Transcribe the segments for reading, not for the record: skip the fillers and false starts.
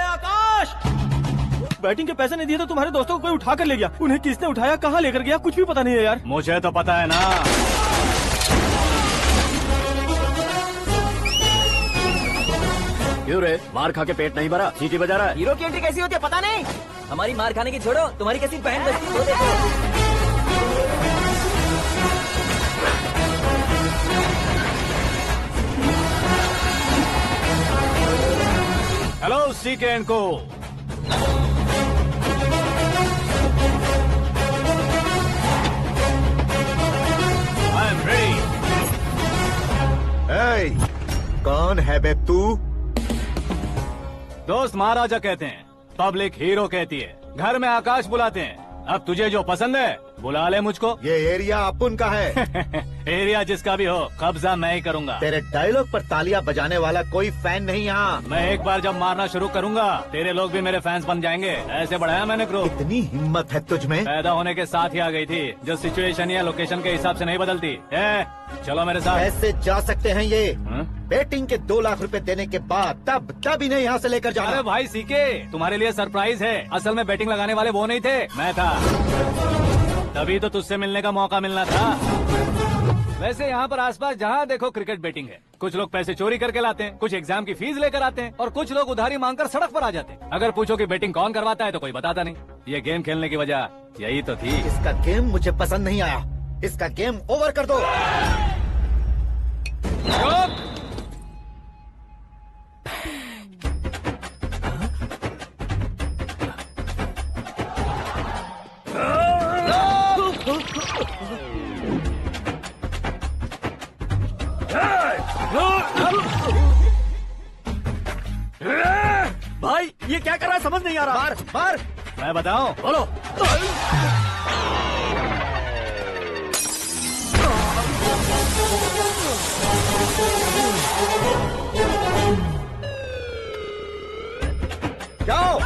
आकाश, batting के पैसे नहीं दिए तो तुम्हारे दोस्तों को कोई उठा कर ले गया। उन्हें किसने उठाया, कहाँ लेकर गया, कुछ भी पता नहीं है यार। मुझे तो पता है ना। क्यों रे, मार खा के पेट नहीं भरा, सीटी बजा रहा है? हीरो की एंट्री कैसी होती है पता नहीं। हमारी मार खाने की छोड़ो, तुम्हारी कैसी बहन बचती है वो देखो। हेलो सीके एंड को। I am ready. कौन है बे तू? दोस्त महाराजा कहते हैं, पब्लिक हीरो कहती है, घर में आकाश बुलाते हैं। अब तुझे जो पसंद है बुला ले मुझको। ये एरिया अपुन का है। एरिया जिसका भी हो, कब्जा मैं ही करूंगा। तेरे डायलॉग पर तालियां बजाने वाला कोई फैन नहीं यहाँ। मैं एक बार जब मारना शुरू करूंगा, तेरे लोग भी मेरे फैंस बन जाएंगे। ऐसे बढ़ाया मैंने ग्रुप। इतनी हिम्मत है तुझ में? पैदा होने के साथ ही आ गई थी, जो सिचुएशन या लोकेशन के हिसाब से नहीं बदलती। चलो मेरे साथ। कैसे जा सकते हैं ये? हाँ? बेटिंग के 2 लाख रुपए देने के बाद तब इन्हें यहाँ से लेकर जाना। अरे भाई सीके, तुम्हारे लिए सरप्राइज है। असल में बैटिंग लगाने वाले वो नहीं थे, मैं था। तभी तो तुझसे मिलने का मौका मिलना था। वैसे यहाँ पर आसपास जहाँ देखो क्रिकेट बैटिंग है। कुछ लोग पैसे चोरी करके लाते हैं, कुछ एग्जाम की फीस लेकर आते हैं और कुछ लोग उधारी मांगकर सड़क पर आ जाते हैं। अगर पूछो कि बैटिंग कौन करवाता है तो कोई बताता नहीं। ये गेम खेलने की वजह यही तो थी। इसका गेम मुझे पसंद नहीं आया। इसका गेम ओवर कर दो। भाई ये क्या कर रहा है, समझ नहीं आ रहा। मार मार। मैं बताऊं? बोलो। जाओ।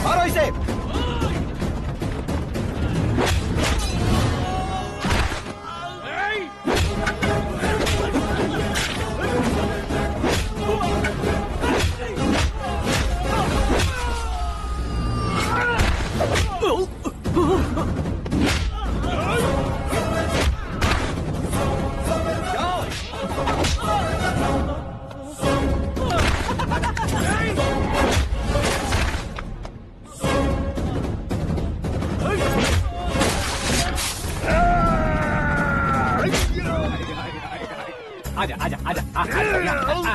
मारो इसे। आजा आजा आजा आजा आजा।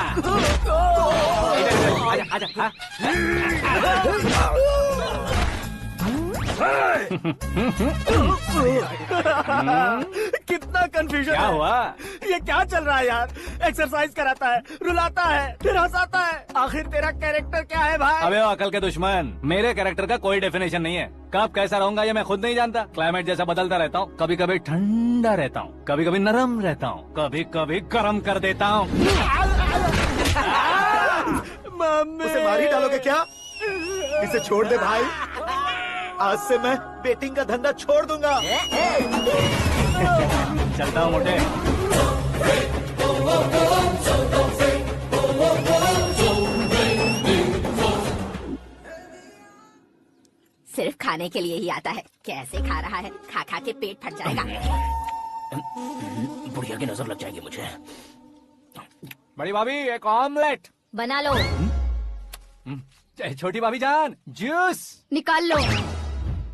कितना कंफ्यूजन क्या है। हुआ? ये क्या चल रहा है यार? एक्सरसाइज कराता है, रुलाता है, फिर हंसाता है। आखिर तेरा कैरेक्टर क्या है भाई? अबे ओ अकल के दुश्मन, मेरे कैरेक्टर का कोई डेफिनेशन नहीं है। कब कैसा रहूंगा ये मैं खुद नहीं जानता। क्लाइमेट जैसा बदलता रहता हूँ। कभी कभी ठंडा रहता हूँ, कभी कभी नरम रहता हूँ, कभी कभी गर्म कर देता हूँ। उसे मार ही डालोगे क्या? इसे छोड़ दे भाई। आज से मैं बेटिंग का धंधा छोड़ दूंगा। चलता हूँ मोटे। सिर्फ खाने के लिए ही आता है। कैसे खा रहा है, खा खा के पेट फट जाएगा। बुढ़िया की नजर लग जाएगी मुझे। बड़ी भाभी एक ऑमलेट बना लो। छोटी भाभी जान जूस निकाल लो।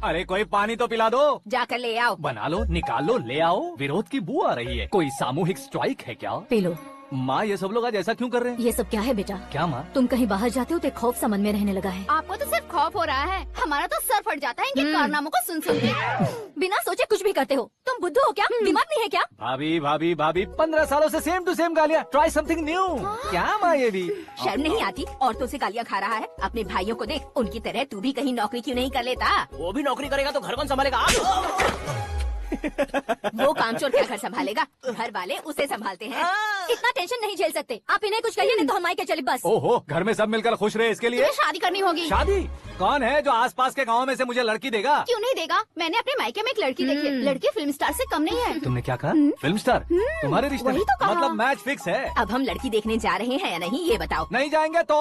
अरे कोई पानी तो पिला दो। जाकर ले आओ। बना लो, निकाल लो, ले आओ। विरोध की बू आ रही है। कोई सामूहिक स्ट्राइक है क्या? P low. माँ ये सब लोग आज ऐसा क्यों कर रहे हैं? ये सब क्या है बेटा? क्या माँ? तुम कहीं बाहर जाते हो तो एक खौफ सा मन में रहने लगा है। आपको तो सिर्फ खौफ हो रहा है, हमारा तो सर फट जाता है इनके कारनामों को सुन सुन के। बिना सोचे कुछ भी करते हो। तुम बुद्धू हो क्या? दिमाग नहीं है क्या? भाभी भाभी भाभी 15 सालों से सेम टू सेम गालियाँ। Try something new. क्या माँ ये भी? शर्म नहीं आती? औरतों से गालियाँ खा रहा है। अपने भाइयों को देख, उनकी तरह तू भी कहीं नौकरी क्यों नहीं कर लेता? वो भी नौकरी करेगा तो घर कौन संभालेगा? वो कामचोर क्या घर संभालेगा, घर वाले उसे संभालते हैं। इतना टेंशन नहीं झेल सकते आप, इन्हें कुछ कहिए नहीं तो हम मायके चले बस। ओहो, घर में सब मिलकर खुश रहे इसके लिए तुम्हें शादी करनी होगी। शादी? कौन है जो आसपास के गाँव में से मुझे लड़की देगा? क्यों नहीं देगा, मैंने अपने मायके में एक लड़की देखी है। लड़की फिल्म स्टार से कम नहीं है। तुमने क्या कहा? Film star? तुम्हारे रिश्ते वही में? तो कहा। मतलब मैच फिक्स है? अब हम लड़की देखने जा रहे हैं या नहीं ये बताओ। नहीं जाएंगे तो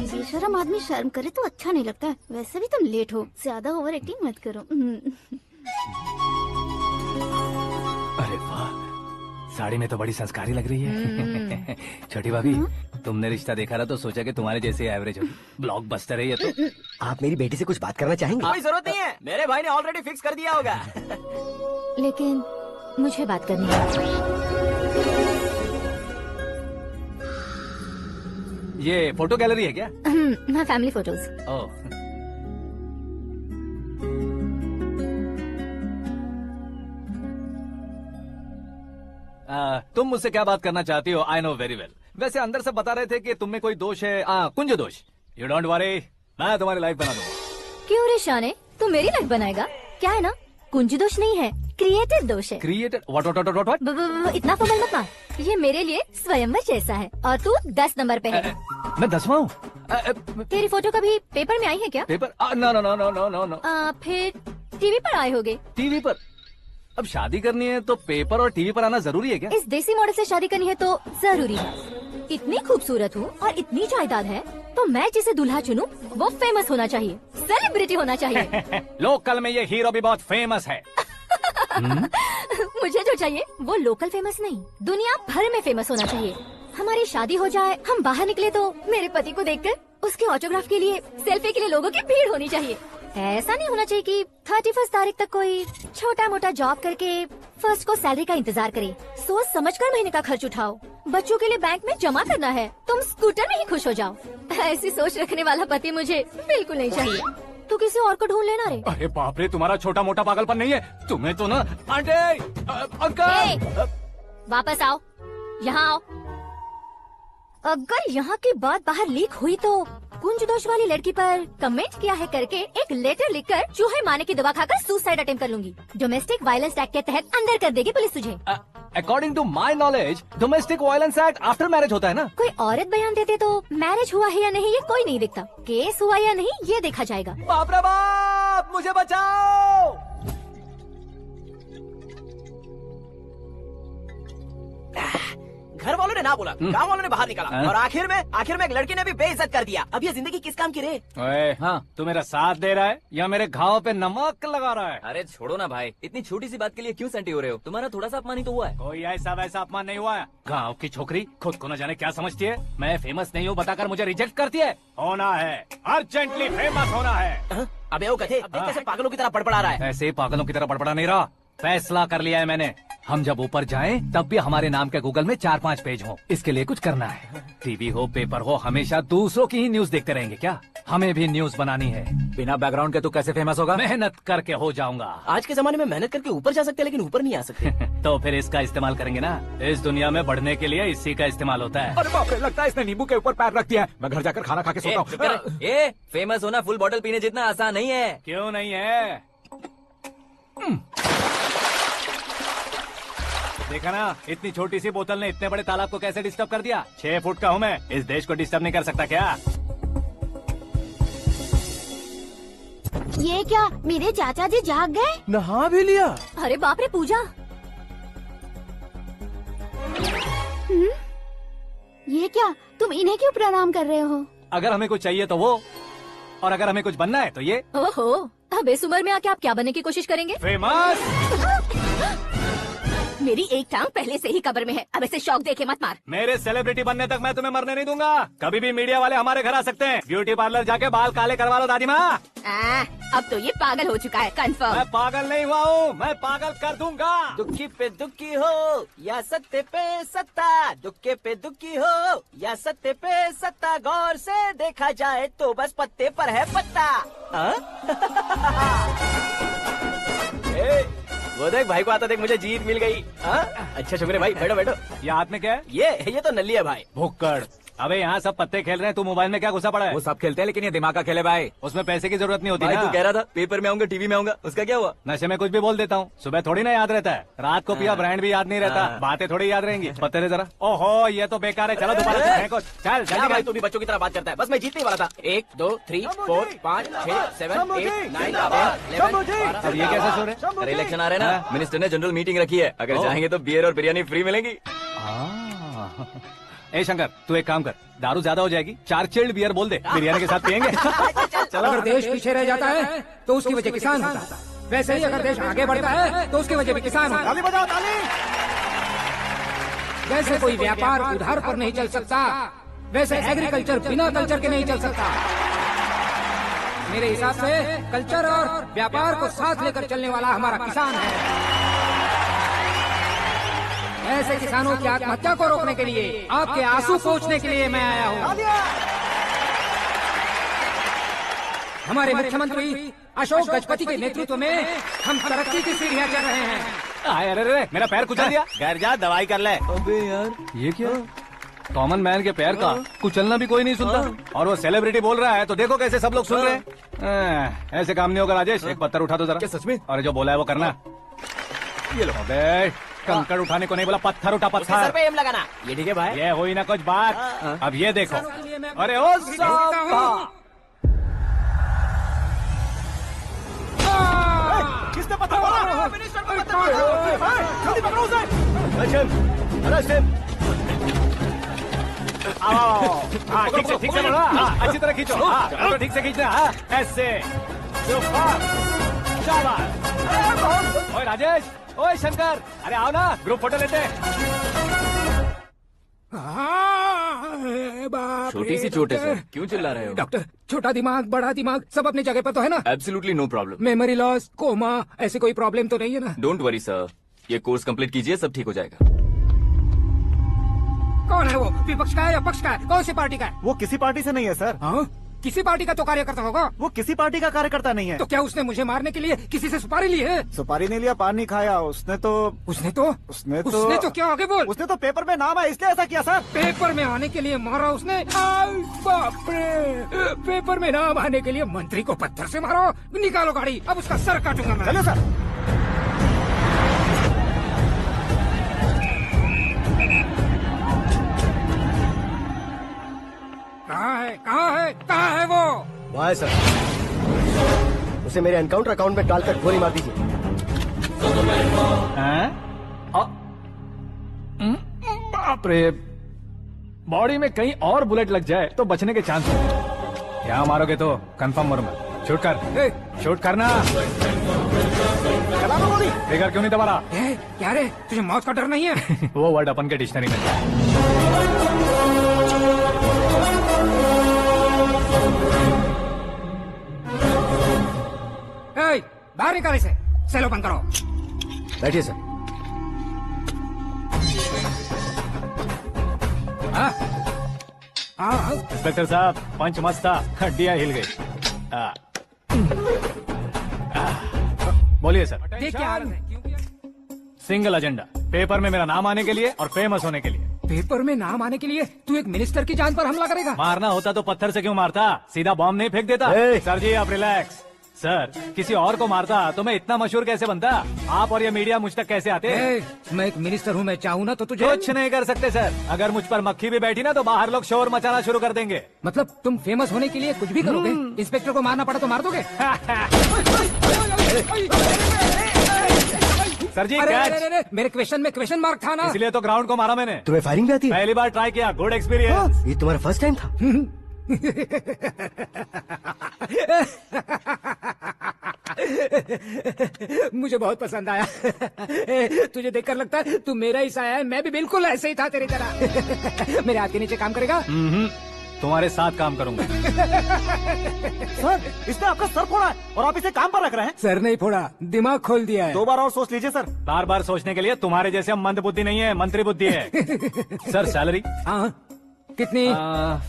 बेशरम आदमी शर्म करे तो अच्छा नहीं लगता है। वैसे भी तुम लेट हो, ज्यादा ओवर एक्टिंग मत करो। अरे वाह, साड़ी में तो बड़ी संस्कारी लग रही है। छोटी भाभी, तुमने रिश्ता देखा था तो सोचा कि तुम्हारे जैसे एवरेज हो, ब्लॉकबस्टर है ये तो। आप मेरी बेटी से कुछ बात करना चाहेंगे? कोई जरूरत नहीं है, मेरे भाई ने ऑलरेडी फिक्स कर दिया होगा। लेकिन मुझे बात करनी है। ये फोटो गैलरी है क्या? मैं फैमिली फोटोज। ओह, तुम मुझसे क्या बात करना चाहती हो? I know very well. वैसे अंदर से बता रहे थे कि तुम में कोई दोष है, कुंज दोष। यू डोंट वरी, मैं तुम्हारी लाइफ बना दूंगा। क्यों रे शाने, तू मेरी लाइफ बनाएगा? क्या है ना, कुंज दोष नहीं है, क्रिएटेड दोष है। क्रिएटेड? व्हाट? इतना फमल मत मार, ये मेरे लिए स्वयंवर जैसा है और तू 10 नंबर पे है। मैं 10वां हूँ? तेरी फोटो कभी पेपर में आई है क्या? Paper? No no no no no no no. फिर टीवी पर आए होगे। टीवी पर? अब शादी करनी है तो पेपर और टीवी पर आना जरूरी है क्या? इस देसी मॉडल से शादी करनी है तो जरूरी है। इतनी खूबसूरत हूँ और इतनी जायदाद है तो मैं जिसे दूल्हा चुनूं वो फेमस होना चाहिए, सेलिब्रिटी होना चाहिए। लोकल में ये हीरो भी बहुत फेमस है। मुझे जो चाहिए वो लोकल फेमस नहीं, दुनिया भर में फेमस होना चाहिए। हमारी शादी हो जाए, हम बाहर निकले तो मेरे पति को देखकर उसके ऑटोग्राफ के लिए, सेल्फी के लिए लोगों की भीड़ होनी चाहिए। ऐसा नहीं होना चाहिए कि 31 तारीख तक कोई छोटा मोटा जॉब करके फर्स्ट को सैलरी का इंतजार करे। सोच समझकर महीने का खर्च उठाओ, बच्चों के लिए बैंक में जमा करना है, तुम स्कूटर में ही खुश हो जाओ। ऐसी सोच रखने वाला पति मुझे बिल्कुल नहीं चाहिए। तू किसी और को ढूंढ लेना रे। अरे बाप रे, तुम्हारा छोटा मोटा पागलपन नहीं है तुम्हें तो ना। आंटी, अंकल, वापस आओ, यहाँ आओ। अगर यहाँ की बात बाहर लीक हुई तो कुंज दोष वाली लड़की पर कमेंट किया है करके एक लेटर लिखकर चूहे मारने की दवा खाकर सुसाइड अटेम्प्ट कर लूंगी। डोमेस्टिक वायलेंस एक्ट के तहत अंदर कर देगी पुलिस तुझे। According to my knowledge domestic violence act after marriage होता है ना? कोई औरत बयान देते तो मैरिज हुआ है या नहीं ये कोई नहीं देखता, केस हुआ या नहीं ये देखा जाएगा। बाप रे बाप, मुझे बचाओ। घर वालों ने ना बोला, गाँव वालों ने बाहर निकाला और आखिर में एक लड़की ने भी बेइज्जत कर दिया। अब ये जिंदगी किस काम की रे? ओए, हाँ, तू मेरा साथ दे रहा है या मेरे घाव पे नमक लगा रहा है? अरे छोड़ो ना भाई, इतनी छोटी सी बात के लिए क्यों सैंटी हो रहे हो? तुम्हारा थोड़ा सा अपमान ही तो हुआ है। कोई ऐसा वैसा अपमान नहीं हुआ है। गाँव की छोकरी खुद को न जाने क्या समझती है, मैं फेमस नहीं हूँ बताकर मुझे रिजेक्ट करती है। होना है, अर्जेंटली फेमस होना है। अबे वो कथे, अब देख कैसे पागलों की तरह बड़बड़ा रहा है। ऐसे ही पागलों की तरह बड़बड़ा नहीं रहा, फैसला कर लिया है मैंने। हम जब ऊपर जाएं तब भी हमारे नाम के गूगल में 4-5 पेज हो। इसके लिए कुछ करना है। टीवी हो, पेपर हो, हमेशा दूसरों की ही न्यूज देखते रहेंगे क्या? हमें भी न्यूज बनानी है। बिना बैकग्राउंड के तू कैसे फेमस होगा? मेहनत करके हो जाऊंगा। आज के जमाने में मेहनत करके ऊपर जा सकते हैं लेकिन ऊपर नहीं आ सकते। तो फिर इसका इस्तेमाल करेंगे ना। इस दुनिया में बढ़ने के लिए इसी का इस्तेमाल होता है। अरे बाप रे, लगता है इसने नींबू के ऊपर पैर रख दिया है। मैं घर जाकर खाना खा के सोता हूँ। ये फेमस होना फुल बॉटल पीने जितना आसान नहीं है। क्यों नहीं है? देखा ना, इतनी छोटी सी बोतल ने इतने बड़े तालाब को कैसे डिस्टर्ब कर दिया। 6 फुट का हूँ मैं, इस देश को डिस्टर्ब नहीं कर सकता क्या? ये क्या, मेरे चाचा जी जाग गए? नहा भी लिया? अरे बाप रे पूजा, ये क्या, तुम इन्हें क्यों प्रणाम कर रहे हो? अगर हमें कुछ चाहिए तो वो, और अगर हमें कुछ बनना है तो ये। ओहो, अब इस उम्र में आके आप क्या बनने की कोशिश करेंगे? फेमस। मेरी एक टांग पहले से ही कब्र में है, अब इसे शौक देके मत मार। मेरे सेलिब्रिटी बनने तक मैं तुम्हें मरने नहीं दूंगा। कभी भी मीडिया वाले हमारे घर आ सकते हैं। ब्यूटी पार्लर जाके बाल काले करवा लो दादी माँ। अब तो ये पागल हो चुका है, कंफर्म। मैं पागल नहीं हुआ हूँ, मैं पागल कर दूंगा। दुखी पे दुखी हो या सत्य पे सत्ता, दुखे पे दुखी हो या सत्य पे सत्ता, गौर से देखा जाए तो बस पत्ते पर है पत्ता। वो देख भाई को आता देख, मुझे जीत मिल गई। हाँ? अच्छा शुक्र भाई, बैठो बैठो। ये हाथ में क्या है? ये तो नल्ली है भाई। भुक्कड़। अबे यहाँ सब पत्ते खेल रहे हैं, तू मोबाइल में क्या घुसा पड़ा है? वो सब खेलते हैं लेकिन ये दिमाग का खेल है भाई। उसमें पैसे की जरूरत नहीं होती भाई ना। तू कह रहा था पेपर में आऊंगा, टीवी में आऊंगा, उसका क्या हुआ? नशे में कुछ भी बोल देता हूँ, सुबह थोड़ी ना याद रहता है। रात को पिया ब्रांड भी याद नहीं रहता, बातें थोड़ी याद रहेंगी। पत्ते दे जरा। ओहो ये तो बेकार है, चलो दोबारा से फेंको। चल क्या जल्दी भाई तू भी बच्चों की तरह बात करता है? बस मैं जीतने वाला था। 1 2 3 4 5 6 7 8 9 10 अब ये कैसे सो रहे? अरे इलेक्शन आ रहे हैं ना, मिनिस्टर ने जनरल मीटिंग रखी है, अगर चाहेंगे तो बियर और बिरयानी फ्री मिलेगी। ए शंकर तू एक काम कर, दारू ज्यादा हो जाएगी, 4 चिल्ड बियर बोल दे, बिरयानी के साथ पियेंगे। अगर देश पीछे रह जाता है तो उसकी वजह किसान होता है, वैसे ही अगर देश आगे बढ़ता है तो उसकी वजह भी किसान होता है। बजाओ ताली। जैसे कोई व्यापार उधार पर नहीं चल सकता, वैसे एग्रीकल्चर बिना कल्चर के नहीं चल सकता। मेरे हिसाब से कल्चर और व्यापार को साथ लेकर चलने वाला हमारा किसान है। ऐसे किसानों की आत्महत्या को रोकने के लिए, आपके आंसू पोंछने के लिए मैं आया हूँ। हमारे मुख्यमंत्री अशोक गजपति के नेतृत्व में हम तरक्की की सीढ़ियाँ चढ़ रहे हैं। अरे मेरा पैर कुचल दिया। घर जा दवाई कर ले। अबे यार ये क्या? कॉमन मैन के पैर का कुचलना भी कोई नहीं सुनता, और वो सेलिब्रिटी बोल रहा है तो देखो कैसे सब लोग सुन रहे हैं। ऐसे काम नहीं होगा राजेश, एक पत्थर उठा दो जरा। क्या सच में? और जो बोला है वो करना। ये लो। अबे कंकड़ उठाने को नहीं बोला, पत्थर उठा उसके सर पत्थर। पे एम लगाना। ये ठीक है भाई। ये हुई ना कुछ बात। अब ये देखो। अरे ओ साहब, किसने पत्थर मारा? मिनिस्टर को पत्थर मारा। जल्दी पकड़ो उसे। हाँ ठीक से बढ़ा, हाँ अच्छी तरह खींचो, हाँ तो ठीक से खींचना, हाँ ऐसे। सुपर, शाबाश। ओए राजेश, ओए शंकर, अरे आओ ना ग्रुप फोटो लेते हैं। छोटी सी चोट है सर, क्यों चिल्ला रहे हो? डॉक्टर, छोटा दिमाग बड़ा दिमाग सब अपनी जगह पर तो है ना? Absolutely no problem. Memory loss, coma, ऐसी कोई प्रॉब्लम तो नहीं है ना? डोंट वरी सर, ये कोर्स कंप्लीट कीजिए, सब ठीक हो जाएगा। कौन है वो? विपक्ष का है या पक्ष का है? कौन सी पार्टी का है? वो किसी पार्टी से नहीं है सर। हाँ? किसी पार्टी का तो कार्यकर्ता होगा। वो किसी पार्टी का कार्यकर्ता नहीं है। तो क्या उसने मुझे मारने के लिए किसी से सुपारी ली है? सुपारी नहीं लिया, पान नहीं खाया। उसने तो क्या आगे बोल? उसने तो पेपर में नाम है इसलिए ऐसा किया सर। पेपर में आने के लिए मारा उसने? आय बाप रे! पेपर में नाम आने के लिए मंत्री को पत्थर से मारो? निकालो गाड़ी, अब उसका सर काटूंगा मैं। चलो सर। कहाँ है वो? वहाँ है सर, उसे मेरे एनकाउंटर अकाउंट में डालकर गोली मार दीजिए। बाप रे, बॉडी में कहीं और बुलेट लग जाए तो बचने के चांस होंगे। यहाँ मारोगे तो कंफर्म मरूंगा। शूट कर, शूट करना। चला लो गोली। ट्रिगर क्यों नहीं दबा रहा? क्या रे, तुझे मौत का डर नहीं है? वो वर्ड अपन के डिक्शनरी में है। बाहर निकाल इसे, सेलो बंद करो। बैठिए सर। इंस्पेक्टर साहब, पंच मस्त था, हड्डियां हिल गई। बोलिए सर। देखिए हालत है। सिंगल एजेंडा, पेपर में मेरा नाम आने के लिए और फेमस होने के लिए। पेपर में नाम आने के लिए तू एक मिनिस्टर की जान पर हमला करेगा? मारना होता तो पत्थर से क्यों मारता, सीधा बॉम्ब नहीं फेंक देता। सर जी आप रिलैक्स। सर किसी और को मारता तो मैं इतना मशहूर कैसे बनता? आप और ये मीडिया मुझ तक कैसे आते? मैं एक मिनिस्टर हूँ, मैं चाहूँ ना तो तुझे कुछ नहीं कर सकते सर। अगर मुझ पर मक्खी भी बैठी ना तो बाहर लोग शोर मचाना शुरू कर देंगे। मतलब तुम फेमस होने के लिए कुछ भी करोगे? इंस्पेक्टर को मारना पड़ा तो मार दोगे? सर जी अरे, मेरे क्वेश्चन में क्वेश्चन मार्क था ना, इसलिए तो ग्राउंड को मारा मैंने। तुम्हें फायरिंग भी आती है? पहली बार ट्राई किया, गुड एक्सपीरियंस। ये तुम्हारा फर्स्ट टाइम था? मुझे बहुत पसंद आया। तुझे देखकर लगता है तू मेरा ही साया है। मैं भी बिल्कुल ऐसे ही था तेरी तरह। मेरे हाथ के नीचे काम करेगा? तुम्हारे साथ काम करूंगा। सर इसने आपका सर फोड़ा है और आप इसे काम पर रख रहे हैं। सर नहीं फोड़ा, दिमाग खोल दिया है। 2 बार और सोच लीजिए सर। बार बार सोचने के लिए तुम्हारे जैसे मंद बुद्धि नहीं है, मंत्री बुद्धि है। Sir salary? हाँ, कितनी?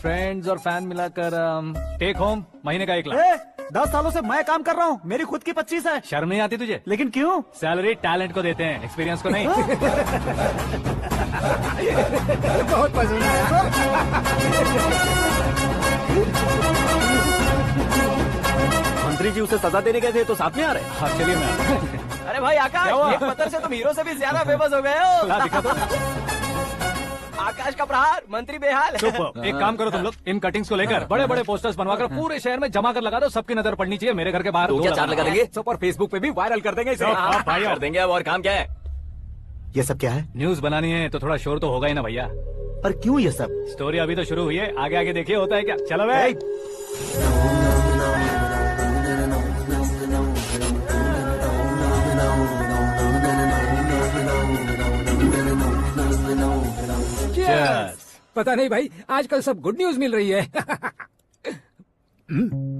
फ्रेंड्स और फैन मिलाकर टेक होम महीने का 1 लाख। 10 सालों से मैं काम कर रहा हूँ, मेरी खुद की 25 है। शर्म नहीं आती तुझे? लेकिन क्यों? सैलरी टैलेंट को देते हैं, एक्सपीरियंस को नहीं। बहुत पसंद आया। मंत्री जी उसे सजा देने गए थे तो साथ में आ रहे। हाँ चलिए मैं अरे भाई आकाश, एक पत्थर से तुम हीरो से भी ज्यादा फेमस हो गए हो। दिखा दो। आकाश का प्रहार, मंत्री बेहाल। चुप। एक काम करो तुम लोग, इन कटिंग्स को लेकर बड़े बड़े पोस्टर्स बनवाकर पूरे शहर में जमा कर लगा दो, सबकी नजर पड़नी चाहिए। मेरे घर के बाहर तो क्या चार्ज लगा देंगे? सब और फेसबुक पे भी वायरल कर देंगे इसे। हाँ, भाई कर देंगे। अब और काम क्या है? ये सब क्या है? न्यूज बनानी है तो थोड़ा शोर तो होगा ही ना भैया। पर क्यों ये सब? स्टोरी अभी तो शुरू हुई है, आगे आगे देखिए होता है क्या। चलो भाई। पता नहीं भाई, आजकल सब गुड न्यूज मिल रही है।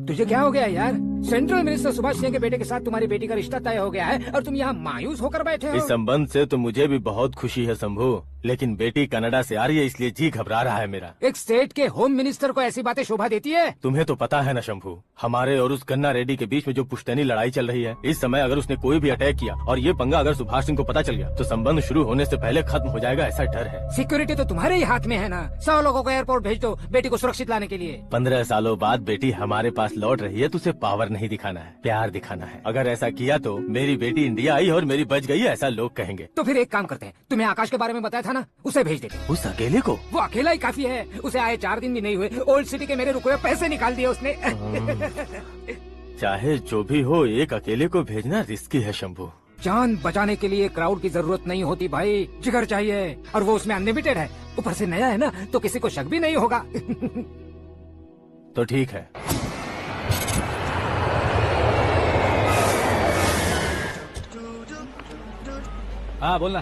तुझे क्या हो गया यार? सेंट्रल मिनिस्टर सुभाष सिंह के बेटे के साथ तुम्हारी बेटी का रिश्ता तय हो गया है और तुम यहाँ मायूस होकर बैठे हो। इस संबंध से तो मुझे भी बहुत खुशी है शंभू, लेकिन बेटी कनाडा से आ रही है इसलिए जी घबरा रहा है मेरा। एक स्टेट के होम मिनिस्टर को ऐसी बातें शोभा देती है? तुम्हें तो पता है ना शंभू, हमारे और उस गन्ना रेड्डी के बीच में जो पुश्तैनी लड़ाई चल रही है, इस समय अगर उसने कोई भी अटैक किया और ये पंगा अगर सुभाष सिंह को पता चल गया तो संबंध शुरू होने से पहले खत्म हो जाएगा, ऐसा डर है। सिक्योरिटी तो तुम्हारे ही हाथ में है ना। 100 लोगों को एयरपोर्ट भेज दो बेटी को सुरक्षित लाने के लिए। 15 सालों बाद बेटी हमारे पास लौट रही है तो उसे पावर नहीं दिखाना है, प्यार दिखाना है। अगर ऐसा किया तो मेरी बेटी इंडिया आई और मेरी बच गई, ऐसा लोग कहेंगे। तो फिर एक काम करते हैं, तुम्हें आकाश के बारे में बताया था ना, उसे भेज देते। उस अकेले को? वो अकेला ही काफी है, उसे आए 4 दिन भी नहीं हुए, ओल्ड सिटी के मेरे रुके हुए पैसे निकाल दिए उसने। चाहे जो भी हो, एक अकेले को भेजना रिस्की है शंभू। जान बचाने के लिए क्राउड की जरूरत नहीं होती भाई, जिगर चाहिए, और वो उसमें अनलिमिटेड है। ऊपर से नया है ना, तो किसी को शक भी नहीं होगा। तो ठीक है। हाँ बोलना।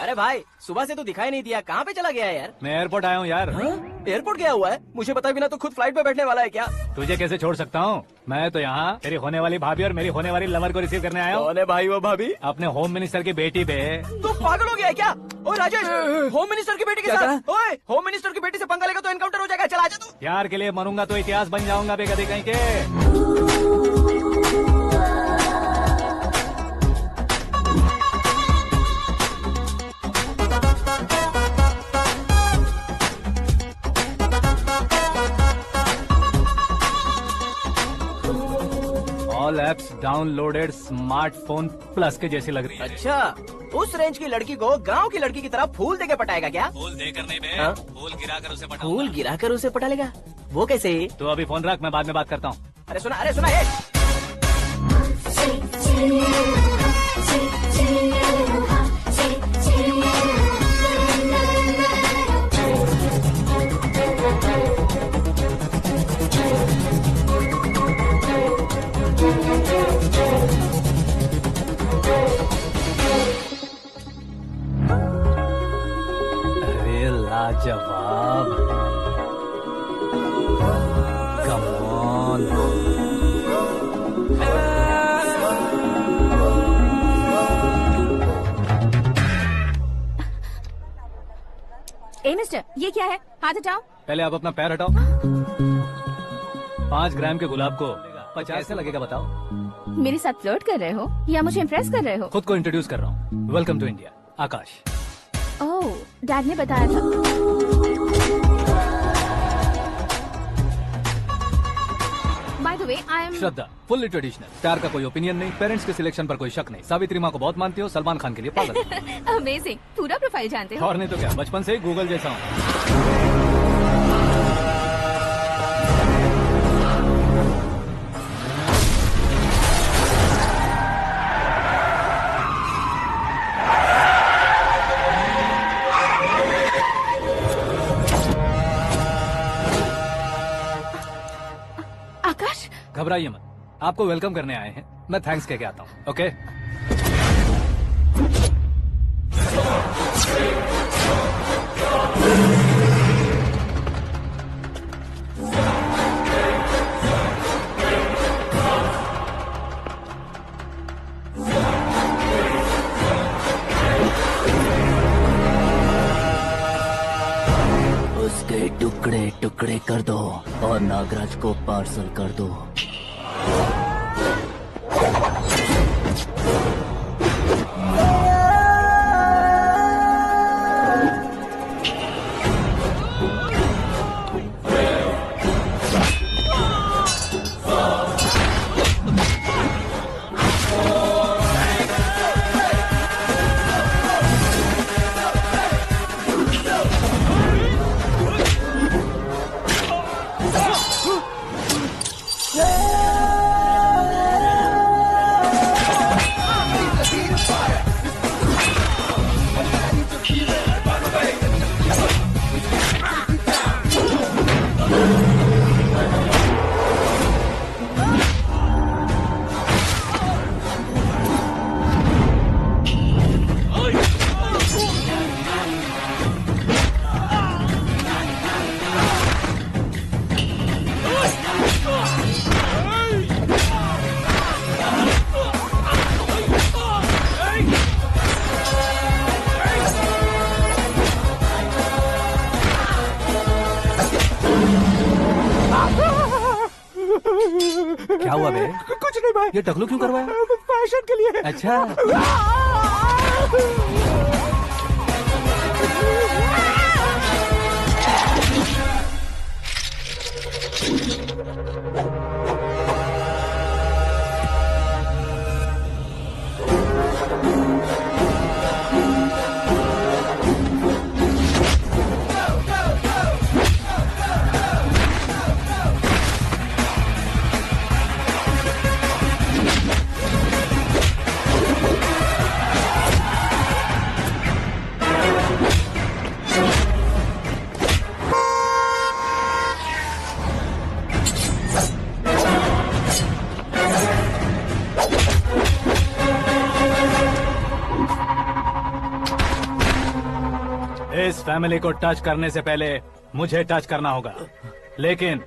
अरे भाई, सुबह से तो दिखाई नहीं दिया, कहाँ पे चला गया है यार? मैं एयरपोर्ट आया हूँ यार। एयरपोर्ट गया हुआ है? मुझे पता बिना तो खुद फ्लाइट पे बैठने वाला है क्या? तुझे कैसे छोड़ सकता हूँ? मैं तो यहाँ तेरी होने वाली भाभी और मेरी होने वाली लवर को रिसीव करने आया हूँ। कौन है भाई वो भाभी? अपने होम मिनिस्टर की बेटी पे। तो पागल हो गया है क्या? ओए राजेश, होम मिनिस्टर की बेटी के साथ? ओए, होम मिनिस्टर की बेटी से पंगा लेगा तो एनकाउंटर हो जाएगा। चला आजा तू। प्यार के लिए मरूंगा तो इतिहास बन जाऊंगा बेगदी कहीं के। All apps downloaded smartphone plus के जैसी लग रही है। अच्छा, उस रेंज की लड़की को गांव की लड़की की तरह फूल देके पटाएगा क्या? फूल देकर नहीं बे, हाँ? फूल गिराकर उसे पटा। फूल गिराकर उसे पटा लेगा? वो कैसे? तो अभी फोन रख, मैं बाद में बात करता हूँ। अरे सुना ये। अरे लाजवाब, कम ऑन। ए मिस्टर, ये क्या है? हाथ हटाओ। पहले आप अपना पैर हटाओ। 5 ग्राम के गुलाब को 50 से लगेगा, बताओ। मेरे साथ फ्लर्ट कर रहे हो या मुझे इम्प्रेस कर रहे हो? खुद को इंट्रोड्यूस कर रहा हूँ। Welcome to India, Akash. Oh, dad ने बताया था। By the way, I am Shraddha, fully traditional. प्यार का कोई ओपिनियन नहीं, पेरेंट्स के सिलेक्शन पर कोई शक नहीं। सावित्री माँ को बहुत मानती हो, सलमान खान के लिए पागल। अमेजिंग, पूरा प्रोफाइल जानते हो। और नहीं तो क्या, बचपन से ही गूगल जैसा हूँ। आकाश, घबराइए मत, आपको वेलकम करने आए हैं। मैं थैंक्स कह के आता हूँ। ओके। उसके टुकड़े टुकड़े कर दो और नागराज को पार्सल कर दो। क्या हुआ बे? कुछ नहीं भाई। ये टकलू क्यों करवाया? फैशन के लिए। अच्छा। इस फैमिली को टच करने से पहले मुझे टच करना होगा, लेकिन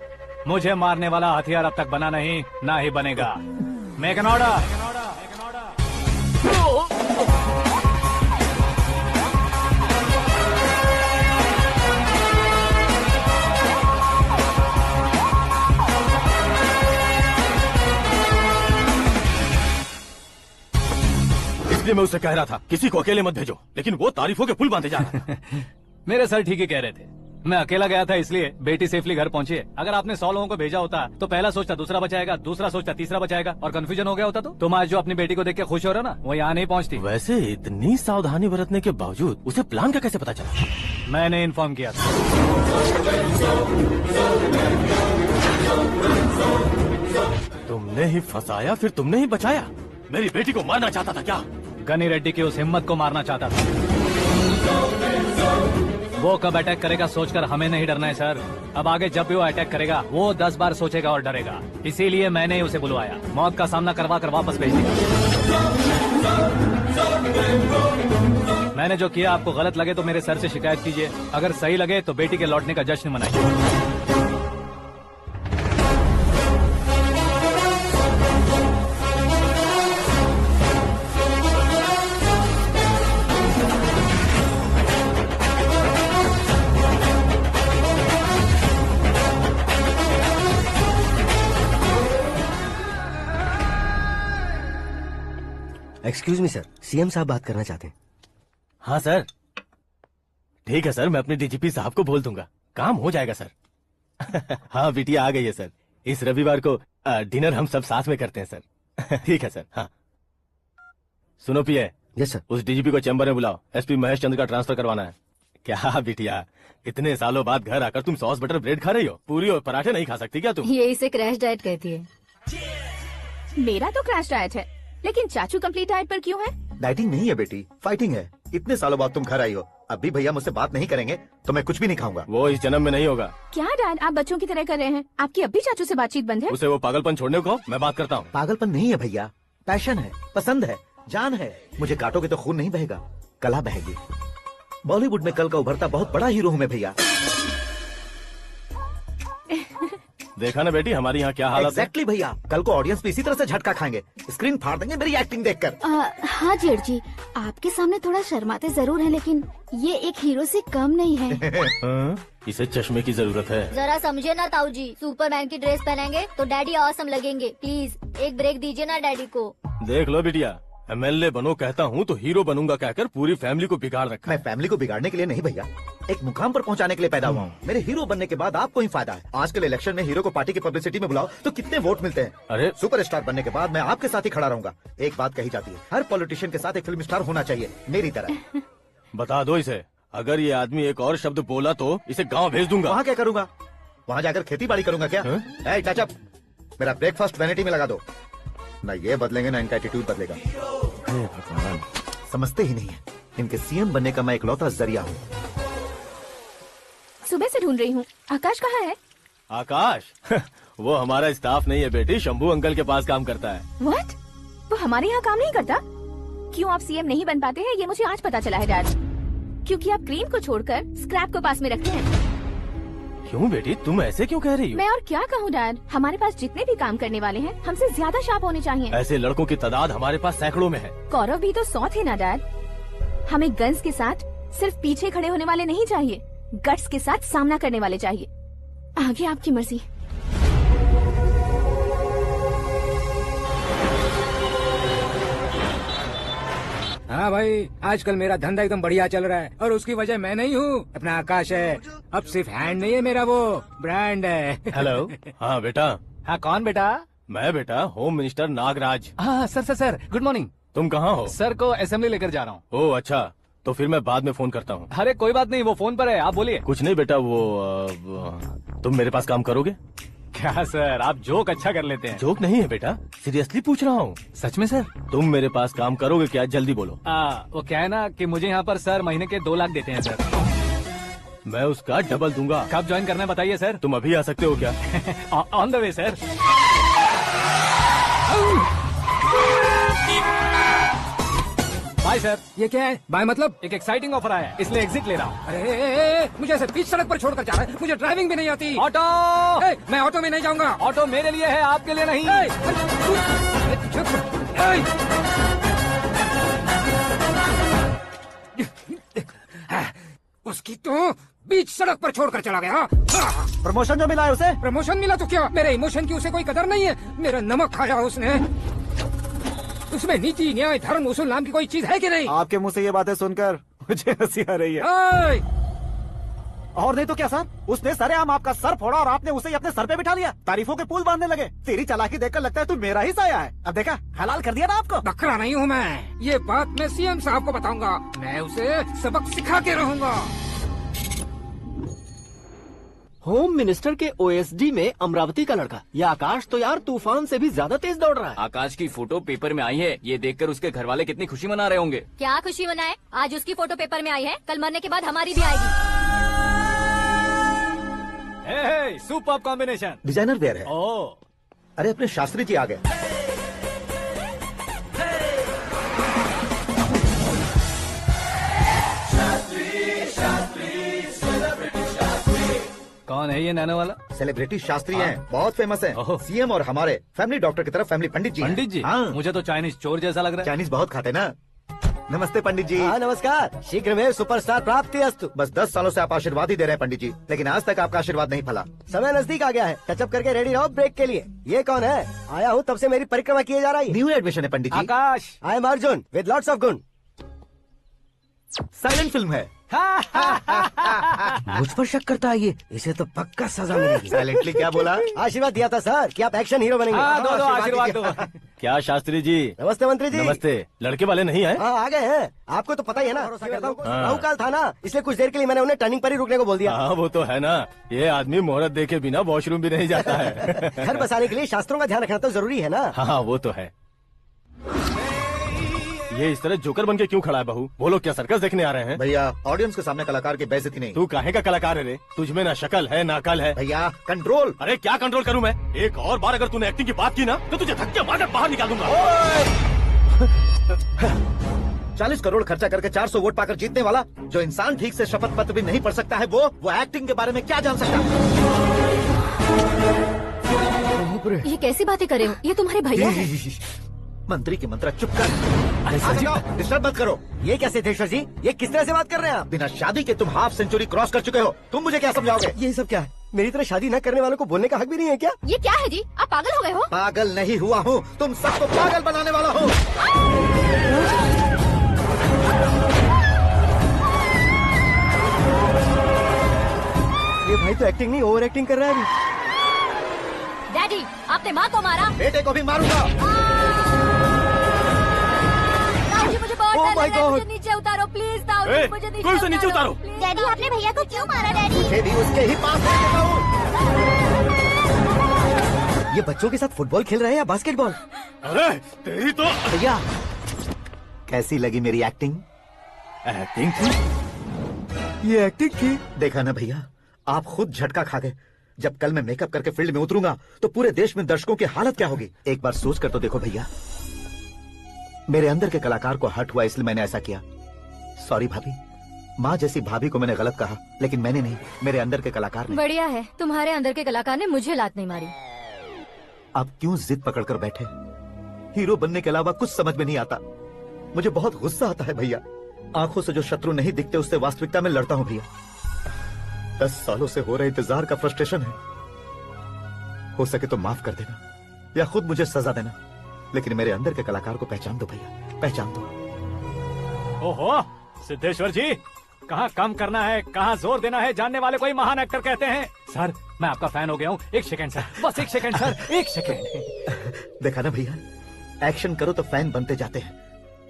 मुझे मारने वाला हथियार अब तक बना नहीं, ना ही बनेगा। Make an order. इसलिए मैं उससे कह रहा था किसी को अकेले मत भेजो, लेकिन वो तारीफों के पुल बांधे जा रहा है। मेरे सर ठीक ही कह रहे थे। मैं अकेला गया था इसलिए बेटी सेफली घर पहुंची है। अगर आपने 100 लोगों को भेजा होता तो पहला सोचता दूसरा बचाएगा, दूसरा सोचता तीसरा बचाएगा और कंफ्यूजन हो गया होता। तो तुम आज जो अपनी बेटी को देख के खुश हो रहे हो ना, वो यहाँ नहीं पहुँचती। वैसे इतनी सावधानी बरतने के बावजूद उसे प्लान का कैसे पता चला? मैंने इन्फॉर्म किया था। तुमने ही फंसाया, फिर तुमने ही बचाया। मेरी बेटी को मारना चाहता था क्या? गनी रेड्डी की उस हिम्मत को मारना चाहता था। वो कब अटैक करेगा सोचकर हमें नहीं डरना है सर। अब आगे जब भी वो अटैक करेगा वो 10 बार सोचेगा और डरेगा। इसीलिए मैंने ही उसे बुलवाया, मौत का सामना करवा कर वापस भेज दिया। मैंने जो किया आपको गलत लगे तो मेरे सर से शिकायत कीजिए, अगर सही लगे तो बेटी के लौटने का जश्न मनाइए। एक्सक्यूज मी सर, सीएम साहब बात करना चाहते हैं। हाँ सर, ठीक है सर, मैं अपने डीजीपी साहब को बोल दूंगा, काम हो जाएगा सर। हाँ बिटिया आ गई है सर, इस रविवार को डिनर हम सब साथ में करते हैं सर। ठीक है सर। हाँ सुनो पिए। Yes sir. उस डीजीपी को चैम्बर में बुलाओ, एसपी महेश चंद्र का ट्रांसफर करवाना है। क्या बिटिया, इतने सालों बाद घर आकर तुम सॉस बटर ब्रेड खा रही हो? पूरी और पराठे नहीं खा सकती क्या तुम? ये इसे क्रैश डाइट कहती है। मेरा तो क्रैश डाइट है, लेकिन चाचू कंप्लीट डाइट पर क्यों है? डाइटिंग नहीं है बेटी, फाइटिंग है। इतने सालों बाद तुम घर आई हो, अब भी भैया मुझसे बात नहीं करेंगे तो मैं कुछ भी नहीं खाऊंगा। वो इस जन्म में नहीं होगा। क्या डैड, आप बच्चों की तरह कर रहे हैं? आपकी अब भी चाचू से बातचीत बंद है? उसे वो पागलपन छोड़ने को मैं बात करता हूँ। पागलपन नहीं है भैया, पैशन है, पसंद है, जान है। मुझे काटोगे तो खून नहीं बहेगा, कला बहेगी। बॉलीवुड में कल का उभरता बहुत बड़ा हीरो हूँ मैं भैया। देखा ना बेटी हमारी यहाँ क्या हालत है। एग्जैक्टली भैया, कल को ऑडियंस भी इसी तरह से झटका खाएंगे, स्क्रीन फाड़ देंगे मेरी एक्टिंग देखकर। हाँ जेठ जी, आपके सामने थोड़ा शर्माते जरूर हैं, लेकिन ये एक हीरो से कम नहीं है। हाँ, इसे चश्मे की जरूरत है। जरा समझे ना ताऊ जी, सुपरमैन की ड्रेस पहनेंगे तो डैडी ऑसम लगेंगे। प्लीज एक ब्रेक दीजिए ना डैडी को। देख लो बिटिया, MLA बनो कहता हूँ तो हीरो बनूंगा कहकर पूरी फैमिली को बिगाड़ रखा। मैं फैमिली को बिगाड़ने के लिए नहीं भैया, एक मुकाम पर पहुंचाने के लिए पैदा हुआ हूँ। मेरे हीरो बनने के बाद आपको ही फायदा है। आजकल इलेक्शन में हीरो को पार्टी की पब्लिसिटी में बुलाओ तो कितने वोट मिलते हैं। अरे सुपरस्टार बनने के बाद मैं आपके साथ ही खड़ा रहूंगा। एक बात कही जाती है, हर पॉलिटिशियन के साथ एक फिल्म स्टार होना चाहिए, मेरी तरह। बता दो इसे, अगर ये आदमी एक और शब्द बोला तो इसे गाँव भेज दूंगा। वहाँ क्या करूंगा? वहाँ जाकर खेती बाड़ी करूंगा क्या? टच अप, मेरा ब्रेकफास्ट वैनिटी में लगा दो। ना ये बदलेंगे ना इनका एटीट्यूड बदलेगा। भगवान, समझते ही नहीं है, इनके सीएम बनने का मैं इकलौता जरिया हूँ। सुबह से ढूंढ रही हूँ, आकाश कहाँ है? आकाश वो हमारा स्टाफ नहीं है बेटी, शंभू अंकल के पास काम करता है। व्हाट? वो हमारे यहाँ काम नहीं करता? क्यों आप सीएम नहीं बन पाते हैं ये मुझे आज पता चला है डैड। क्योंकि आप क्रीम को छोड़कर स्क्रैप को पास में रखते हैं। क्यों बेटी, तुम ऐसे क्यों कह रही हो? मैं और क्या कहूँ डैड, हमारे पास जितने भी काम करने वाले हैं हमसे ज्यादा शार्प होने चाहिए। ऐसे लड़कों की तादाद हमारे पास सैकड़ों में है। कौरव भी तो 100 थे ना डैड। हमें गन्स के साथ सिर्फ पीछे खड़े होने वाले नहीं चाहिए, गट्स के साथ सामना करने वाले चाहिए। आगे आपकी मर्जी। हाँ भाई, आजकल मेरा धंधा एकदम बढ़िया चल रहा है और उसकी वजह मैं नहीं हूँ, अपना आकाश है। अब सिर्फ हैंड नहीं है मेरा, वो ब्रांड है। हेलो। हाँ बेटा। हाँ कौन बेटा? मैं बेटा होम मिनिस्टर नागराज। हाँ सर गुड मॉर्निंग। तुम कहाँ हो? सर को असेंबली लेकर जा रहा हूँ। ओह अच्छा, तो फिर मैं बाद में फोन करता हूँ। अरे कोई बात नहीं, वो फोन पर है, आप बोलिए। कुछ नहीं बेटा, तुम मेरे पास काम करोगे? क्या सर, आप जोक अच्छा कर लेते हैं। जोक नहीं है बेटा, सीरियसली पूछ रहा हूँ। सच में सर? तुम मेरे पास काम करोगे क्या? जल्दी बोलो। वो क्या है ना कि मुझे यहाँ पर सर महीने के 2 लाख देते हैं सर। मैं उसका डबल दूंगा। कब ज्वाइन करना है बताइए सर। तुम अभी आ सकते हो क्या? On the way sir. Bye sir. ये क्या है? बाय मतलब? एक एक्साइटिंग ऑफर आया है, इसलिए एग्जिट ले रहा हूँ। अरे मुझे ऐसे बीच सड़क पर छोड़कर जा रहा है, मुझे ड्राइविंग भी नहीं आती। ऑटो। मैं ऑटो में नहीं जाऊंगा। ऑटो मेरे लिए है, आपके लिए नहीं। उसकी तो बीच सड़क पर छोड़कर चला गया। प्रमोशन जो मिला है उसे? प्रमोशन मिला तो क्या, मेरे इमोशन की उसे कोई कदर नहीं है। मेरा नमक खाया उसने। उसमें नीति न्याय धर्म उसूल नाम की कोई चीज है कि नहीं? आपके मुंह से ये बातें सुनकर मुझे हंसी आ रही है। और नहीं तो क्या सर, उसने सरेआम आपका सर फोड़ा और आपने उसे अपने सर पे बिठा लिया, तारीफों के पुल बांधने लगे। तेरी चालाकी देखकर लगता है तू मेरा ही साया है। अब देखा, हलाल कर दिया ना आपको। बकरा नहीं हूँ मैं, ये बात मैं सीएम साहब को बताऊंगा। मैं उसे सबक सिखा के रहूंगा। होम मिनिस्टर के OSD में अमरावती का लड़का, ये आकाश तो यार तूफान से भी ज्यादा तेज दौड़ रहा है। आकाश की फोटो पेपर में आई है, ये देखकर उसके घर वाले कितनी खुशी मना रहे होंगे। क्या खुशी मनाए, आज उसकी फोटो पेपर में आई है, कल मरने के बाद हमारी भी आएगी। Super combination. डिजाइनर वेयर है। अरे अपने शास्त्री जी आ गए। कौन है ये नैनो वाला? सेलिब्रिटी शास्त्री हैं, बहुत फेमस हैं। सीएम और हमारे फैमिली डॉक्टर की तरफ फैमिली पंडित जी हैं। पंडित जी? हाँ। मुझे तो चाइनीज चोर जैसा लग रहा है। चाइनीज बहुत खाते ना। नमस्ते पंडित जी। हाँ नमस्कार, शीघ्र में सुपरस्टार प्राप्ति अस्तु। बस 10 सालों से आप आशीर्वाद ही दे रहे हैं पंडित जी, लेकिन आज तक आपका आशीर्वाद नहीं फला। समय नजदीक आ गया है, टचअप करके रेडी रहो ब्रेक के लिए। ये कौन है? आया हूँ तब से मेरी परिक्रमा किए जा रही है। न्यू एडमिशन है Pandit ji. Akash. I am Arjun with lots of गुण। साइलेंट फिल्म है। मुझ पर शक करता है ये, इसे तो पक्का सजा मिलेगी। साइलेंटली क्या बोला? आशीर्वाद दिया था सर कि आप एक्शन हीरो बनेंगे। दो आशीर्वाद दो। क्या शास्त्री जी? नमस्ते मंत्री जी। नमस्ते। लड़के वाले नहीं आए? हाँ आ गए हैं, आपको तो पता ही है ना। राहु काल था ना, इसलिए कुछ देर के लिए मैंने उन्हें टर्निंग पर ही रुकने को बोल दिया। हाँ वो तो है ना, ये आदमी मुहूर्त देखे बिना वॉशरूम भी नहीं जाता है। घर बसाने के लिए शास्त्रों का ध्यान रखना तो जरूरी है ना। हाँ वो तो है। ये इस तरह जोकर बन के क्यों खड़ा है बहू? वो लोग क्या सर्कस देखने आ रहे हैं? भैया ऑडियंस के सामने कलाकार की बेइज्जती नहीं। तू काहे का कलाकार है रे? तुझमें ना शक्ल है ना अकल है। भैया कंट्रोल। अरे क्या कंट्रोल करूं मैं? एक और बार अगर तूने एक्टिंग की बात की ना तो तुझे धक्के मारकर बाहर निकाल दूंगा। 40 करोड़ खर्चा करके 400 वोट पाकर जीतने वाला, जो इंसान ठीक से शपथ पत्र भी नहीं पढ़ सकता है, वो एक्टिंग के बारे में क्या जान सकता है? ये कैसी बातें करे हो? ये तुम्हारे भैया हैं। मंत्री की मंत्रा चुप कर। डिस्टर्ब मत करो। ये क्या सिद्धेश्वर जी, ये किस तरह से बात कर रहे हैं आप? बिना शादी के तुम हाफ सेंचुरी क्रॉस कर चुके हो, तुम मुझे क्या समझाओगे? ये सब क्या है? मेरी तरह शादी न करने वालों को बोलने का हक भी नहीं है क्या? ये क्या है जी? आप पागल हो गए हो? पागल नहीं हुआ हूँ, तुम सबको पागल बनाने वाला हूँ। ये भाई तो एक्टिंग नहीं ओवर एक्टिंग कर रहा है अभी। डैडी, आपने माँ को मारा। बेटे को भी मारूंगा। ताऊ जी, मुझे बहुत Oh डर my लग रहा है, God! मुझे नीचे उतारो प्लीज। ताऊ जी, मुझे नीचे उतारो। डैडी आपने भैया को क्यों मारा डैडी? मुझे भी उसके ही पास रहने दो। ये बच्चों के साथ फुटबॉल खेल रहे हैं या बास्केटबॉल? अरे तेरी तो भैया कैसी लगी मेरी एक्टिंग? एक्टिंग थी? ये एक्टिंग थी? देखा ना भैया, आप खुद झटका खा गए। जब कल मैं मेकअप करके फील्ड में उतरूंगा तो पूरे देश में दर्शकों की हालत क्या होगी? एक बार सोच कर तो देखो भैया। मेरे अंदर के कलाकार को हर्ट हुआ इसलिए मैंने ऐसा किया। सॉरी भाभी। माँ जैसी भाभी को मैंने गलत कहा, लेकिन मैंने नहीं, मेरे अंदर के कलाकार ने। बढ़िया है, तुम्हारे अंदर के कलाकार ने मुझे लात नहीं मारी। आप क्यों जिद पकड़कर बैठे? हीरो बनने के अलावा कुछ समझ में नहीं आता। मुझे बहुत गुस्सा आता है भैया। आंखों से जो शत्रु नहीं दिखते उससे वास्तविकता में लड़ता हूँ भैया। 10 सालों से हो रहे इंतजार का फ्रस्ट्रेशन है। हो सके तो माफ कर देना या खुद मुझे सजा देना, लेकिन मेरे अंदर के कलाकार को पहचान दो भैया, पहचान दो। ओहो सिद्धेश्वर जी, कहाँ कम करना है, कहाँ जोर देना है, जानने वाले कोई महान एक्टर कहते हैं। सर मैं आपका फैन हो गया हूँ। एक सेकंड सर, बस एक सेकंड सर, एक सेकंड। देखा ना भैया, एक्शन करो तो फैन बनते जाते हैं,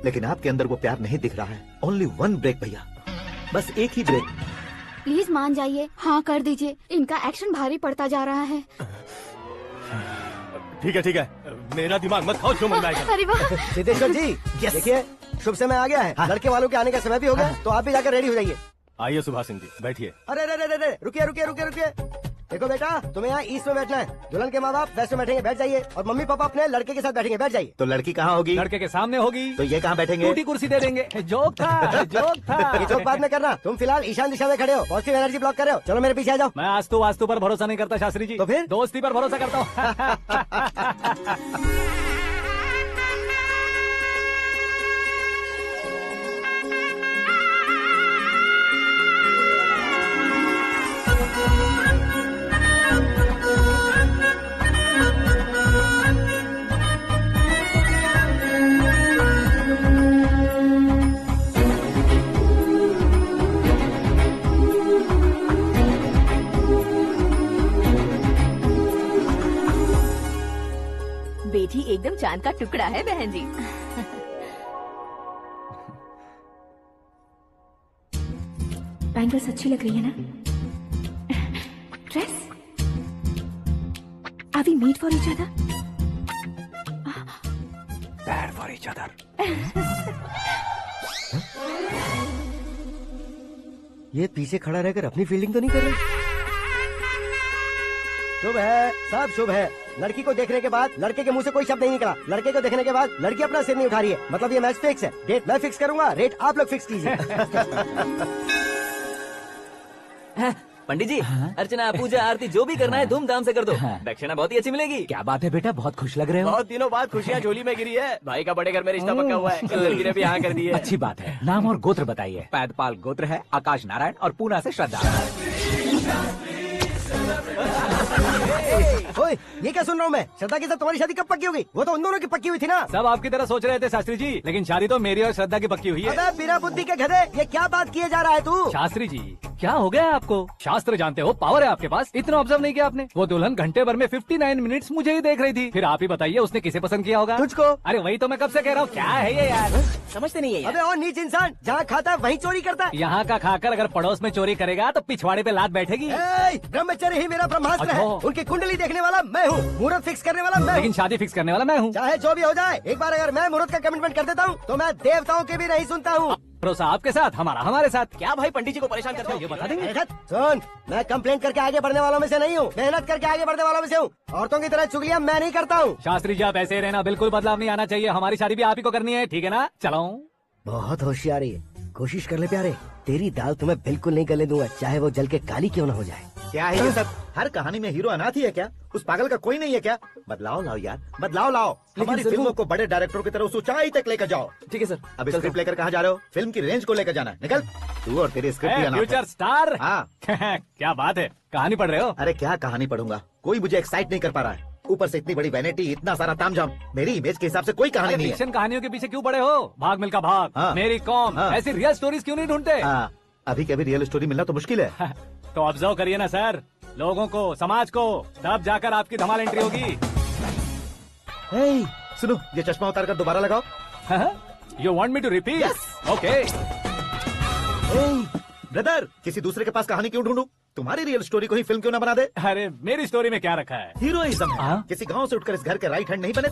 लेकिन आपके अंदर वो प्यार नहीं दिख रहा है। ओनली 1 ब्रेक भैया, बस एक ही ब्रेक। प्लीज मान जाइए, हाँ कर दीजिए। इनका एक्शन भारी पड़ता जा रहा है। ठीक है, मेरा दिमाग मत खाओ, जो मन में आएगा। अरे वाह सिद्धेश्वर जी, देखिए शुभ समय आ गया है। लड़के वालों के आने का समय भी हो गया, तो आप भी जाकर रेडी हो जाइए। आइए सुभाष सिंह जी, बैठिए। अरे रुकिए। देखो बेटा, तुम्हें यहाँ ईस्ट में बैठना है। दुल्हन के माँ बाप वेस्ट में बैठेंगे, बैठ जाइए। और मम्मी पापा अपने लड़के के साथ बैठेंगे, बैठ जाइए। तो लड़की कहाँ होगी? लड़के के सामने होगी। तो ये कहाँ बैठेंगे? टूटी कुर्सी दे देंगे। जोक था, जोक था। ये जोक बाद में करना। तुम फिलहाल ईशान दिशा में खड़े हो, पॉजिटिव एनर्जी ब्लॉक कर रहे हो। चलो मेरे पीछे आ जाओ। मैं वास्तु पर भरोसा नहीं करता शास्त्री जी। तो फिर? दोस्ती पर भरोसा करता हूँ। बेटी एकदम चांद का टुकड़ा है बहन जी। बैंगल्स अच्छी लग रही है ना? Dress? Are we made for each other? Bad for each other. ये पीछे खड़ा रहकर अपनी फील्डिंग तो नहीं कर रहे? शुभ है, सब शुभ है। लड़की को देखने के बाद लड़के के मुंह से कोई शब्द नहीं निकला। लड़के को देखने के बाद लड़की अपना सिर नहीं उठा रही है। मतलब ये मैच फिक्स है। डेट मैं फिक्स करूंगा, रेट आप लोग फिक्स कीजिए। पंडित जी, अर्चना पूजा आरती जो भी करना है धूमधाम से कर दो। दक्षिणा बहुत ही अच्छी मिलेगी। क्या बात है बेटा, बहुत खुश लग रहे हो। बहुत दिनों बाद खुशियाँ झोली में गिरी है। भाई का बड़े घर में रिश्ता पक्का हुआ है। लड़की ने भी हाँ कर दी है। अच्छी बात है। नाम और गोत्र बताइए। पैदपाल गोत्र है, आकाश नारायण, और पूना से श्रद्धा। ओए, ये क्या सुन रहा हूँ मैं? श्रद्धा के साथ तुम्हारी शादी कब पक्की होगी? वो तो उन दोनों की पक्की हुई थी ना। सब आपकी तरह सोच रहे थे शास्त्री जी, लेकिन शादी तो मेरी और श्रद्धा की पक्की हुई है। अबे बिना बुद्धि के गधे, ये क्या बात किए जा रहा है तू? शास्त्री जी क्या हो गया है आपको? शास्त्र जानते हो, पावर है आपके पास। इतना ऑब्जर्व नहीं किया आपने? वो दुल्हन घंटे भर में 59 मिनट्स मुझे ही देख रही थी। फिर आप ही बताइए उसने किसे पसंद किया होगा? तुझको। अरे वही तो मैं कब से कह रहा हूँ। क्या है ये यार, समझते नहीं है यार। अबे और नीच इंसान, जहाँ खाता है वहीं चोरी करता है। यहाँ का खाकर अगर पड़ोस में चोरी करेगा तो पिछवाड़े पे लात बैठेगी। ब्रह्मचर्य ही मेरा ब्रह्मास्त्र है। अच्छा। उनकी कुंडली देखने वाला मैं हूँ, मुहूर्त फिक्स करने वाला मैं हूँ। लेकिन शादी फिक्स करने वाला मैं हूँ। चाहे जो भी हो जाए, एक बार अगर मैं मुहूर्त का कमिटमेंट कर देता हूँ तो मैं देवताओं के भी नहीं सुनता हूँ। भरोसा आपके साथ, हमारा हमारे साथ। क्या भाई पंडित जी को परेशान करते हो? ये बता देंगे। सुन, मैं कंप्लेंट करके आगे बढ़ने वालों में से नहीं हूँ, मेहनत करके आगे बढ़ने वालों में से हूँ। औरतों की तरह चुगलियाँ मैं नहीं करता हूँ। शास्त्री जी आप ऐसे ही रहना, बिल्कुल बदलाव नहीं आना चाहिए। हमारी शादी भी आप ही को करनी है, ठीक है ना? चलो। बहुत होशियारी है, कोशिश कर ले प्यारे। तेरी दाल तुम्हें बिल्कुल नहीं गले दूंगा, चाहे वो जल के काली क्यों न हो जाए। क्या है ये सब? हर कहानी में हीरो अनाथ ही है क्या? उस पागल का कोई नहीं है क्या? बदलाव लाओ यार, बदलाव लाओ। हमारी फिल्मों को बड़े डायरेक्टरों की तरह उस ऊंचाई तक लेकर जाओ। ठीक है सर। अब स्क्रिप्ट लेकर कहाँ जा रहे हो? फिल्म की रेंज को लेकर जाना है। निकल तू और तेरी स्क्रिप्ट। Future star. हाँ क्या बात है, कहानी पढ़ रहे हो? अरे क्या कहानी पढ़ूंगा, कोई मुझे एक्साइट नहीं कर पा रहा है। ऊपर से इतनी बड़ी वैनिटी, इतना सारा तामझाम। मेरी इमेज के हिसाब से कोई कहानी नहीं है। फिक्शन कहानियों के पीछे क्यों पड़े हो? भाग मिल्खा भाग, हाँ। मेरी कॉम, हाँ। ऐसी रियल स्टोरीज क्यों नहीं ढूंढते? अभी कभी रियल स्टोरी मिलना तो मुश्किल है। तो ऑब्जर्व करिए ना सर, लोगों को, समाज को, तब जाकर आपकी धमाल एंट्री होगी। सुनो, ये चश्मा उतार कर दोबारा लगाओ। You want me to repeat? Okay. Brother, किसी दूसरे के पास कहानी क्यों ढूंढूं? तुम्हारी रियल स्टोरी को ही फिल्म क्यों ना बना दे? अरे मेरी स्टोरी में क्या रखा है? हीरोइज्म है। किसी गांव से उठकर इस घर के राइट हैंड नहीं बने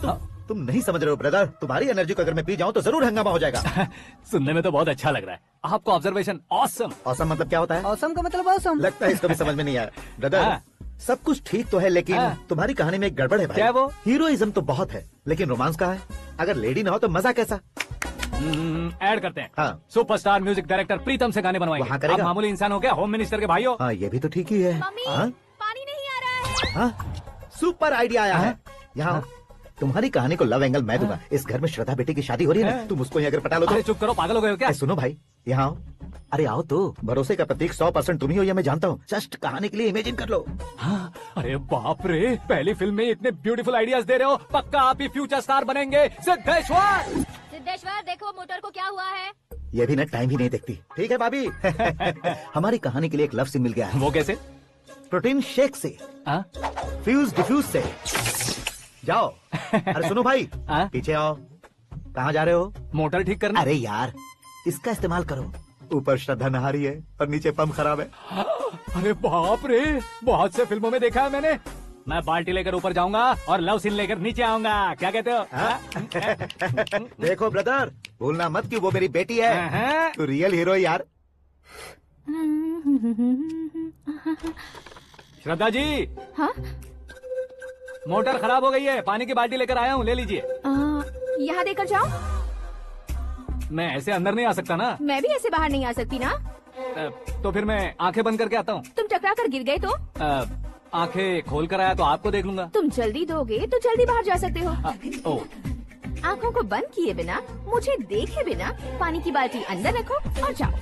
तुम नहीं समझ रहे हो ब्रदर। तुम्हारी एनर्जी को अगर मैं पी जाऊं तो जरूर हंगामा हो जाएगा। सुनने में तो बहुत अच्छा लग रहा है। आपको ऑब्जर्वेशन ऑसम। ऑसम मतलब क्या होता है? ऑसम का मतलब ऑसम। लगता है इसको भी समझ में नहीं आया। ब्रदर, सब कुछ ठीक तो है लेकिन तुम्हारी कहानी में एक गड़बड़ है भाई। क्या वो? हीरोइज्म तो बहुत है लेकिन रोमांस कहाँ है? अगर लेडी ना हो तो मजा कैसा? ऐड करते हैं। सुपरस्टार म्यूजिक डायरेक्टर प्रीतम से गाने बनवाएंगे। वहाँ करेगा? आप मामूली इंसान हो क्या, होम मिनिस्टर के भाई हो? हाँ, ये भी तो ठीक ही है। पानी नहीं आ रहा है। सुपर आइडिया आया है। यहाँ तुम्हारी कहानी को लव एंगल मैं दूंगा। इस घर में श्रद्धा बेटी की शादी हो रही है ना, तुम उसको ही अगर पटा लो तो। अरे चुप करो, पागल हो गए हो क्या? सुनो भाई, यहाँ आओ। अरे आओ तो, भरोसे का प्रतीक 100% तुम ही हो, ये मैं जानता हूँ। जस्ट कहानी के लिए इमेजिन कर लो। हाँ, अरे बाप रे, पहली फिल्म में इतने ब्यूटीफुल आइडियाज दे रहे हो, पक्का आप ही फ्यूचर स्टार बनेंगे। सिद्धेश्वर, सिद्धेश्वर देखो मोटर को क्या हुआ है। ये भी ना टाइम ही नहीं देखती। ठीक है भाभी। हमारी कहानी के लिए एक लव सीन मिल गया है। वो कैसे? प्रोटीन शेक से, फ्यूज डिफ्यूज से। जाओ। अरे सुनो भाई, पीछे आओ। कहाँ जा रहे हो? मोटर ठीक करना। अरे यार, इसका इस्तेमाल करो। ऊपर श्रद्धा नहा रही है और नीचे पंप खराब है। अरे बाप रे, बहुत से फिल्मों में देखा है मैंने। मैं बाल्टी लेकर ऊपर जाऊंगा और लव सीन लेकर नीचे आऊंगा। क्या कहते हो? देखो ब्रदर, भूलना मत कि वो मेरी बेटी है। तू रियल हीरो यार। श्रद्धा जी। हाँ? मोटर खराब हो गई है, पानी की बाल्टी लेकर आया हूँ, ले लीजिए। यहाँ देकर जाओ। मैं ऐसे अंदर नहीं आ सकता ना। मैं भी ऐसे बाहर नहीं आ सकती ना। तो फिर मैं आंखें बंद करके आता हूँ। तुम टकरा कर गिर गए तो? आंखें खोल कर आया तो आपको देख लूंगा। तुम जल्दी दोगे तो जल्दी बाहर जा सकते हो। आंखों को बंद किए बिना, मुझे देखे बिना पानी की बाल्टी अंदर रखो और जाओ।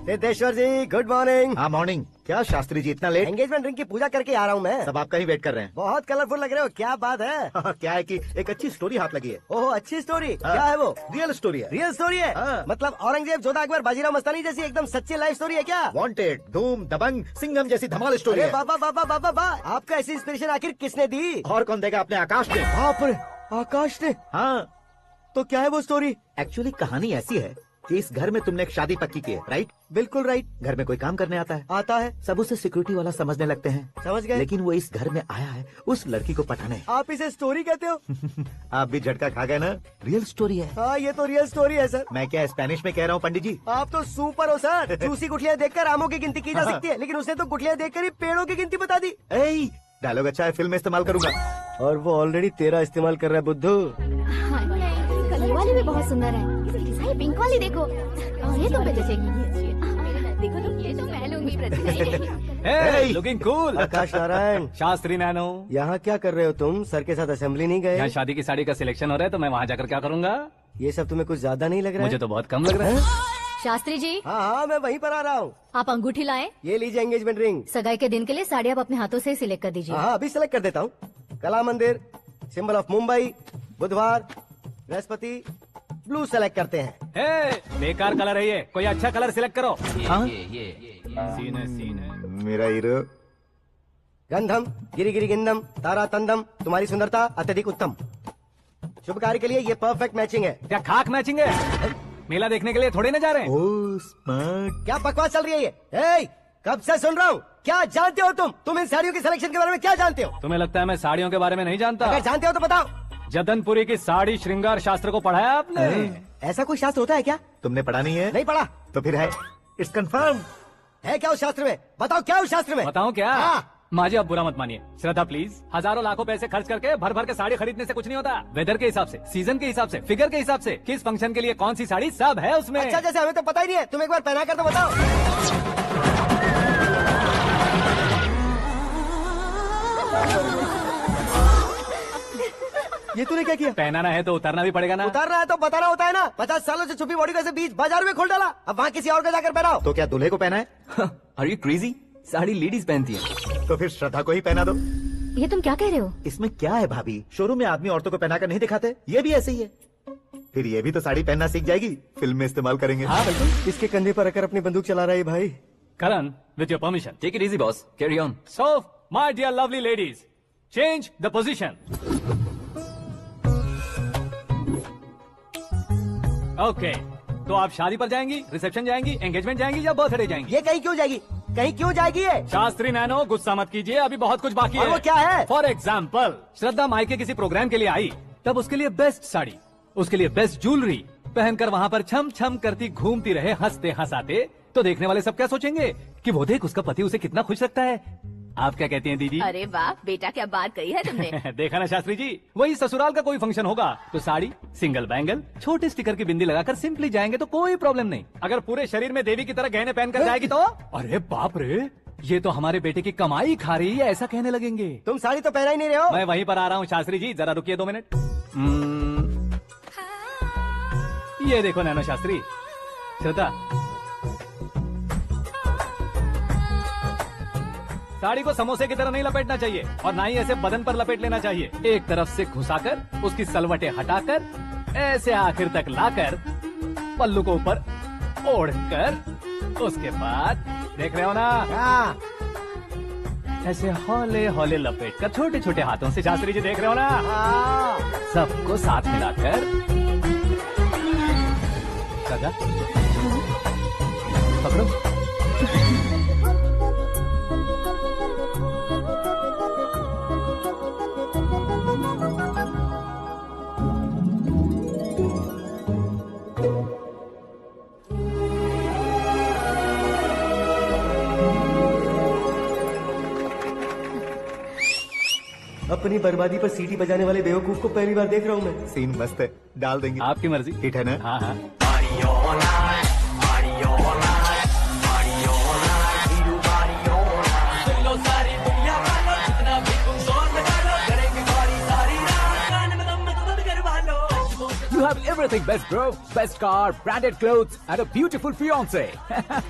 सिद्धेश्वर जी, गुड मॉर्निंग। हाँ मॉर्निंग। क्या शास्त्री जी इतना लेट? एंगेजमेंट रिंग की पूजा करके आ रहा हूँ मैं। सब आपका ही वेट कर रहे हैं। बहुत कलरफुल लग रहे हो, क्या बात है? क्या है कि एक अच्छी स्टोरी हाथ लगी है। ओह, अच्छी स्टोरी। क्या है वो? रियल स्टोरी है। रियल स्टोरी है? मतलब औरंगजेब, जोधा अकबर, बाजीराव मस्तानी जैसी एकदम सच्ची लाइफ स्टोरी है क्या? वांटेड, धूम, दबंग, सिंघम जैसी धमाल स्टोरी है। बाबा बाबा बाबा बा, आपका ऐसी इंस्पिरेशन आखिर किसने दी? और कौन देगा? अपने आकाश ने। बाप रे, आकाश ने? हाँ। तो क्या है वो स्टोरी? एक्चुअली कहानी ऐसी है कि इस घर में तुमने एक शादी पक्की की है, राइट? बिल्कुल राइट। घर में कोई काम करने आता है? आता है। सब उसे सिक्योरिटी वाला समझने लगते हैं। समझ गए। लेकिन वो इस घर में आया है उस लड़की को पटाने। आप इसे स्टोरी कहते हो? आप भी झटका खा गए ना। रियल स्टोरी है। हाँ, ये तो रियल स्टोरी है सर। मैं क्या स्पेनिश में कह रहा हूँ पंडित जी? आप तो सुपर हो सर। चूसी गुठलियाँ देखकर आमों की गिनती की जा सकती है, लेकिन उसने तो गुठलियाँ देखकर ही पेड़ों की गिनती बता दी। डायलॉग अच्छा है, फिल्म में इस्तेमाल करूंगा। और वो ऑलरेडी तेरा इस्तेमाल कर रहा है बुद्धू। कलर वाली भी बहुत सुंदर है। ये पिंक वाली देखो, ये तो पे जचेगी। देखो तो ये तो मैं लूंगी Pratibha. Looking cool. Akash Narayan. Shastri nano. यहाँ क्या कर रहे हो तुम? सर के साथ असेंबली नहीं गए? यहाँ शादी की साड़ी का सिलेक्शन हो रहा है तो मैं वहाँ जाकर क्या करूँगा? ये सब तुम्हें कुछ ज्यादा नहीं लग रहा है? मुझे तो बहुत कम लग रहा है। शास्त्री जी। हाँ हाँ, मैं वहीं पर आ रहा हूँ। आप अंगूठी लाएं। ये लीजिए एंगेजमेंट रिंग। सगाई के दिन के लिए साड़ी आप अपने हाथों से सिलेक्ट कर दीजिए। हाँ, अभी सिलेक्ट कर देता हूँ। कला मंदिर, सिंबल ऑफ मुंबई, बुधवार, बृहस्पति, ब्लू सेलेक्ट करते हैं। बेकार कलर है ये, कोई अच्छा कलर सिलेक्ट करो। सीन है मेरा हीरो। गंधम, गिरी गिरी गिंदम, तारा तंदम, तुम्हारी सुंदरता अत्यधिक उत्तम। शुभ कार्य के लिए ये परफेक्ट मैचिंग है। क्या खाक मैचिंग है? मेला देखने के लिए थोड़े ना जा रहे हैं। Oh smart. क्या बकवास चल रही है ये? कब से सुन रहा हूँ। क्या जानते हो तुम इन साड़ियों की सिलेक्शन के बारे में क्या जानते हो? तुम्हें लगता है मैं साड़ियों के बारे में नहीं जानता? अगर जानते हो तो बताओ। जदनपुरी की साड़ी श्रृंगार शास्त्र को पढ़ाया आपने? ऐसा कोई शास्त्र होता है क्या? तुमने पढ़ा नहीं है? नहीं पढ़ा। तो फिर है, इट्स कंफर्म। है क्या उस शास्त्र में? बताओ क्या उस शास्त्र में? बताऊं क्या? हाँ। माँ जी आप बुरा मत मानिए, श्रद्धा प्लीज। हजारों लाखों पैसे खर्च करके भर भर के साड़ी खरीदने से कुछ नहीं होता। वेदर के हिसाब से, सीजन के हिसाब से, फिगर के हिसाब से, किस फंक्शन के लिए कौन सी साड़ी, सब है उसमें। अच्छा जैसे हमें तो पता ही नहीं है, तुम एक बार पहना कर तो बताओ। ये तूने क्या किया? पहनाना है तो उतारना भी पड़ेगा ना। उतारना है तो बताना होता है ना। 50 सालों से छुपी बॉडी को ऐसे बीच बाजार में खोल डाला, अब वहाँ किसी और को जाकर पहनाओ। तो क्या दूल्हे को पहना है? Are you crazy? Sari ladies पहनती है। तो फिर श्रद्धा को ही पहना दो। ये तुम क्या कह रहे हो? इसमें क्या है भाभी, शोरूम में आदमी औरतों को पहनाकर नहीं दिखाते, ये भी ऐसे ही है। फिर ये भी तो साड़ी पहनना सीख जाएगी, फिल्म में इस्तेमाल करेंगे। हाँ बिल्कुल। इसके कंधे पर रखकर अपनी बंदूक चला रहा है भाई। Karan, with your permission. Take it easy boss, carry on. So my dear lovely ladies, change the position. Okay, तो आप शादी पर जाएंगी, रिसेप्शन जाएंगी, एंगेजमेंट जाएंगी या बर्थडे जाएंगी? ये कहीं क्यों जाएगी? कहीं क्यों जाएगी ये? शास्त्री नैनो गुस्सा मत कीजिए, अभी बहुत कुछ बाकी है। वो क्या है? फॉर एग्जाम्पल, श्रद्धा मायके किसी प्रोग्राम के लिए आई, तब उसके लिए बेस्ट साड़ी, उसके लिए बेस्ट ज्वेलरी पहनकर वहाँ पर छम छम करती घूमती रहे हंसते हंसाते, तो देखने वाले सब क्या सोचेंगे कि वो देख उसका पति उसे कितना खुश रखता है। आप क्या कहती हैं दीदी? अरे वाह बेटा, क्या बात कही है तुमने। देखा ना शास्त्री जी, वही ससुराल का कोई फंक्शन होगा तो साड़ी, सिंगल बैंगल, छोटे स्टिकर की बिंदी लगाकर सिंपली जाएंगे तो कोई प्रॉब्लम नहीं। अगर पूरे शरीर में देवी की तरह गहने पहनकर जाएगी तो अरे बाप रे, ये तो हमारे बेटे की कमाई खा रही है, ऐसा कहने लगेंगे। तुम साड़ी तो पहना ही नहीं रहे हो। मैं वहीं पर आ रहा हूँ शास्त्री जी, जरा रुकिए 2 मिनट। ये देखो नैनो शास्त्री, श्रद्धा, साड़ी को समोसे की तरह नहीं लपेटना चाहिए और ना ही ऐसे बदन पर लपेट लेना चाहिए। एक तरफ से घुसाकर, उसकी सलवटें हटाकर, ऐसे आखिर तक लाकर, पल्लू को ऊपर ओढ़कर, उसके बाद देख रहे हो ना, ऐसे हौले हौले लपेट कर छोटे छोटे हाथों से, शास्त्री जी देख रहे हो ना, सबको साथ मिलाकर, सदा पकड़ो। अपनी बर्बादी पर सीटी बजाने वाले बेवकूफ को पहली बार देख रहा हूँ मैं। सीन मस्त है, डाल देंगे। आपकी मर्जी। हिट है ना? हाँ हाँ। You have everything best, bro. Best car, branded clothes, and a beautiful fiance.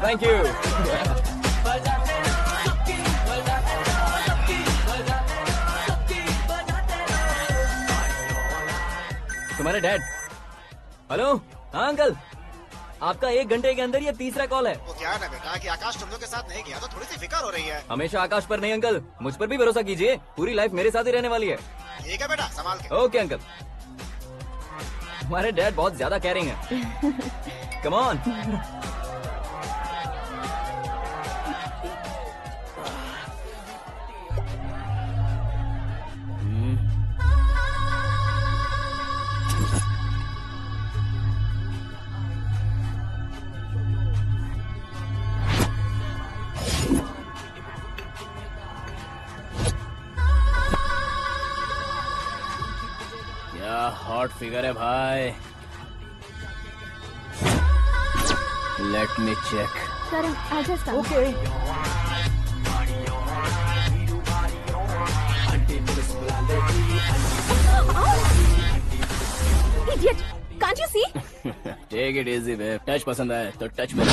Thank you. तुम्हारे डैड। हेलो, हाँ अंकल, आपका 1 घंटे के अंदर ये तीसरा कॉल है। वो क्या है ना बेटा कि आकाश तुम लोग के साथ नहीं गया तो थोड़ी सी फिक्र हो रही है। हमेशा आकाश पर नहीं अंकल, मुझ पर भी भरोसा कीजिए, पूरी लाइफ मेरे साथ ही रहने वाली है। ठीक है बेटा, संभाल के। Okay uncle. हमारे डैड बहुत ज्यादा केयरिंग है। Come on. क्या हॉट फिगर है भाई। Let me check. Karan, I'll just come. Okay. Idiot! Can't you see? Take it easy babe, touch पसंद आए तो टच में।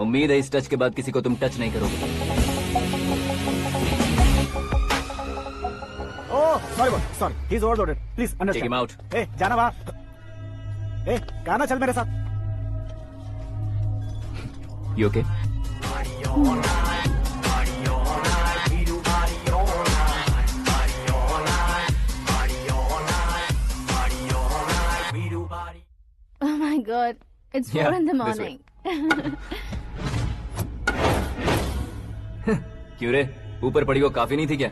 उम्मीद है इस टच के बाद किसी को तुम टच नहीं करोगे। Oh sorry sorry, he is overloaded, please Take understand. him out. ए जाना बाहर। ए गाना चल मेरे साथ। You okay? Oh my God, it's 4 Yeah, in the this morning. क्यों रे, ऊपर पड़ी वो काफी नहीं थी क्या?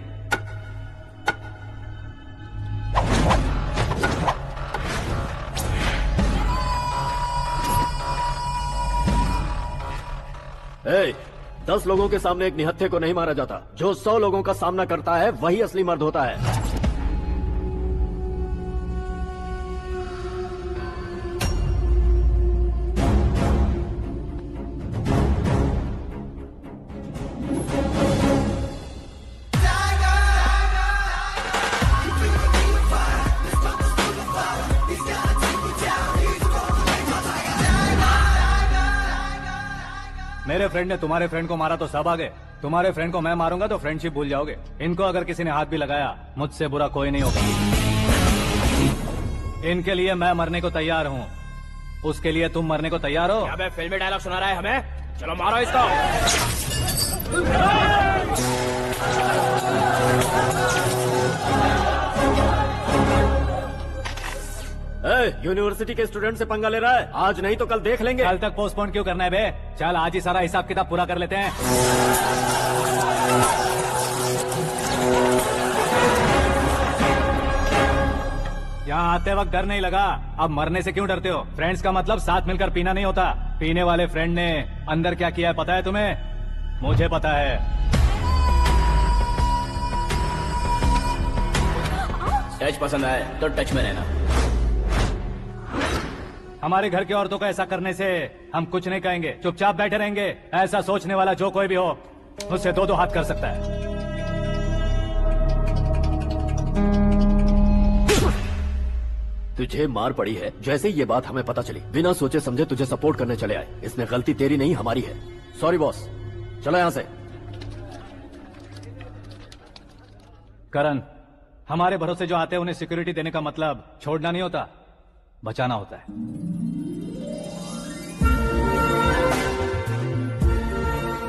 ए, 10 लोगों के सामने एक निहत्थे को नहीं मारा जाता। जो 100 लोगों का सामना करता है वही असली मर्द होता है। मेरे फ्रेंड ने तुम्हारे फ्रेंड को मारा तो सब आ गए। तुम्हारे फ्रेंड को मैं मारूंगा तो फ्रेंडशिप भूल जाओगे। इनको अगर किसी ने हाथ भी लगाया, मुझसे बुरा कोई नहीं होगा। इनके लिए मैं मरने को तैयार हूँ। उसके लिए तुम मरने को तैयार हो? अबे फिल्मी डायलॉग सुना रहा है हमें? चलो मारो इसको। यूनिवर्सिटी के स्टूडेंट से पंगा ले रहा है। आज नहीं तो कल देख लेंगे। कल तक पोस्टपोन क्यों करना है बे? चल आज ही सारा हिसाब किताब पूरा कर लेते हैं। यहाँ आते वक्त डर नहीं लगा, अब मरने से क्यों डरते हो? फ्रेंड्स का मतलब साथ मिलकर पीना नहीं होता। पीने वाले फ्रेंड ने अंदर क्या किया है पता है तुम्हें? मुझे पता है। टच पसंद आए तो टच में रहना। हमारे घर की औरतों को ऐसा करने से हम कुछ नहीं कहेंगे, चुपचाप बैठे रहेंगे। ऐसा सोचने वाला जो कोई भी हो, उससे दो हाथ कर सकता है। तुझे मार पड़ी है। जैसे ही ये बात हमें पता चली, बिना सोचे समझे तुझे सपोर्ट करने चले आए। इसमें गलती तेरी नहीं हमारी है। सॉरी बॉस, चलो यहाँ से। करण, हमारे भरोसे जो आते हैं उन्हें सिक्योरिटी देने का मतलब छोड़ना नहीं होता, बचाना होता है।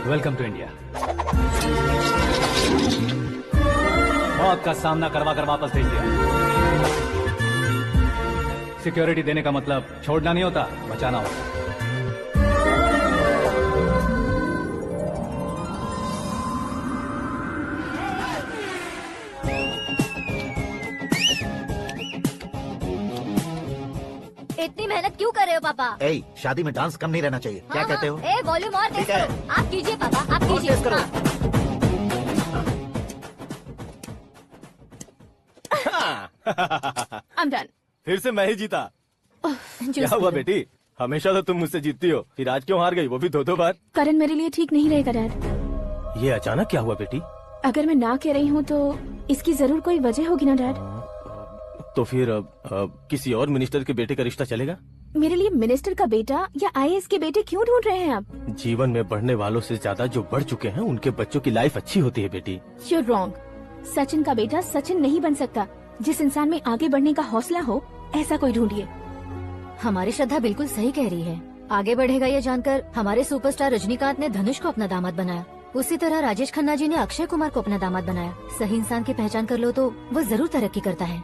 Welcome to India. मौत का सामना करवा कर वापस भेज दिया। सिक्योरिटी देने का मतलब छोड़ना नहीं होता, बचाना होता है। इतनी मेहनत क्यों कर रहे हो पापा? ए, शादी में डांस कम नहीं रहना चाहिए। क्या कहते हो? ए, वॉल्यूम और तेज करो। आप कीजिए पापा, आप कीजिए। तेज करो। I'm done. फिर से मैं ही जीता। क्या हुआ बेटी? हमेशा तो तुम मुझसे जीतती हो, फिर आज क्यों हार गई, वो भी 2-2 बार? करण मेरे लिए ठीक नहीं रहेगा डैड। ये अचानक क्या हुआ बेटी? अगर मैं ना कह रही हूँ तो इसकी जरूर कोई वजह होगी ना डैड। तो फिर किसी और मिनिस्टर के बेटे का रिश्ता चलेगा? मेरे लिए मिनिस्टर का बेटा या IAS के बेटे क्यों ढूंढ रहे हैं आप? जीवन में बढ़ने वालों से ज्यादा जो बढ़ चुके हैं उनके बच्चों की लाइफ अच्छी होती है बेटी। You're wrong. सचिन का बेटा सचिन नहीं बन सकता। जिस इंसान में आगे बढ़ने का हौसला हो, ऐसा कोई ढूंढिए। हमारी श्रद्धा बिल्कुल सही कह रही है। आगे बढ़ेगा ये जानकर हमारे सुपरस्टार रजनीकांत ने धनुष को अपना दामाद बनाया। उसी तरह राजेश खन्ना जी ने अक्षय कुमार को अपना दामाद बनाया। सही इंसान की पहचान कर लो तो वो जरूर तरक्की करता है।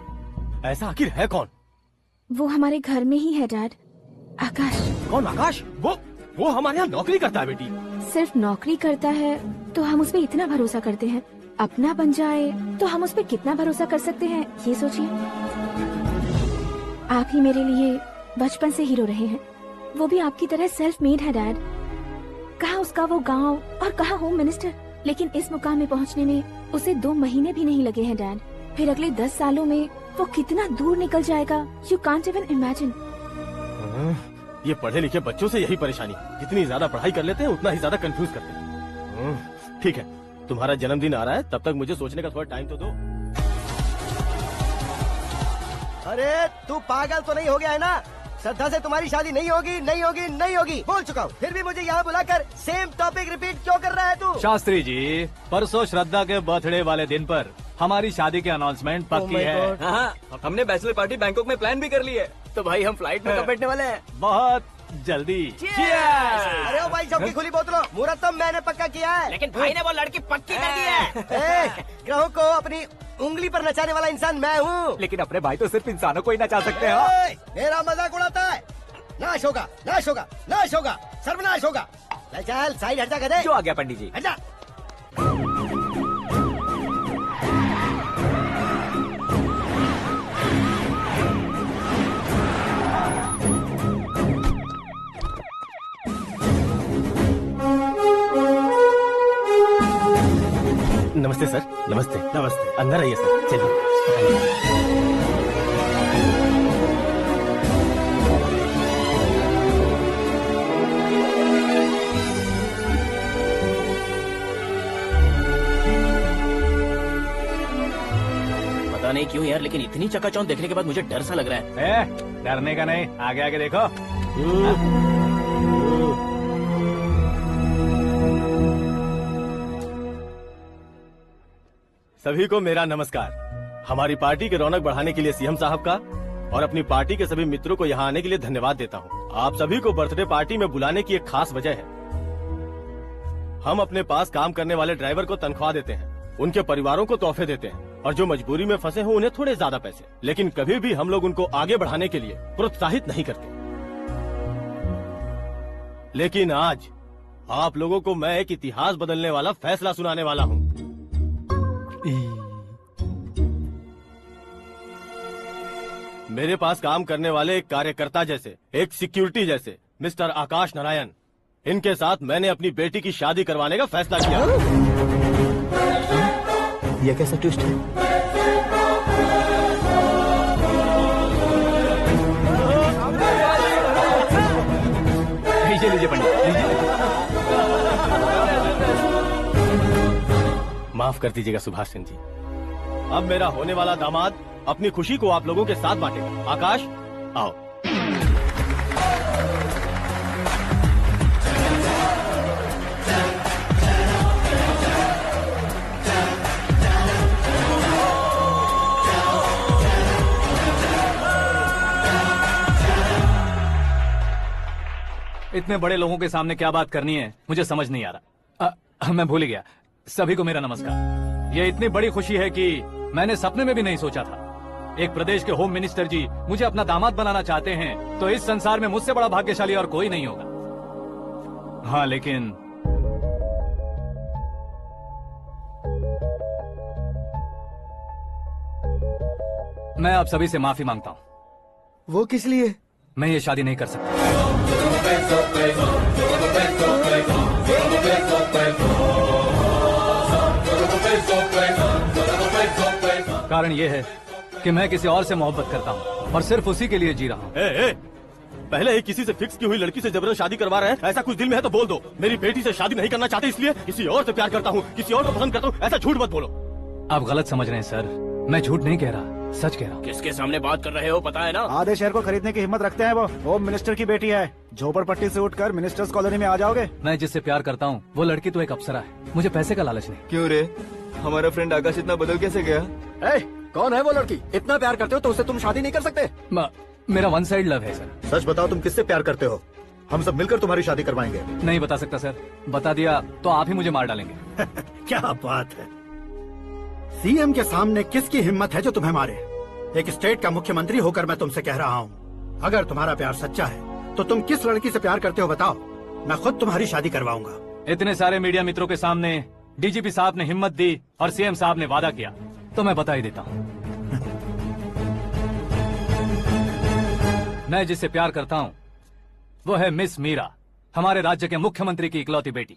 ऐसा आखिर है कौन? वो हमारे घर में ही है डैड। आकाश। कौन आकाश? वो हमारे यहाँ नौकरी करता है बेटी। सिर्फ नौकरी करता है तो हम उस पर इतना भरोसा करते हैं। अपना बन जाए तो हम उस पर कितना भरोसा कर सकते हैं, ये सोचिए। आप ही मेरे लिए बचपन से हीरो रहे हैं। वो भी आपकी तरह सेल्फ मेड है डैड। कहाँ उसका वो गांव और कहाँ होम मिनिस्टर। लेकिन इस मुकाम में पहुँचने में उसे 2 महीने भी नहीं लगे हैं डैड। फिर अगले 10 सालों में वो कितना दूर निकल जाएगा, यू कांट इवन इमेजिन। ये पढ़े लिखे बच्चों से यही परेशानी, जितनी ज्यादा पढ़ाई कर लेते हैं उतना ही ज्यादा कंफ्यूज करते हैं। ठीक है, तुम्हारा जन्मदिन आ रहा है, तब तक मुझे सोचने का थोड़ा टाइम तो दो। अरे तू पागल तो नहीं हो गया है ना? श्रद्धा से तुम्हारी शादी नहीं होगी, नहीं होगी, नहीं होगी, बोल चुका हूँ। फिर भी मुझे यहाँ बुलाकर सेम टॉपिक रिपीट क्यों कर रहा है तू? शास्त्री जी, परसों श्रद्धा के बर्थडे वाले दिन पर हमारी शादी की अनाउंसमेंट पक्की है। हाँ, हमने बैचलर पार्टी बैंकॉक में प्लान भी कर ली है। तो भाई हम फ्लाइट में कब बैठने वाले हैं? बहुत जल्दी। अरे ओ भाई, सबकी खुली बोतलों, मुहूर्त तो मैंने पक्का किया है। लेकिन भाई ने वो लड़की पक्की कर दी है। ग्रहों को अपनी उंगली पर नचाने वाला इंसान मैं हूँ। लेकिन अपने भाई तो सिर्फ इंसानों को ही नचा सकते हैं। मेरा मजाक उड़ाता है। नाश होगा, नाश होगा, नाश होगा, सर्वनाश होगा। चल साइड हट जा, गधे। जो आ गया पंडित जी। हट जा। सर, नमस्ते। नमस्ते। अंदर आइए सर, चलिए। पता नहीं क्यों यार, लेकिन इतनी चकाचौंध देखने के बाद मुझे डर सा लग रहा है। डरने का नहीं, आगे आगे देखो। सभी को मेरा नमस्कार। हमारी पार्टी की रौनक बढ़ाने के लिए सीएम साहब का और अपनी पार्टी के सभी मित्रों को यहाँ आने के लिए धन्यवाद देता हूँ। आप सभी को बर्थडे पार्टी में बुलाने की एक खास वजह है। हम अपने पास काम करने वाले ड्राइवर को तनख्वाह देते हैं, उनके परिवारों को तोहफे देते हैं और जो मजबूरी में फंसे हो उन्हें थोड़े ज्यादा पैसे, लेकिन कभी भी हम लोग उनको आगे बढ़ाने के लिए प्रोत्साहित नहीं करते। लेकिन आज आप लोगों को मैं एक इतिहास बदलने वाला फैसला सुनाने वाला हूँ। मेरे पास काम करने वाले एक कार्यकर्ता जैसे, एक सिक्योरिटी जैसे मिस्टर आकाश नारायण, इनके साथ मैंने अपनी बेटी की शादी करवाने का फैसला किया। यह कैसा ट्विस्ट है? लीजिए लीजिए पंडित, लीजिए। माफ कर दीजिएगा सुभाष सिंह जी। अब मेरा होने वाला दामाद अपनी खुशी को आप लोगों के साथ बांटेगा। आकाश, आओ। इतने बड़े लोगों के सामने क्या बात करनी है मुझे समझ नहीं आ रहा। मैं भूल गया। सभी को मेरा नमस्कार। ये इतनी बड़ी खुशी है कि मैंने सपने में भी नहीं सोचा था। एक प्रदेश के होम मिनिस्टर जी मुझे अपना दामाद बनाना चाहते हैं, तो इस संसार में मुझसे बड़ा भाग्यशाली और कोई नहीं होगा। हाँ, लेकिन मैं आप सभी से माफी मांगता हूँ। वो किस लिए? मैं ये शादी नहीं कर सकता। कारण ये है कि मैं किसी और से मोहब्बत करता हूँ और सिर्फ उसी के लिए जी रहा हूँ। पहले ही किसी से फिक्स की हुई लड़की से जबरन शादी करवा रहे हैं। ऐसा कुछ दिल में है तो बोल दो। मेरी बेटी से शादी नहीं करना चाहते इसलिए किसी और से प्यार करता हूँ, किसी और को पसंद करता हूँ, ऐसा झूठ मत बोलो। आप गलत समझ रहे हैं सर, मैं झूठ नहीं कह रहा, सच कह रहा हूँ। किसके सामने बात कर रहे हो पता है ना? आधे शहर को खरीदने की हिम्मत रखते हैं वो। होम मिनिस्टर की बेटी है, झोपड़पट्टी से उठकर मिनिस्टर्स कॉलोनी में आ जाओगे। मैं जिससे प्यार करता हूँ वो लड़की तो एक अप्सरा है, मुझे पैसे का लालच नहीं। क्यों रे, हमारा फ्रेंड आकाश इतना बदल कैसे गया? कौन है वो लड़की? इतना प्यार करते हो तो उससे तुम शादी नहीं कर सकते? मेरा वन साइड लव है सर। सच बताओ, तुम किससे प्यार करते हो? हम सब मिलकर तुम्हारी शादी करवाएंगे। नहीं बता सकता सर, बता दिया तो आप ही मुझे मार डालेंगे। क्या बात है, सीएम के सामने किसकी हिम्मत है जो तुम्हें मारे? एक स्टेट का मुख्यमंत्री होकर मैं तुमसे कह रहा हूँ, अगर तुम्हारा प्यार सच्चा है तो तुम किस लड़की से प्यार करते हो बताओ, मैं खुद तुम्हारी शादी करवाऊंगा। इतने सारे मीडिया मित्रों के सामने डीजीपी साहब ने हिम्मत दी और सीएम साहब ने वादा किया, तो मैं बता ही देता हूँ। मैं जिससे प्यार करता हूँ वो है मिस मीरा, हमारे राज्य के मुख्यमंत्री की इकलौती बेटी।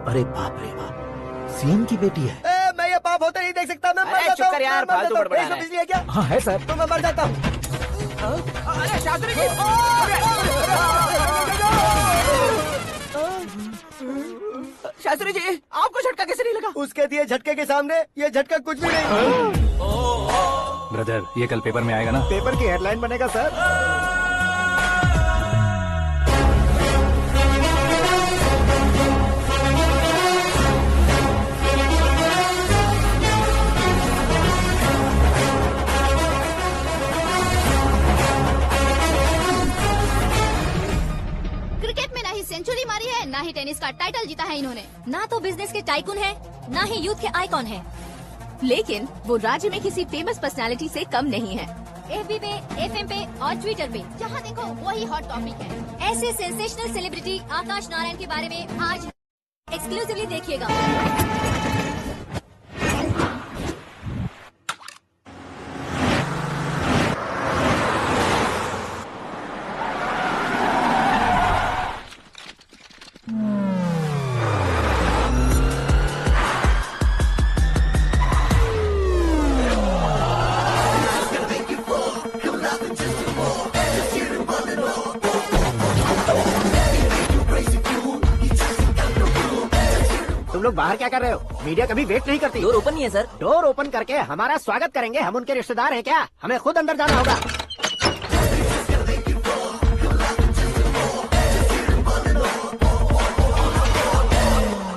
अरे बाप रे बाप, सीएम की बेटी है। मैं ये पाप होते नहीं देख सकता। मैं मर जाता हूँ। यार, फालतू बड़बड़ा रहा है। बिजली है क्या? हाँ है सर। तो मैं मर जाता हूँ। अरे शास्त्री जी! शास्त्री जी, आपको झटका कैसे नहीं लगा? उसके दिए झटके के सामने ये झटका कुछ भी नहीं। ब्रदर, ये कल पेपर में आएगा ना? पेपर की हेडलाइन बनेगा सर। क्रिकेट में ना ही सेंचुरी मारी है, ना ही टेनिस का टाइटल जीता है इन्होंने। ना तो बिजनेस के टाइकून है, ना ही यूथ के आइकॉन है। लेकिन वो राज्य में किसी फेमस पर्सनालिटी से कम नहीं है। FB पे, FM पे और ट्विटर पे जहाँ देखो वही हॉट टॉपिक है। ऐसे सेंसेशनल सेलिब्रिटी आकाश नारायण के बारे में आज एक्सक्लूसिवली देखिएगा। तुम लोग बाहर क्या कर रहे हो? मीडिया कभी वेट नहीं करती। डोर ओपन नहीं है सर। डोर ओपन करके हमारा स्वागत करेंगे? हम उनके रिश्तेदार हैं क्या? हमें खुद अंदर जाना होगा।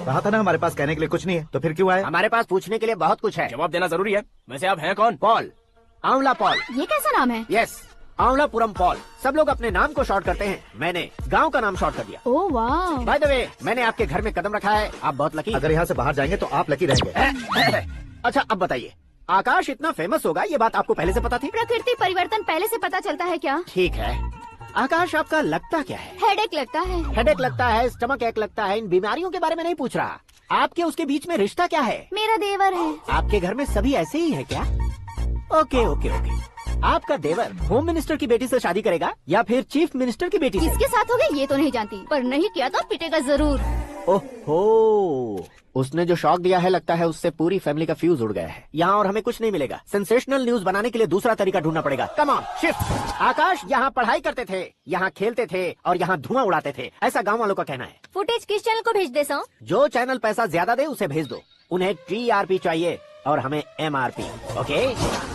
कहा था ना हमारे पास कहने के लिए कुछ नहीं है, तो फिर क्यों आए? हमारे पास पूछने के लिए बहुत कुछ है। जवाब देना जरूरी है। वैसे आप हैं कौन? पॉल, आंवला पॉल। ये कैसा नाम है? Yes, Anwalapuram Paul. सब लोग अपने नाम को शॉर्ट करते हैं, मैंने गांव का नाम शॉर्ट कर दिया। ओह वाह। बाय द वे, मैंने आपके घर में कदम रखा है, आप बहुत लकी। अगर यहाँ से बाहर जाएंगे तो आप लकी रहेंगे। अच्छा अब बताइए, आकाश इतना फेमस होगा ये बात आपको पहले से पता थी? प्रकृति परिवर्तन पहले से पता चलता है क्या? ठीक है, आकाश आपका लगता क्या है? हेडेक लगता है। हेडेक लगता है, स्टमक एक लगता है, इन बीमारियों के बारे में नहीं पूछ रहा। आपके उसके बीच में रिश्ता क्या है? मेरा देवर है। आपके घर में सभी ऐसे ही है क्या? Okay okay okay. आपका देवर होम मिनिस्टर की बेटी से शादी करेगा या फिर चीफ मिनिस्टर की बेटी से? किसके साथ होगा ये तो नहीं जानती, पर नहीं किया तो पिटेगा जरूर। ओहो, उसने जो शॉक दिया है लगता है उससे पूरी फैमिली का फ्यूज उड़ गया है। यहाँ और हमें कुछ नहीं मिलेगा। सेंसेशनल न्यूज बनाने के लिए दूसरा तरीका ढूंढना पड़ेगा। Come on shift. आकाश यहाँ पढ़ाई करते थे, यहाँ खेलते थे और यहाँ धुआं उड़ाते थे, ऐसा गाँव वालों का कहना है। फुटेज किस चैनल को भेज दे सो? जो चैनल पैसा ज्यादा दे उसे भेज दो। उन्हें TRP चाहिए और हमें MRP। ओके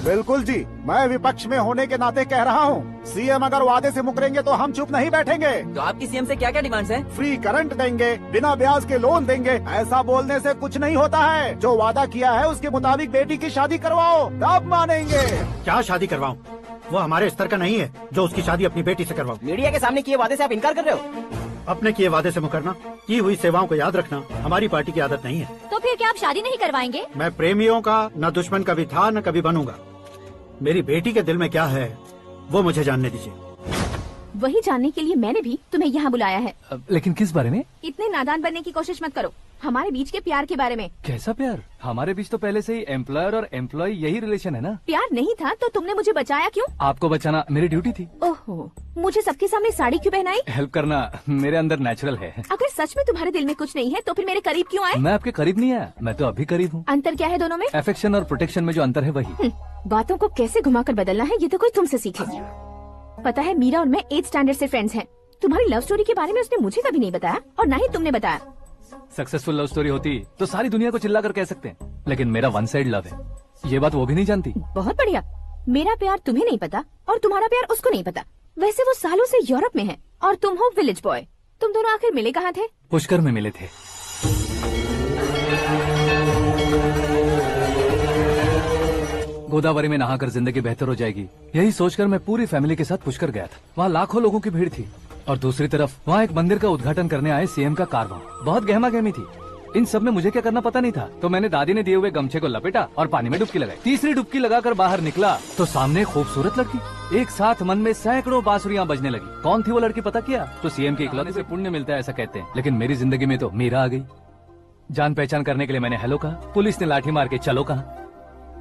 बिल्कुल जी, मैं विपक्ष में होने के नाते कह रहा हूँ, सीएम अगर वादे से मुकरेंगे तो हम चुप नहीं बैठेंगे। तो आपकी सीएम से क्या क्या डिमांड्स हैं? फ्री करंट देंगे, बिना ब्याज के लोन देंगे। ऐसा बोलने से कुछ नहीं होता है। जो वादा किया है उसके मुताबिक बेटी की शादी करवाओ, तब मानेंगे। क्या शादी करवाऊं? वो हमारे स्तर का नहीं है जो उसकी शादी अपनी बेटी से करवाऊं। मीडिया के सामने किए वादे से आप इनकार कर रहे हो? अपने किए वादे से मुकरना, की हुई सेवाओं को याद रखना हमारी पार्टी की आदत नहीं है। तो फिर क्या आप शादी नहीं करवाएंगे? मैं प्रेमियों का न दुश्मन कभी था न कभी बनूंगा। मेरी बेटी के दिल में क्या है वो मुझे जानने दीजिए। वही जानने के लिए मैंने भी तुम्हें यहाँ बुलाया है। लेकिन किस बारे में? इतने नादान बनने की कोशिश मत करो। हमारे बीच के प्यार के बारे में। कैसा प्यार? हमारे बीच तो पहले से ही एम्प्लॉयर और एम्प्लॉय यही रिलेशन है ना। प्यार नहीं था तो तुमने मुझे बचाया क्यों? आपको बचाना मेरी ड्यूटी थी। ओहो, मुझे सबके सामने साड़ी क्यों पहनाई? हेल्प करना मेरे अंदर नेचुरल है। अगर सच में तुम्हारे दिल में कुछ नहीं है तो फिर मेरे करीब क्यों आए? मैं आपके करीब नहीं आया, मैं तो अभी करीब हूँ। अंतर क्या है दोनों में? अफेक्शन और प्रोटेक्शन में जो अंतर है वही। बातों को कैसे घुमाकर बदलना है ये तो कोई तुमसे सीखे। पता है मीरा और मैं 8th स्टैंडर्ड से फ्रेंड्स हैं। तुम्हारी लव स्टोरी के बारे में उसने मुझे कभी नहीं बताया और न ही तुमने बताया। सक्सेसफुल लव स्टोरी होती तो सारी दुनिया को चिल्ला कर कह सकते हैं, लेकिन मेरा वन साइड लव है, ये बात वो भी नहीं जानती। बहुत बढ़िया। मेरा प्यार तुम्हें नहीं पता और तुम्हारा प्यार उसको नहीं पता। वैसे वो सालों से यूरोप में है और तुम हो विलेज बॉय। तुम दोनों आखिर मिले कहाँ थे? पुष्कर में मिले थे। गोदावरी में नहाकर जिंदगी बेहतर हो जाएगी, यही सोचकर मैं पूरी फैमिली के साथ पुष्कर गया था। वहाँ लाखों लोगों की भीड़ थी और दूसरी तरफ वहाँ एक मंदिर का उद्घाटन करने आए सीएम का कारवां। बहुत गहमा गहमी थी। इन सब में मुझे क्या करना पता नहीं था, तो मैंने दादी ने दिए हुए गमछे को लपेटा और पानी में डुबकी लगाई। तीसरी डुबकी लगाकर बाहर निकला तो सामने खूबसूरत लड़की। एक साथ मन में सैकड़ों बांसुरियां बजने लगी। कौन थी वो लड़की पता किया? तो सीएम के इकलौते से पुण्य मिलता है ऐसा कहते हैं, लेकिन मेरी जिंदगी में तो मीरा आ गई। जान पहचान करने के लिए मैंने हेलो कहा, पुलिस ने लाठी मार के चलो कहा।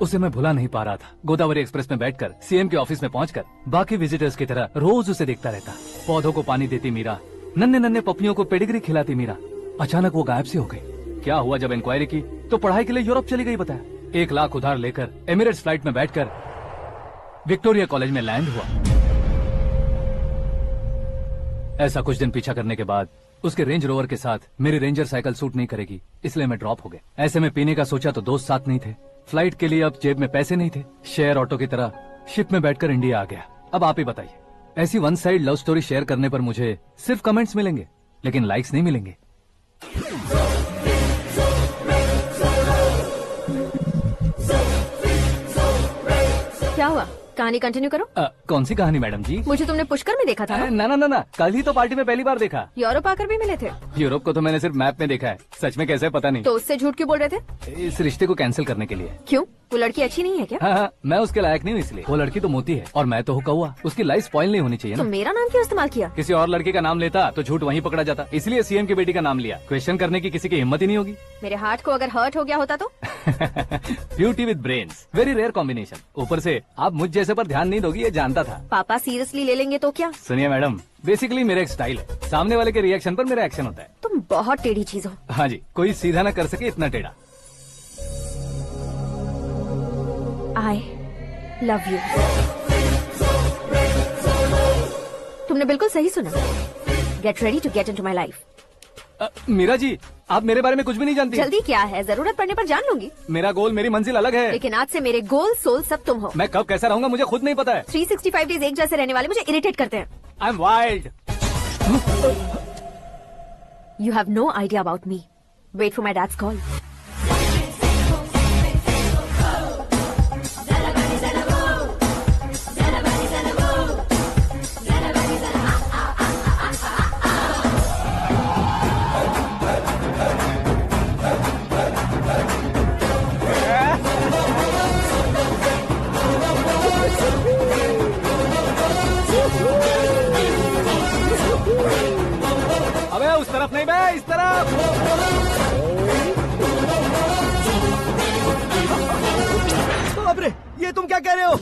उसे मैं भुला नहीं पा रहा था। गोदावरी एक्सप्रेस में बैठकर सीएम के ऑफिस में पहुंचकर बाकी विजिटर्स की तरह रोज उसे देखता रहता। पौधों को पानी देती मीरा, नन्हे नन्हे पपियों को पेडिग्री खिलाती मीरा। अचानक वो गायब सी हो गई। क्या हुआ? जब इंक्वायरी की तो पढ़ाई के लिए यूरोप चली गई बताया। 1 लाख उधार लेकर एमिरेट्स फ्लाइट में बैठकर विक्टोरिया कॉलेज में लैंड हुआ। ऐसा कुछ दिन पीछा करने के बाद उसके रेंज रोवर के साथ मेरी रेंजर साइकिल सूट नहीं करेगी, इसलिए मैं ड्रॉप हो गया। ऐसे में पीने का सोचा तो दोस्त साथ नहीं थे। फ्लाइट के लिए अब जेब में पैसे नहीं थे। शेयर ऑटो की तरह शिप में बैठकर इंडिया आ गया। अब आप ही बताइए, ऐसी one side love story share करने पर मुझे सिर्फ कमेंट्स मिलेंगे लेकिन लाइक्स नहीं मिलेंगे। क्या हुआ? कहानी कंटिन्यू करो। कौन सी कहानी मैडम जी? मुझे तुमने पुष्कर में देखा था ना? ना, कल ही तो पार्टी में पहली बार देखा। यूरोप आकर भी मिले थे? यूरोप को तो मैंने सिर्फ मैप में देखा है, सच में कैसे पता नहीं। तो उससे झूठ क्यों बोल रहे थे? इस रिश्ते को कैंसिल करने के लिए। क्यों? वो लड़की अच्छी नहीं है क्या? हाँ, मैं उसके लायक नहीं हूँ इसलिए। वो लड़की तो मोती है और मैं तो हूँ कौवा। उसकी लाइफ स्पॉइल नहीं होनी चाहिए तो ना। मेरा नाम क्यों इस्तेमाल किया? किसी और लड़की का नाम लेता तो झूठ वहीं पकड़ा जाता, इसलिए सीएम की बेटी का नाम लिया। क्वेश्चन करने की किसी की हिम्मत ही नहीं होगी। मेरे हार्ट को अगर हर्ट हो गया होता तो? Beauty with brains, very rare combination. ऊपर से आप मुझ जैसे पर ध्यान नहीं दोगी ये जानता था। पापा सीरियसली ले लेंगे तो क्या? सुनिए मैडम, बेसिकली मेरा एक स्टाइल है, सामने वाले के रिएक्शन पर मेरा एक्शन होता है। तुम बहुत टेढ़ी चीज हो। हाँ जी, कोई सीधा ना कर सके इतना टेढ़ा। I love you. तुमने बिल्कुल सही सुना। Get ready to get into my life. Meera ji, आप मेरे बारे में कुछ भी नहीं जानती। जल्दी क्या है, जरूरत पड़ने पर जान लूंगी। मेरा गोल, मेरी मंजिल अलग है। लेकिन आज से मेरे गोल सोल सब तुम हो। मैं कब कैसा रहूंगा मुझे खुद नहीं पता है। 365 डेज एक जैसे रहने वाले मुझे इरिटेट करते हैं। I am wild. You have no idea about me. Wait for my dad's call. अबे उस तरफ नहीं बे, इस तरफ। बाप रे, ये तुम क्या कह रहे हो?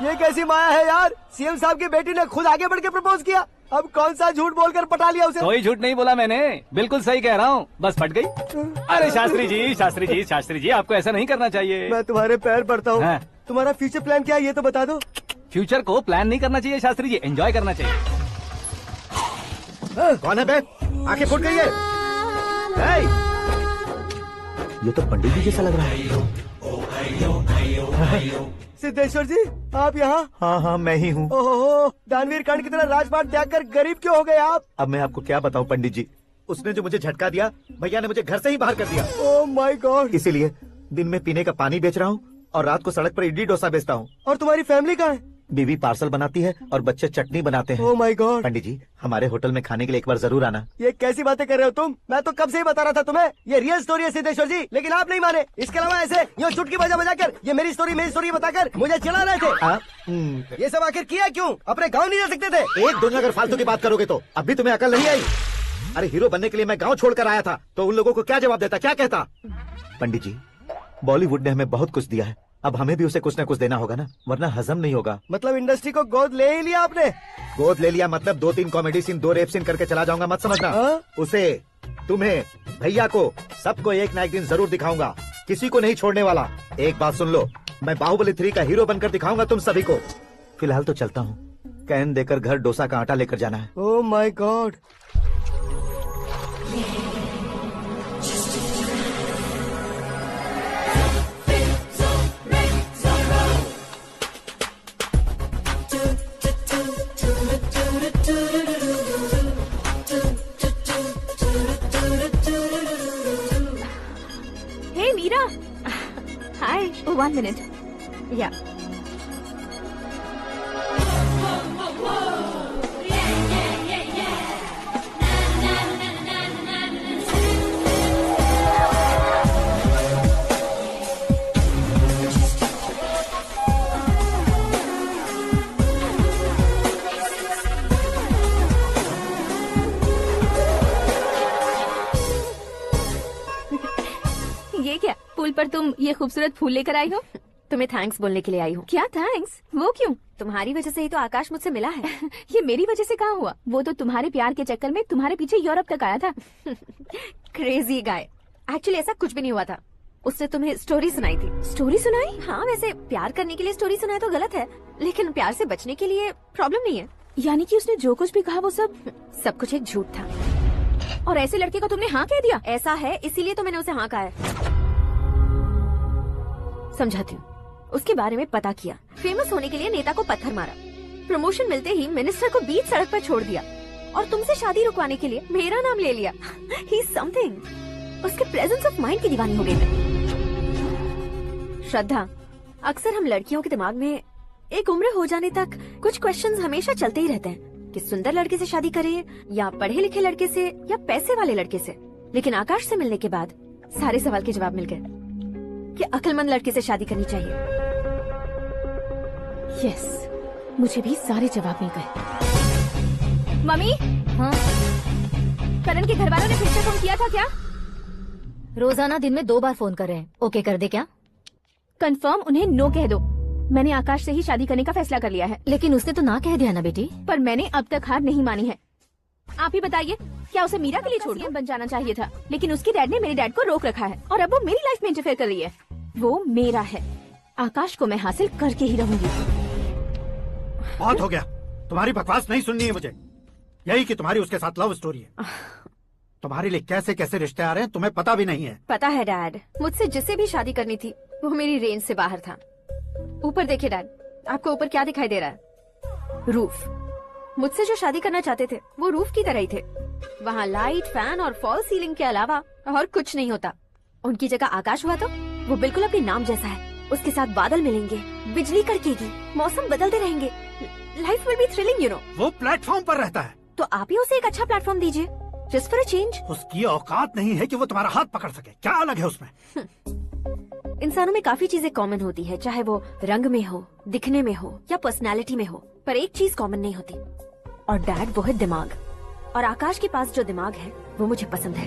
ये कैसी माया है यार? सीएम साहब की बेटी ने खुद आगे बढ़ के प्रपोज किया। अब कौन सा झूठ बोलकर पटा लिया उसे? कोई झूठ नहीं बोला मैंने, बिल्कुल सही कह रहा हूँ, बस फट गई। अरे शास्त्री जी, शास्त्री जी, शास्त्री जी, आपको ऐसा नहीं करना चाहिए। मैं तुम्हारे पैर पड़ता हूँ। हाँ। तुम्हारा फ्यूचर प्लान क्या है ये तो बता दो। फ्यूचर को प्लान नहीं करना चाहिए शास्त्री जी, एंजॉय करना चाहिए। कौन है बे? आंखें फूट गई है। ये तो पंडित जी जैसा लग रहा है। सिद्धेश्वर जी, आप यहाँ? हाँ हाँ, मैं ही हूँ। ओहो, दानवीर कांड की तरह राजपाट त्याग कर गरीब क्यों हो गए आप? अब मैं आपको क्या बताऊँ पंडित जी, उसने जो मुझे झटका दिया, भैया ने मुझे घर से ही बाहर कर दिया। Oh my God. इसीलिए दिन में पीने का पानी बेच रहा हूँ और रात को सड़क पर इडली डोसा बेचता हूँ। और तुम्हारी फैमिली कहाँ है? बीवी पार्सल बनाती है और बच्चे चटनी बनाते हैं। Oh my God. पंडित जी, हमारे होटल में खाने के लिए एक बार जरूर आना। ये कैसी बातें कर रहे हो तुम? मैं तो कब से ही बता रहा था तुम्हें, ये रियल स्टोरी है सिद्धेश्वर जी, लेकिन आप नहीं माने। इसके अलावा ऐसे यूँ चुटकी बजा बजा कर ये मेरी स्टोरी बताकर मुझे चिढ़ा रहे थे। ये सब आखिर किया क्यों? अपने गाँव नहीं जा सकते थे? एक दुनिया अगर फालतू की बात करोगे तो अभी तुम्हें अकल नहीं आई। अरे हीरो बनने के लिए मैं गाँव छोड़कर आया था तो उन लोगों को क्या जवाब देता, क्या कहता? पंडित जी, बॉलीवुड ने हमें बहुत कुछ दिया है, अब हमें भी उसे कुछ न कुछ देना होगा ना, वरना हजम नहीं होगा। मतलब इंडस्ट्री को गोद ले ही लिया आपने? गोद ले लिया मतलब 2-3 कॉमेडी सीन, 2 रेप सीन करके चला जाऊंगा मत समझना। उसे, तुम्हें, भैया को, सबको एक ना एक दिन जरूर दिखाऊंगा, किसी को नहीं छोड़ने वाला। एक बात सुन लो, मैं बाहुबली 3 का हीरो बनकर दिखाऊंगा तुम सभी को। फिलहाल तो चलता हूँ, कैन देकर घर डोसा का आटा लेकर जाना है। Oh my God. Hey Meera. Hi. Oh, 1 minute. Yeah. ये क्या, पुल पर तुम ये खूबसूरत फूल लेकर आई हो? तुम्हें थैंक्स बोलने के लिए आई हूँ। क्या थैंक्स? वो क्यों? तुम्हारी वजह से ही तो आकाश मुझसे मिला है। ये मेरी वजह से कहाँ हुआ? वो तो तुम्हारे प्यार के चक्कर में तुम्हारे पीछे यूरोप तक आया था। Crazy guy. एक्चुअली ऐसा कुछ भी नहीं हुआ था, उसने तुम्हें स्टोरी सुनाई थी। स्टोरी सुनाई? हाँ, वैसे प्यार करने के लिए स्टोरी सुनाए तो गलत है, लेकिन प्यार से बचने के लिए प्रॉब्लम नहीं है। यानी कि उसने जो कुछ भी कहा वो सब कुछ एक झूठ था। और ऐसे लड़के को तुमने हाँ कह दिया? ऐसा है, इसीलिए तो मैंने उसे हाँ कहा है। समझाती हूँ। उसके बारे में पता किया, फेमस होने के लिए नेता को पत्थर मारा, प्रमोशन मिलते ही मिनिस्टर को बीच सड़क पर छोड़ दिया और तुमसे शादी रुकवाने के लिए मेरा नाम ले लिया। He is something. उसके प्रेजेंस ऑफ माइंड की दीवानी हो गई मैं। श्रद्धा, अक्सर हम लड़कियों के दिमाग में एक उम्र हो जाने तक कुछ क्वेश्चंस हमेशा चलते ही रहते हैं कि सुंदर लड़के से शादी करें या पढ़े लिखे लड़के से या पैसे वाले लड़के से। लेकिन आकाश से मिलने के बाद सारे सवाल के जवाब मिल गए कि अक्लमंद लड़के से शादी करनी चाहिए। यस, मुझे भी सारे जवाब मिल गए। मम्मी, हाँ? करण के घर वालों ने फिर से फोन किया था क्या? रोजाना दिन में 2 बार फोन कर रहे हैं। ओके कर दे क्या? कंफर्म उन्हें नो कह दो। मैंने आकाश से ही शादी करने का फैसला कर लिया है। लेकिन उसने तो ना कह दिया ना बेटी। पर मैंने अब तक हार नहीं मानी है। आप ही बताइए, क्या उसे मीरा के लिए छोड़ बन जाना चाहिए था? लेकिन उसके डैड ने मेरे डैड को रोक रखा है और अब वो मेरी लाइफ में इंटरफेयर कर रही है। वो मेरा है, आकाश को मैं हासिल करके ही रहूंगी। बहुत हो गया, तुम्हारी बकवास नहीं सुननी है मुझे। यही कि तुम्हारी उसके साथ लव स्टोरी है। तुम्हारे लिए कैसे कैसे रिश्ते आ रहे हैं तुम्हें पता भी नहीं है। पता है डैड, मुझसे जिसे भी शादी करनी थी वो मेरी रेंज से बाहर था। ऊपर देखिए डैड, आपको ऊपर क्या दिखाई दे रहा है? रूफ। मुझसे जो शादी करना चाहते थे वो रूफ की तरह ही थे। वहाँ लाइट, फैन और फॉल सीलिंग के अलावा और कुछ नहीं होता। उनकी जगह आकाश हुआ तो वो बिल्कुल अपने नाम जैसा है। उसके साथ बादल मिलेंगे, बिजली कड़केगी, मौसम बदलते रहेंगे, life will be thrilling you know. वो प्लेटफॉर्म पर रहता है तो आप ही उसे एक अच्छा प्लेटफॉर्म दीजिए, जस्ट फॉर अ चेंज। उसकी औकात नहीं है कि वो तुम्हारा हाथ पकड़ सके। क्या अलग है उसमें? इंसानों में काफी चीजें कॉमन होती है, चाहे वो रंग में हो, दिखने में हो या पर्सनालिटी में हो, पर एक चीज कॉमन नहीं होती और डैड वो है दिमाग। और आकाश के पास जो दिमाग है वो मुझे पसंद है।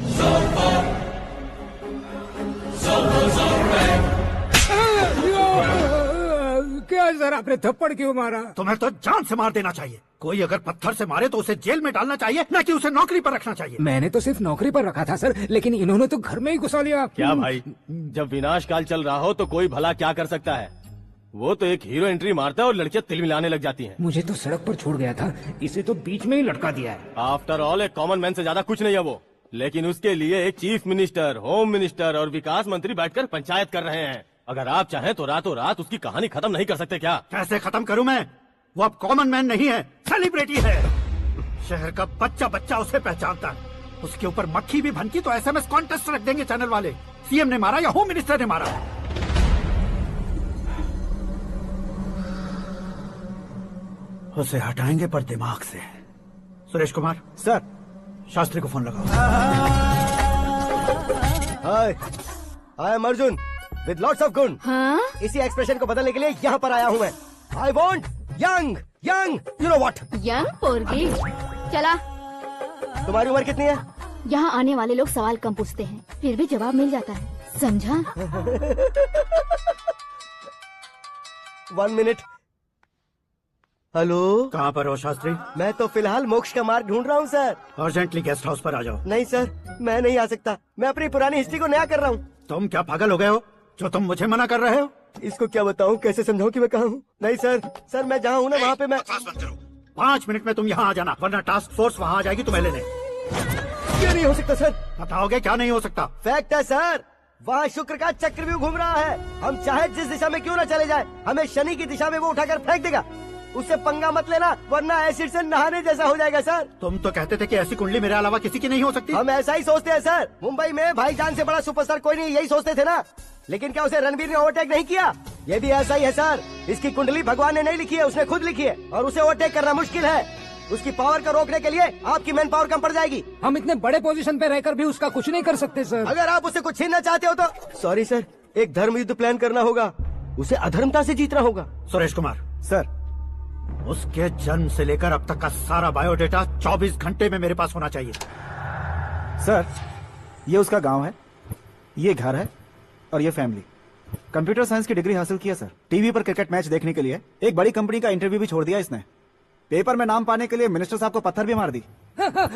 क्या सर, आपने थप्पड़ क्यों मारा? तुम्हें तो जान से मार देना चाहिए। कोई अगर पत्थर से मारे तो उसे जेल में डालना चाहिए, न कि उसे नौकरी पर रखना चाहिए। मैंने तो सिर्फ नौकरी पर रखा था सर, लेकिन इन्होंने तो घर में ही घुसा लिया। क्या भाई, जब विनाश काल चल रहा हो तो कोई भला क्या कर सकता है? वो तो एक हीरो एंट्री मारता है और लड़कियां तिलमिलाने लग जाती हैं। मुझे तो सड़क पर छोड़ गया था, इसे तो बीच में ही लटका दिया है। आफ्टर ऑल एक कॉमन मैन से ज्यादा कुछ नहीं है वो। लेकिन उसके लिए एक चीफ मिनिस्टर, होम मिनिस्टर और विकास मंत्री बैठकर पंचायत कर रहे हैं। अगर आप चाहें तो रातों रात उसकी कहानी खत्म नहीं कर सकते क्या? कैसे खत्म करूं मैं? वो अब कॉमन मैन नहीं है, सेलिब्रिटी है। शहर का बच्चा बच्चा उसे पहचानता है। उसके ऊपर मक्खी भी भनकी तो एसएमएस कॉन्टेस्ट रख देंगे चैनल वाले। सीएम ने मारा या होम मिनिस्टर ने मारा? उसे हटाएंगे पर दिमाग से। सुरेश कुमार सर, शास्त्री को फोन लगाओ। Hi, I am Arjun with lots of गुण। हाँ? इसी एक्सप्रेशन को बदलने के लिए यहाँ पर आया हूँ मैं। I want young young, you know what? Young पोरगी। चला। तुम्हारी उम्र कितनी है? यहाँ आने वाले लोग सवाल कम पूछते हैं, फिर भी जवाब मिल जाता है, समझा? 1 मिनट। हेलो, कहाँ पर हो शास्त्री? मैं तो फिलहाल मोक्ष का मार्ग ढूंढ रहा हूँ सर। अर्जेंटली गेस्ट हाउस पर आ जाओ। नहीं सर, मैं नहीं आ सकता। मैं अपनी पुरानी हिस्ट्री को नया कर रहा हूँ। तुम क्या पागल हो गए हो जो तुम मुझे मना कर रहे हो? इसको क्या बताऊँ, कैसे समझाऊँ कि मैं कहाँ हूँ? नहीं सर, सर मैं जहाँ हूँ ना वहाँ पे मैं। 5 मिनट में तुम यहाँ आ जाना, वरना टास्क फोर्स वहाँ आ जाएगी तुम्हें लेने। क्यों नहीं हो सकता सर? बताओगे क्या नहीं हो सकता? फैक्ट है सर, वहाँ शुक्र का चक्रव्यूह घूम रहा है। हम चाहे जिस दिशा में क्यों न चले जाए, हमें शनि की दिशा में वो उठाकर फेंक देगा। उससे पंगा मत लेना, वरना एसिड से नहाने जैसा हो जाएगा सर। तुम तो कहते थे कि ऐसी कुंडली मेरे अलावा किसी की नहीं हो सकती। हम ऐसा ही सोचते हैं सर। मुंबई में भाईजान से बड़ा सुपरस्टार कोई नहीं, यही सोचते थे ना। लेकिन क्या उसे रणवीर ने ओवरटेक नहीं किया? ये भी ऐसा ही है सर। इसकी कुंडली भगवान ने नहीं लिखी है, उसने खुद लिखी है, और उसे ओवरटेक करना मुश्किल है। उसकी पावर को रोकने के लिए आपकी मैन पावर कम पड़ जाएगी। हम इतने बड़े पोजीशन पे रहकर भी उसका कुछ नहीं कर सकते सर। अगर आप उसे कुछ छीनना चाहते हो तो सॉरी सर, एक धर्म युद्ध प्लान करना होगा। उसे अधर्मता से जीतना होगा। सुरेश कुमार सर, उसके जन्म से लेकर अब तक का सारा बायोडेटा 24 घंटे में मेरे पास होना चाहिए। सर, ये उसका गांव है, ये घर है और ये फैमिली। कंप्यूटर साइंस की डिग्री हासिल किया सर। टीवी पर क्रिकेट मैच देखने के लिए एक बड़ी कंपनी का इंटरव्यू भी छोड़ दिया इसने। पेपर में नाम पाने के लिए मिनिस्टर साहब को पत्थर भी मार दी।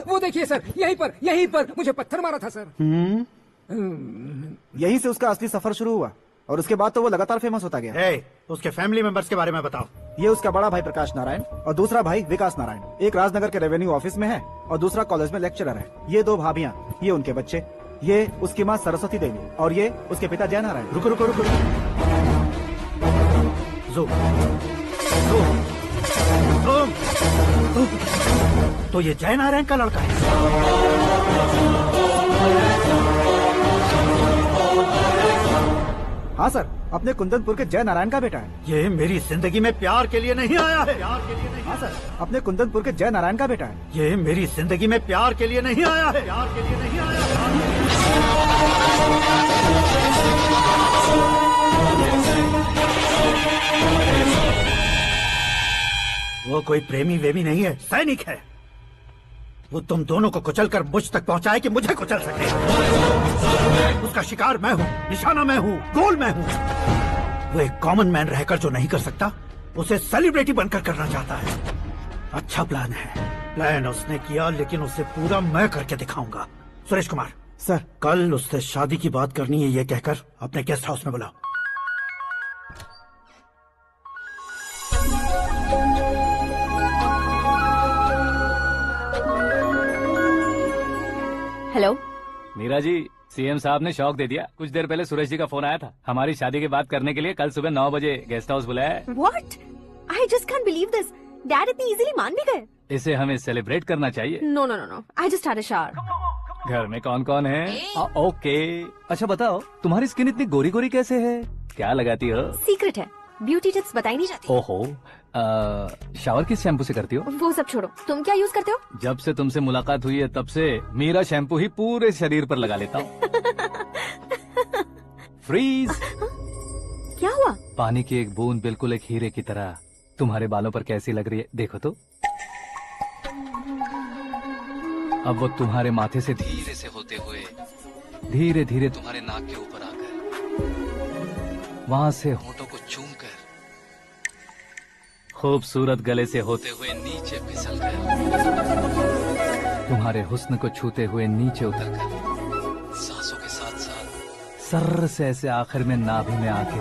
वो देखिए सर, यहीं पर मुझे पत्थर मारा था सर। यहीं से उसका असली सफर शुरू हुआ और उसके बाद तो वो लगातार फेमस होता गया। उसके फैमिली मेंबर्स के बारे में बताओ। ये उसका बड़ा भाई प्रकाश नारायण और दूसरा भाई विकास नारायण। एक राजनगर के रेवेन्यू ऑफिस में है और दूसरा कॉलेज में लेक्चरर है। ये 2 भाभियां, ये उनके बच्चे, ये उसकी माँ सरस्वती देवी और ये उसके पिता जय नारायण। रुको रुको रुको, तो ये जय नारायण का लड़का है। हाँ सर, अपने कुंदनपुर के जय नारायण का बेटा है। ये मेरी जिंदगी में प्यार के लिए नहीं आया है। हाँ सर, अपने कुंदनपुर के जय नारायण का बेटा है। ये मेरी जिंदगी में प्यार के लिए नहीं आया है। प्यार के लिए नहीं आया है। वो कोई प्रेमी वेमी नहीं है, सैनिक है। वो तुम दोनों को कुचलकर मुझ तक पहुंचाए कि मुझे कुचल सके। उसका शिकार मैं हूँ, निशाना मैं हूँ, गोल मैं हूँ। वो एक कॉमन मैन रहकर जो नहीं कर सकता, उसे सेलिब्रिटी बनकर करना चाहता है। अच्छा प्लान है। प्लान उसने किया, लेकिन उसे पूरा मैं करके दिखाऊंगा। सुरेश कुमार सर, कल उससे शादी की बात करनी है, ये कहकर अपने गेस्ट हाउस में बुलाओ। हेलो मीरा जी, सीएम साहब ने शौक दे दिया। कुछ देर पहले सुरेश जी का फोन आया था, हमारी शादी की बात करने के लिए कल सुबह 9 बजे गेस्ट हाउस बुलाया है। What? I just can't believe this. Dad इतनी इजीली मान भी गए? इसे हमें सेलिब्रेट करना चाहिए। No no no no, I just had a shower. घर में कौन कौन है? ओके, अच्छा बताओ, तुम्हारी स्किन इतनी गोरी गोरी कैसे है? क्या लगाती हो? सीक्रेट है, ब्यूटी टिप्स बताई नहीं जाती। ओहो, शावर किस शैम्पू से करती हो? वो सब छोड़ो, तुम क्या यूज करते हो? जब से तुमसे मुलाकात हुई है तब से मीरा शैम्पू ही पूरे शरीर पर लगा लेता हूँ। फ्रीज। क्या हुआ? पानी की एक बूंद बिल्कुल एक हीरे की तरह तुम्हारे बालों पर कैसी लग रही है, देखो तो। अब वो तुम्हारे माथे से धीरे से होते हुए धीरे धीरे तुम्हारे नाक के ऊपर आकर वहां से होठों को चूमकर खूबसूरत गले से होते हुए नीचे फिसल कर तुम्हारे हुस्न को छूते हुए नीचे उतरकर सांसों के साथ साथ सर्र से ऐसे आखिर में नाभि में आके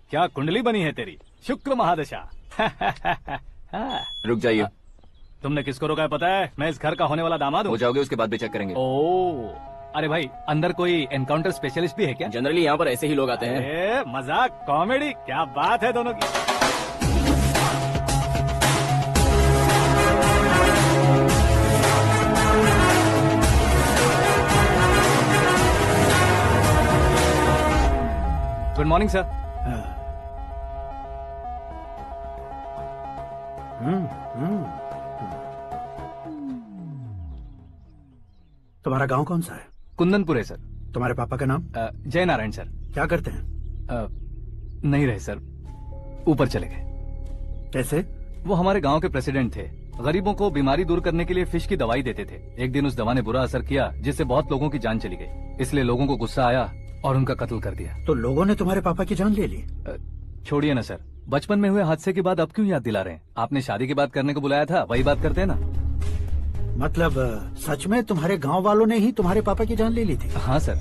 क्या कुंडली बनी है तेरी, शुक्र महादशा। रुक जाइए। तुमने किसको रोका है पता है? मैं इस घर का होने वाला दामाद हूँ। हो जाओगे उसके बाद भी चेक करेंगे। ओ, अरे भाई, अंदर कोई एनकाउंटर स्पेशलिस्ट भी है क्या? जनरली यहाँ पर ऐसे ही लोग आते हैं। मजाक, कॉमेडी, क्या बात है दोनों की। Good morning sir. तुम्हारा गांव कौन सा है? कुंदनपुर है सर। तुम्हारे पापा का नाम? जय नारायण सर। क्या करते हैं? नहीं रहे सर, ऊपर चले गए। कैसे? वो हमारे गांव के प्रेसिडेंट थे। गरीबों को बीमारी दूर करने के लिए फिश की दवाई देते थे। एक दिन उस दवा ने बुरा असर किया, जिससे बहुत लोगों की जान चली गई। इसलिए लोगों को गुस्सा आया और उनका कत्ल कर दिया। तो लोगों ने तुम्हारे पापा की जान ले ली? छोड़िए ना सर, बचपन में हुए हादसे के बाद अब क्यों याद दिला रहे हैं? आपने शादी की बात करने को बुलाया था, वही बात करते हैं ना। मतलब सच में तुम्हारे गांव वालों ने ही तुम्हारे पापा की जान ले ली थी? हाँ सर।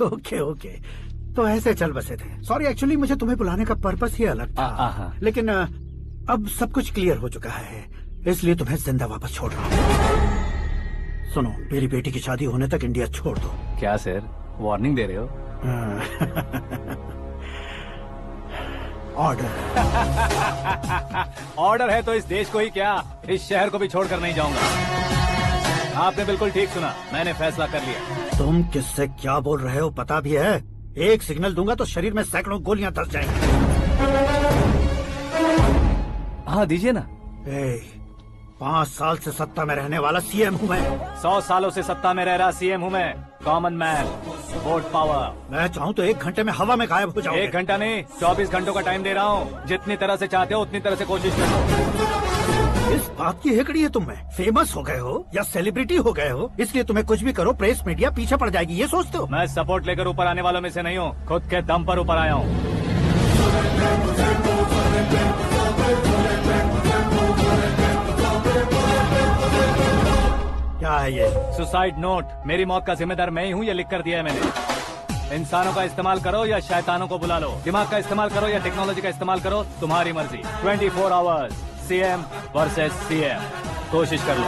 ओके ओके, तो ऐसे चल बसे थे। सॉरी, एक्चुअली मुझे तुम्हें बुलाने का पर्पस ही अलग था। लेकिन अब सब कुछ क्लियर हो चुका है, इसलिए तुम्हें जिंदा वापस छोड़ रहा हूँ। सुनो, मेरी बेटी की शादी होने तक इंडिया छोड़ दो। क्या सर, वार्निंग दे रहे हो? ऑर्डर। ऑर्डर है तो इस देश को ही क्या, इस शहर को भी छोड़कर नहीं जाऊंगा। आपने बिल्कुल ठीक सुना, मैंने फैसला कर लिया। तुम किससे क्या बोल रहे हो पता भी है? एक सिग्नल दूंगा तो शरीर में सैकड़ों गोलियां धस जाएंगी। हाँ दीजिए ना। 5 साल से सत्ता में रहने वाला सीएम हूँ मैं। 100 सालों से सत्ता में रह रहा सीएम हूँ मैं। Common man, vote power. मैं चाहूँ तो 1 घंटे में हवा में गायब हो जाऊँ। 1 घंटा नहीं, 24 घंटों का टाइम दे रहा हूँ। जितनी तरह से चाहते हो उतनी तरह से कोशिश करो। इस बात की हेकड़ी है तुम में? फेमस हो गए हो या सेलिब्रिटी हो गए हो, इसलिए तुम्हें कुछ भी करो प्रेस मीडिया पीछे पड़ जाएगी, ये सोचते हो? मैं सपोर्ट लेकर ऊपर आने वालों में से नहीं हूँ, खुद के दम पर ऊपर आया हूँ। क्या है ये? Suicide note. मेरी मौत का जिम्मेदार मैं ही हूँ, ये लिख कर दिया है मैंने। इंसानों का इस्तेमाल करो या शैतानों को बुला लो, दिमाग का इस्तेमाल करो या टेक्नोलॉजी का इस्तेमाल करो, तुम्हारी मर्जी। 24 आवर्स, सीएम वर्सेस सीएम, कोशिश कर लो।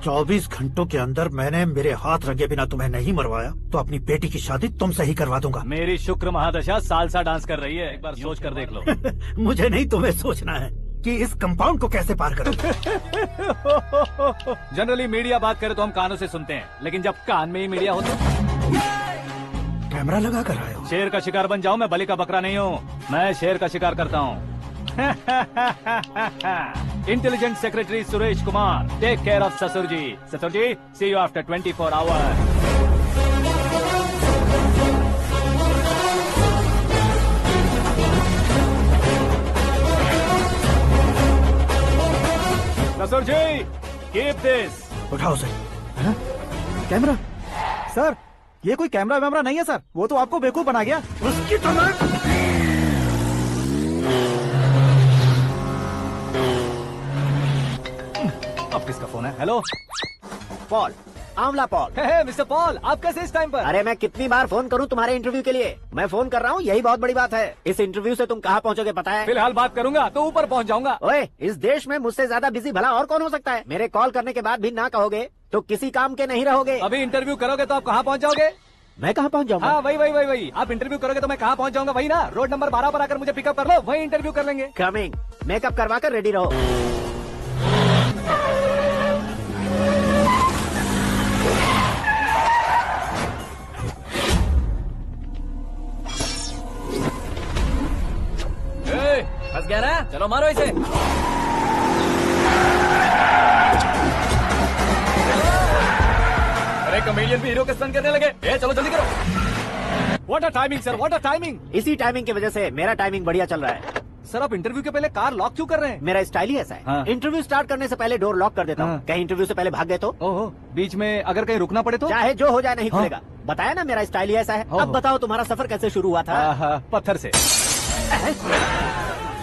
24 घंटों के अंदर मैंने मेरे हाथ रंगे बिना तुम्हें नहीं मरवाया तो अपनी बेटी की शादी तुमसे ही करवा दूंगा। मेरी शुक्र महादशा सालसा डांस कर रही है, एक बार सोच कर देख लो। मुझे नहीं, तुम्हें सोचना है। कि इस कंपाउंड को कैसे पार करूं। जनरली मीडिया बात करे तो हम कानों से सुनते हैं, लेकिन जब कान में ही मीडिया हो तो कैमरा लगा कर आए हो। शेर का शिकार बन जाऊं, मैं बलि का बकरा नहीं हूँ, मैं शेर का शिकार करता हूँ। Intelligent secretary Suresh Kumar, take care of ससुर जी। ससुर जी, सी यू आफ्टर 24 आवर्स। ससुर जी, कीप दिस। उठाओ से। कैमरा सर, ये कोई कैमरा वैमरा नहीं है सर, वो तो आपको बेवकूफ बना गया। उसकी तो मैं अब किसका फोन है? हेलो पॉल, आंवला पॉल। मिस्टर पॉल, आप कैसे इस टाइम पर? अरे मैं कितनी बार फोन करूं तुम्हारे इंटरव्यू के लिए? मैं फोन कर रहा हूं, यही बहुत बड़ी बात है। इस इंटरव्यू से तुम कहां पहुंचोगे पता है? फिलहाल बात करूंगा तो ऊपर पहुंच जाऊंगा। ओए, इस देश में मुझसे ज्यादा बिजी भला और कौन हो सकता है? मेरे कॉल करने के बाद भी ना कहोगे तो किसी काम के नहीं रहोगे। अभी इंटरव्यू करोगे तो आप कहाँ पहुँच जाओगे? मैं कहाँ पहुँच जाऊंगा? हाँ, वही। आप इंटरव्यू करोगे तो मैं कहाँ पहुँच जाऊंगा? वही ना, रोड नंबर 12 पर आकर मुझे पिकअप कर लो, वही इंटरव्यू कर लेंगे। कमिंग। मेकअप करवा कर रेडी रहो। फंस गया ना? चलो मारो इसे। अरे कमेडियन भी हीरो के स्टंट करने लगे। चलो जल्दी करो। What a timing sir, what a timing. इसी टाइमिंग की वजह से मेरा टाइमिंग बढ़िया चल रहा है। सर, आप इंटरव्यू के पहले कार लॉक क्यों कर रहे हैं? मेरा स्टाइल ही ऐसा है। हाँ। इंटरव्यू स्टार्ट करने से पहले डोर लॉक कर देता हूँ। कहीं इंटरव्यू से पहले भाग गए तो? ओहो, बीच में अगर कहीं रुकना पड़े तो? चाहे जो हो जाए नहीं खुलेगा। बताया ना, मेरा स्टाइल ही ऐसा है। अब बताओ तुम्हारा सफर कैसे शुरू हुआ था? पत्थर से।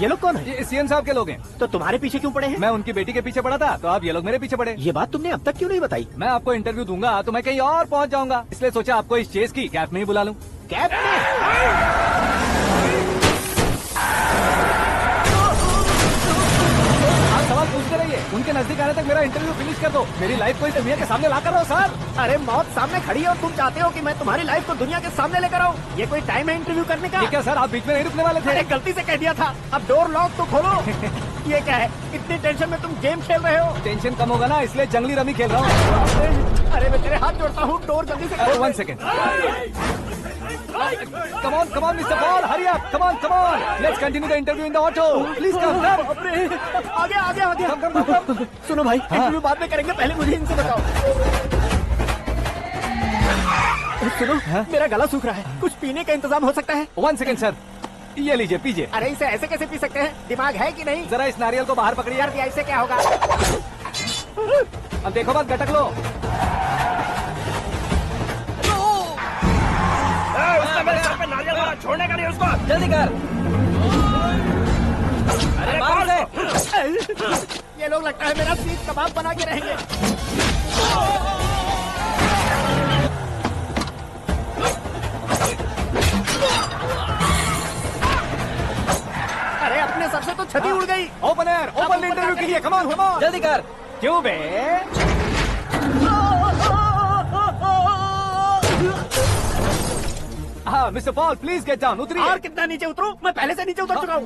ये लोग कौन है? ये सीएम साहब के लोग हैं। तो तुम्हारे पीछे क्यों पड़े हैं? मैं उनकी बेटी के पीछे पड़ा था, तो आप ये लोग मेरे पीछे पड़े। ये बात तुमने अब तक क्यों नहीं बताई? मैं आपको इंटरव्यू दूंगा तो मैं कहीं और पहुंच जाऊंगा, इसलिए सोचा आपको इस चेस की कैब में ही बुला लूं। कैब में? आप सवाल पूछते रहिए, उनके नजदीक आने तक मेरा इंटरव्यू फिनिश कर दो। मेरी लाइफ को इस दुनिया के सामने ला कर रहो सर। अरे मौत सामने खड़ी है और तुम चाहते हो कि मैं तुम्हारी लाइफ को दुनिया के सामने लेकर आऊं? ये कोई टाइम है इंटरव्यू करने का? ठीक है सर, आप बीच में नहीं रुकने वाले थे। अरे गलती से कह दिया था। अब डोर लॉक तो खोलो। ये क्या है? इतनी टेंशन में तुम गेम खेल रहे हो? टेंशन कम होगा ना, इसलिए जंगली रमी खेल रहा हूँ। अरे मैं तेरे हाथ जोड़ता हूँ, डोर जल्दी से खोल। 1 second. Come on, Mr. Paul, hurry up! Come on! Let's continue the interview in the auto. Please come. आगे। Come. सुनो भाई, इंटरव्यू बाद में करेंगे, पहले मुझे इनसे बताओ। सुनो, मेरा गला सूख रहा है, कुछ पीने का इंतजाम हो सकता है? 1 सेकेंड सर, ये लीजिए पीजिए। अरे इसे ऐसे कैसे पी सकते हैं? दिमाग है कि नहीं? जरा इस नारियल को बाहर पकड़िए। यार ऐसे क्या होगा? अब देखो मत, गटक लो। मेरे सर पे नारियल मारा, छोड़ने का नहीं उसको। जल्दी कर। अरे मार दे। ये लोग लगता है मेरा सीख कबाब बना के रहेंगे। अरे अपने सर से तो छती उड़ गई। ओपन इंटरव्यू के लिए। कम ऑन जल्दी कर। क्यों बे? हाँ mister Paul, please get down. उतरिए। और कितना नीचे उतरूं? मैं पहले से नीचे उतर चुका हूँ।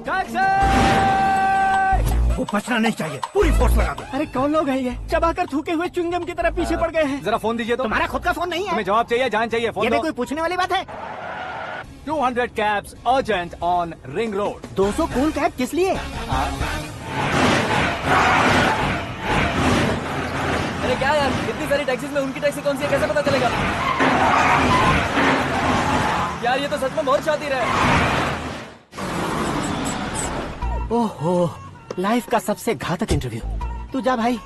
वो बचना नहीं चाहिए, पूरी फोर्स लगा दो। अरे कौन लोग हैं ये? चबाकर थूके हुए च्युइंगम की तरह पीछे पड़ गए हैं। जरा फोन दीजिए तो। तुम्हारा खुद का फोन नहीं है? तुम्हें जवाब चाहिए, जान चाहिए, फोन ये भी दो। कोई पूछने वाली बात है? 200 cabs urgent on Ring Road. 200 cool cab किस लिए? अरे क्या यार, इतनी सारी टैक्सीज में उनकी टैक्सी कौन सी है, कैसे पता चलेगा? यार ये तो सच में बहुत शातिर है। ओहो, लाइफ का सबसे घातक इंटरव्यू। तू जा भाई।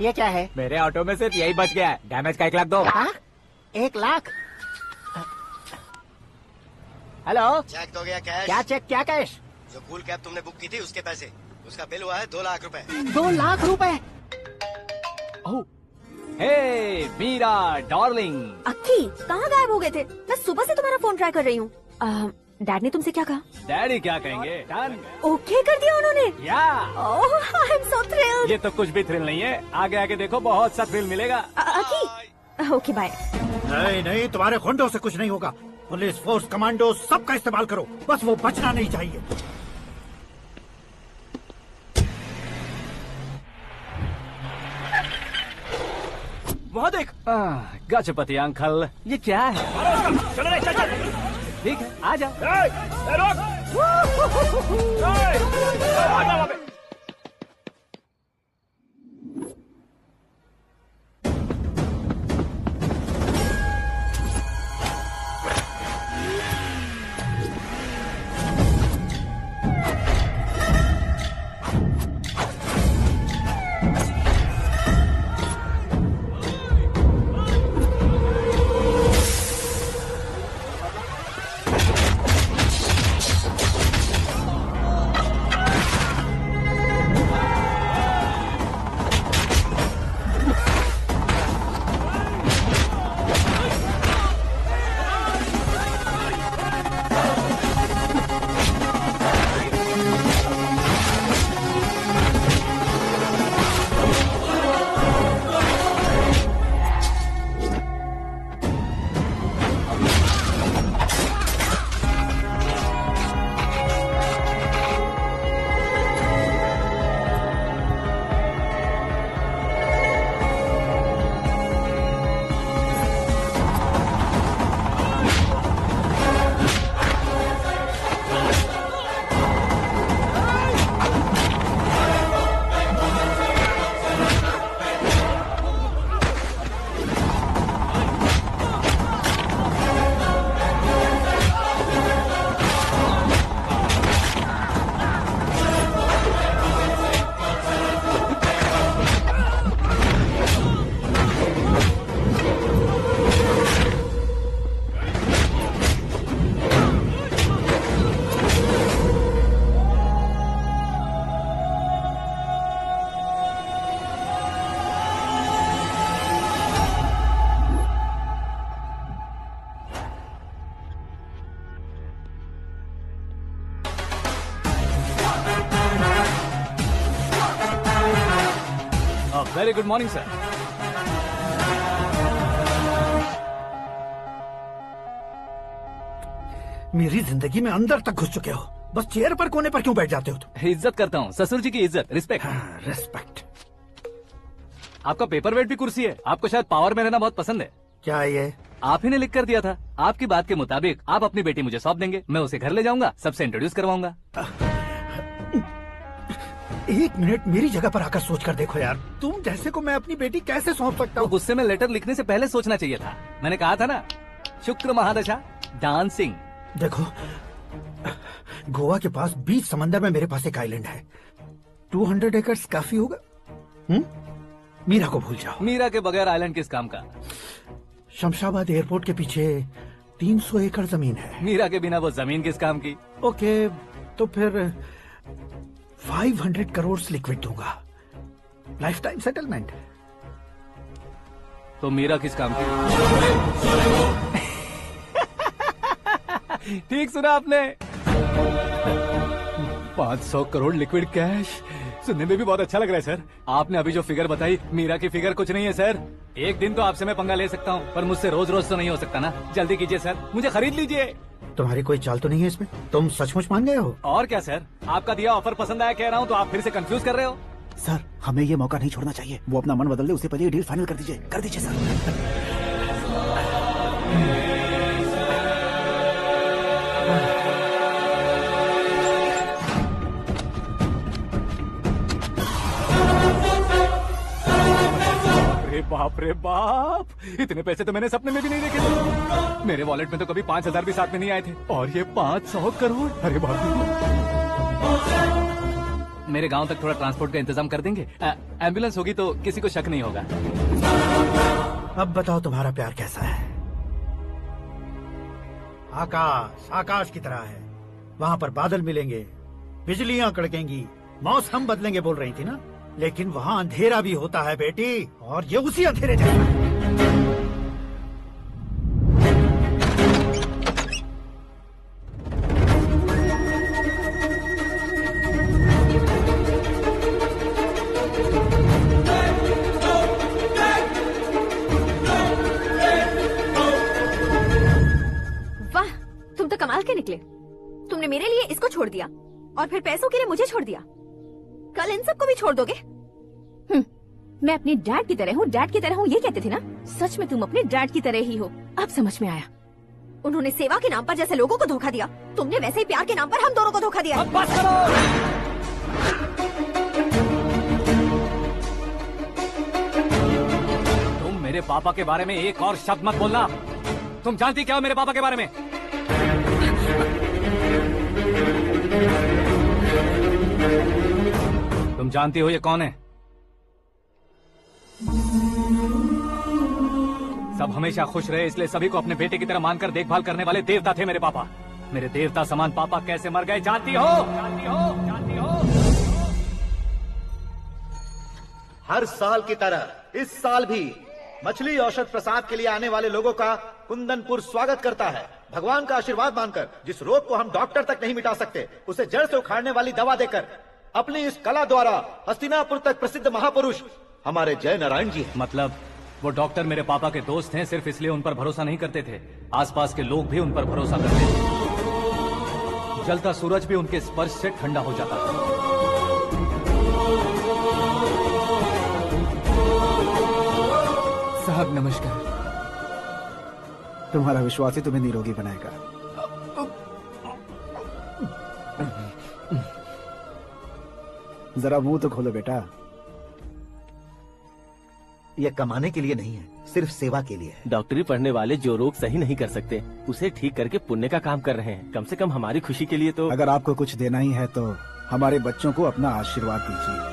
ये क्या है? मेरे ऑटो में सिर्फ यही बच गया है, डैमेज का 1 लाख दो। 1 लाख? हेलो, चेक तो गया कैश। क्या चेक, क्या कैश? जो कूल कैब तुमने बुक की थी उसके पैसे, उसका बिल हुआ है 2 लाख रुपए। 2 लाख रुपए? हे मीरा डार्लिंग। अक्की, कहाँ गायब हो गए थे? मैं सुबह से तुम्हारा फोन ट्राई कर रही हूँ। डैड ने तुमसे क्या कहा? डैडी क्या कहेंगे? डन। ओके कर दिया उन्होंने? या। ओह, आई एम सो थ्रिल्ड। ये तो कुछ भी थ्रिल नहीं है, आगे आगे देखो बहुत सा थ्रिल मिलेगा। अक्की, ओके बाय। नहीं, तुम्हारे गुंडों से कुछ नहीं होगा। पुलिस फोर्स, कमांडो सबका इस्तेमाल करो, बस वो बचना नहीं चाहिए। वहाँ देख। गजपति अंकल, ये क्या है? चलो रे, चल चल। ठीक है, आ जाओ। Very good morning sir. मेरी जिंदगी में अंदर तक घुस चुके हो, बस चेयर पर कोने पर क्यों बैठ जाते हो तुम? इज्जत करता हूँ, ससुर जी की इज्जत, रिस्पेक्ट। रिस्पेक्ट। आपका पेपर वेट भी कुर्सी है। आपको शायद पावर में रहना बहुत पसंद है। क्या ये? आप ही ने लिख कर दिया था। आपकी बात के मुताबिक आप अपनी बेटी मुझे सौंप देंगे, मैं उसे घर ले जाऊंगा, सबसे इंट्रोड्यूस करवाऊंगा। एक मिनट मेरी जगह पर आकर सोच कर देखो यार, तुम जैसे को मैं अपनी बेटी कैसे सौंप सकता हूँ? गुस्से में लेटर लिखने से पहले सोचना चाहिए था। मैंने कहा था ना, शुक्र महादशा डांसिंग। देखो, गोवा के पास बीच समंदर में मेरे पास एक आइलैंड है। 200 एकर्स काफी होगा। मीरा को भूल जाओ। मीरा के बगैर आइलैंड किस काम का? शमशाबाद एयरपोर्ट के पीछे 300 एकड़ जमीन है। मीरा के बिना वो जमीन किस काम की? ओके, तो फिर 500 करोड़ लिक्विड दूंगा, लाइफ टाइम सेटलमेंट। तो मीरा किस काम की? ठीक सुना आपने। 500 करोड़ लिक्विड कैश सुनने में भी बहुत अच्छा लग रहा है सर। आपने अभी जो फिगर बताई, मीरा की फिगर कुछ नहीं है सर। एक दिन तो आपसे मैं पंगा ले सकता हूँ, पर मुझसे रोज रोज तो नहीं हो सकता ना। जल्दी कीजिए सर, मुझे खरीद लीजिए। तुम्हारी कोई चाल तो नहीं है इसमें? तुम सचमुच मान गए हो? और क्या सर, आपका दिया ऑफर पसंद आया कह रहा हूँ, तो आप फिर से कंफ्यूज कर रहे हो। सर, हमें ये मौका नहीं छोड़ना चाहिए। वो अपना मन बदल दे, उससे पहले डील फाइनल कर दीजिए। कर दीजिए सर। बाप रे बाप, इतने पैसे तो मैंने सपने में भी नहीं देखे थे। मेरे वॉलेट में तो कभी 5000 भी साथ में नहीं आए थे, और ये 500 करोड़। अरे बाप रे। मेरे गांव तक थोड़ा ट्रांसपोर्ट का इंतजाम कर देंगे? एम्बुलेंस होगी तो किसी को शक नहीं होगा। अब बताओ तुम्हारा प्यार कैसा है? आकाश आकाश की तरह है, वहाँ पर बादल मिलेंगे, बिजलियां कड़केंगी, मौसम बदलेंगे बोल रही थी ना। लेकिन वहाँ अंधेरा भी होता है बेटी, और ये उसी अंधेरे जैसा है। वाह, तुम तो कमाल के निकले। तुमने मेरे लिए इसको छोड़ दिया और फिर पैसों के लिए मुझे छोड़ दिया। कल इन सबको भी छोड़ दोगे? मैं अपने डैड की तरह हूँ, डैड की तरह हूँ, ये कहते थे ना। सच में तुम अपने डैड की तरह ही हो। अब समझ में आया। उन्होंने सेवा के नाम पर जैसे लोगों को धोखा दिया, तुमने वैसे ही प्यार के नाम पर हम दोनों को धोखा दिया। अब बस करो। तुम मेरे पापा के बारे में एक और शब्द मत बोलना। तुम जानती क्या हो मेरे पापा के बारे में? तुम जानती हो ये कौन है? सब हमेशा खुश रहे इसलिए सभी को अपने बेटे की तरह मानकर देखभाल करने वाले देवता थे मेरे पापा। मेरे देवता समान पापा कैसे मर गए जानती हो? जानती हो? जानती हो? हर साल की तरह इस साल भी मछली औषध प्रसाद के लिए आने वाले लोगों का कुंदनपुर स्वागत करता है। भगवान का आशीर्वाद मानकर जिस रोग को हम डॉक्टर तक नहीं मिटा सकते, उसे जड़ से उखाड़ने वाली दवा देकर अपनी इस कला द्वारा हस्तिनापुर तक प्रसिद्ध महापुरुष हमारे जय नारायण जी हैं। मतलब वो डॉक्टर मेरे पापा के दोस्त हैं, सिर्फ इसलिए उन पर भरोसा नहीं करते थे। आसपास के लोग भी उन पर भरोसा करते थे। जलता सूरज भी उनके स्पर्श से ठंडा हो जाता था। साहब नमस्कार। तुम्हारा विश्वास ही तुम्हें निरोगी बनाएगा। जरा मुंह तो खोलो बेटा। यह कमाने के लिए नहीं है, सिर्फ सेवा के लिए है। डॉक्टरी पढ़ने वाले जो रोग सही नहीं कर सकते उसे ठीक करके पुण्य का काम कर रहे हैं। कम से कम हमारी खुशी के लिए तो। अगर आपको कुछ देना ही है तो हमारे बच्चों को अपना आशीर्वाद दीजिए।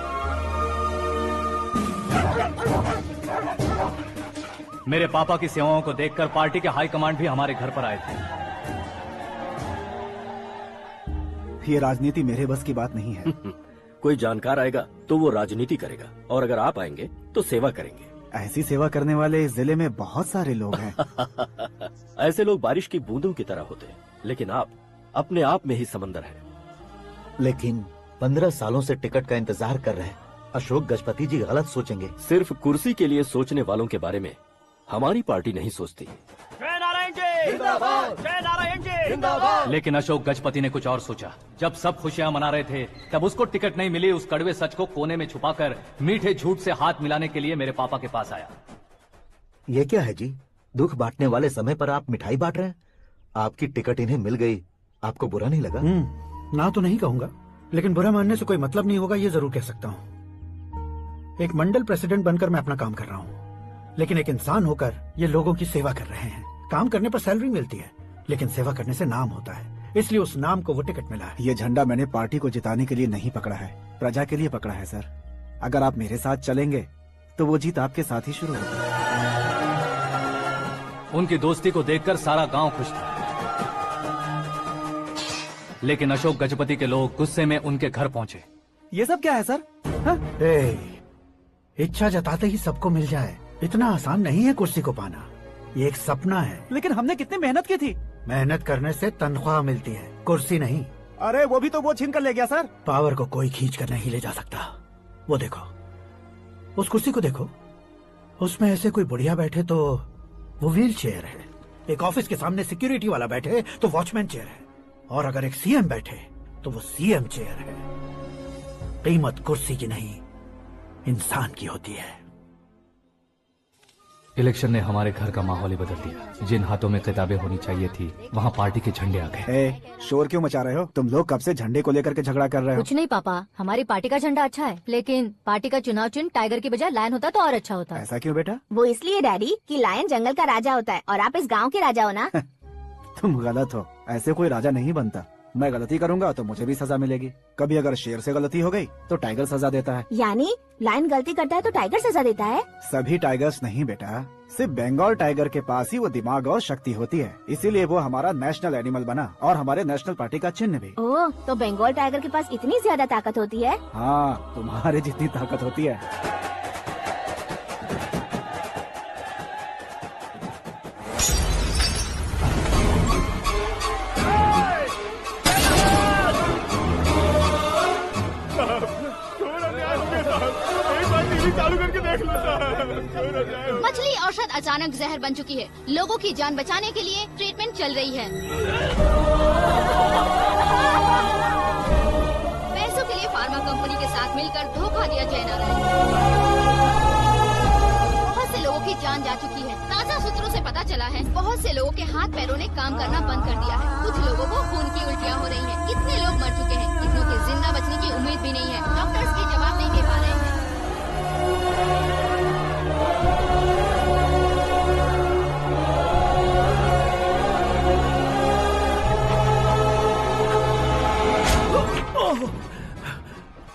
मेरे पापा की सेवाओं को देखकर पार्टी के हाई कमांड भी हमारे घर पर आए थे। ये राजनीति मेरे बस की बात नहीं है। कोई जानकार आएगा तो वो राजनीति करेगा, और अगर आप आएंगे तो सेवा करेंगे। ऐसी सेवा करने वाले इस जिले में बहुत सारे लोग हैं। ऐसे लोग बारिश की बूंदों की तरह होते हैं, लेकिन आप अपने आप में ही समंदर हैं। लेकिन 15 सालों से टिकट का इंतजार कर रहे अशोक गजपति जी गलत सोचेंगे। सिर्फ कुर्सी के लिए सोचने वालों के बारे में हमारी पार्टी नहीं सोचती। जय नारायण जी जिंदाबाद, जय नारायण जी जिंदाबाद। लेकिन अशोक गजपति ने कुछ और सोचा। जब सब खुशियां मना रहे थे तब उसको टिकट नहीं मिली। उस कड़वे सच को कोने में छुपाकर मीठे झूठ से हाथ मिलाने के लिए मेरे पापा के पास आया। ये क्या है जी? दुख बांटने वाले समय पर आप मिठाई बांट रहे हैं। आपकी टिकट इन्हें मिल गई, आपको बुरा नहीं लगा? ना तो नहीं कहूंगा, लेकिन बुरा मानने से कोई मतलब नहीं होगा ये जरूर कह सकता हूँ। एक मंडल प्रेसिडेंट बनकर मैं अपना काम कर रहा हूँ, लेकिन एक इंसान होकर ये लोगों की सेवा कर रहे हैं। काम करने पर सैलरी मिलती है, लेकिन सेवा करने से नाम होता है, इसलिए उस नाम को वो टिकट मिला है। ये झंडा मैंने पार्टी को जिताने के लिए नहीं पकड़ा है, प्रजा के लिए पकड़ा है सर। अगर आप मेरे साथ चलेंगे तो वो जीत आपके साथ ही शुरू होगी। उनकी दोस्ती को देखकर सारा गांव खुश था, लेकिन अशोक गजपति के लोग गुस्से में उनके घर पहुंचे। ये सब क्या है सर? इच्छा जताते ही सबको मिल जाए इतना आसान नहीं है कुर्सी को पाना। ये एक सपना है। लेकिन हमने कितनी मेहनत की थी। मेहनत करने से तनख्वाह मिलती है, कुर्सी नहीं। अरे वो भी तो वो छीन कर ले गया सर। पावर को कोई खींच कर नहीं ले जा सकता। वो देखो, उस कुर्सी को देखो, उसमें ऐसे कोई बुढ़िया बैठे तो वो व्हील चेयर है। एक ऑफिस के सामने सिक्योरिटी वाला बैठे तो वॉचमैन चेयर है, और अगर एक सीएम बैठे तो वो सीएम चेयर है। कीमत कुर्सी की नहीं, इंसान की होती है। इलेक्शन ने हमारे घर का माहौल ही बदल दिया। जिन हाथों में किताबें होनी चाहिए थी वहाँ पार्टी के झंडे आ गए। शोर क्यों मचा रहे हो? तुम लोग कब से झंडे को लेकर के झगड़ा कर रहे हो? कुछ नहीं पापा, हमारी पार्टी का झंडा अच्छा है, लेकिन पार्टी का चुनाव चिन्ह टाइगर की बजाय लायन होता तो और अच्छा होता। ऐसा क्यों बेटा? वो इसलिए डैडी कि लायन जंगल का राजा होता है और आप इस गांव के राजा हो ना। तुम गलत हो, ऐसे कोई राजा नहीं बनता। मैं गलती करूंगा तो मुझे भी सजा मिलेगी। कभी अगर शेर से गलती हो गई तो टाइगर सजा देता है। यानी लायन गलती करता है तो टाइगर सजा देता है? सभी टाइगर्स नहीं बेटा, सिर्फ बंगाल टाइगर के पास ही वो दिमाग और शक्ति होती है, इसीलिए वो हमारा नेशनल एनिमल बना और हमारे नेशनल पार्टी का चिन्ह भी। ओह, तो बंगाल टाइगर के पास इतनी ज्यादा ताकत होती है? हाँ, तुम्हारे जितनी ताकत होती है। मछली औषध अचानक जहर बन चुकी है। लोगों की जान बचाने के लिए ट्रीटमेंट चल रही है। पैसों के लिए फार्मा कंपनी के साथ मिलकर धोखा दिया जय नारायण। जान जा चुकी है। ताज़ा सूत्रों से पता चला है बहुत से लोगों के हाथ पैरों ने काम करना बंद कर दिया है। कुछ लोगों को खून की उल्टियाँ हो रही हैं। कितने लोग मर चुके हैं, कितनों के जिंदा बचने की उम्मीद भी नहीं है। डॉक्टर्स भी जवाब नहीं दे पा रहे हैं।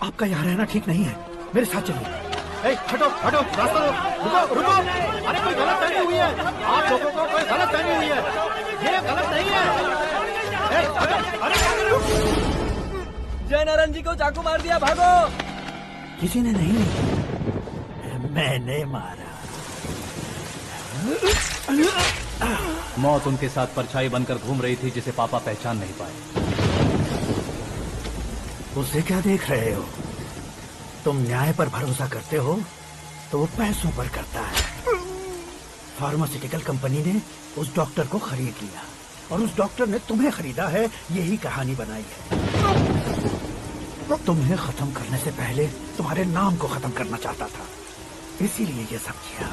आपका यहाँ रहना ठीक नहीं है, मेरे साथ चलिए। हटो हटो, रास्ता रुको रुको। अरे कोई गलत फहमी हुई है, आप लोगों को कोई गलत फहमी हुई है, ये गलत नहीं है। जय नारायण जी को चाकू मार दिया, भागो। किसी ने नहीं, मैंने मारा। मौत उनके साथ परछाई बनकर घूम रही थी जिसे पापा पहचान नहीं पाए। उसे क्या देख रहे हो? तुम न्याय पर भरोसा करते हो तो वो पैसों पर करता है। फार्मास्यूटिकल कंपनी ने उस डॉक्टर को खरीद लिया और उस डॉक्टर ने तुम्हें खरीदा है, यही कहानी बनाई है। तुम्हें खत्म करने से पहले तुम्हारे नाम को खत्म करना चाहता था, इसीलिए ये सब किया।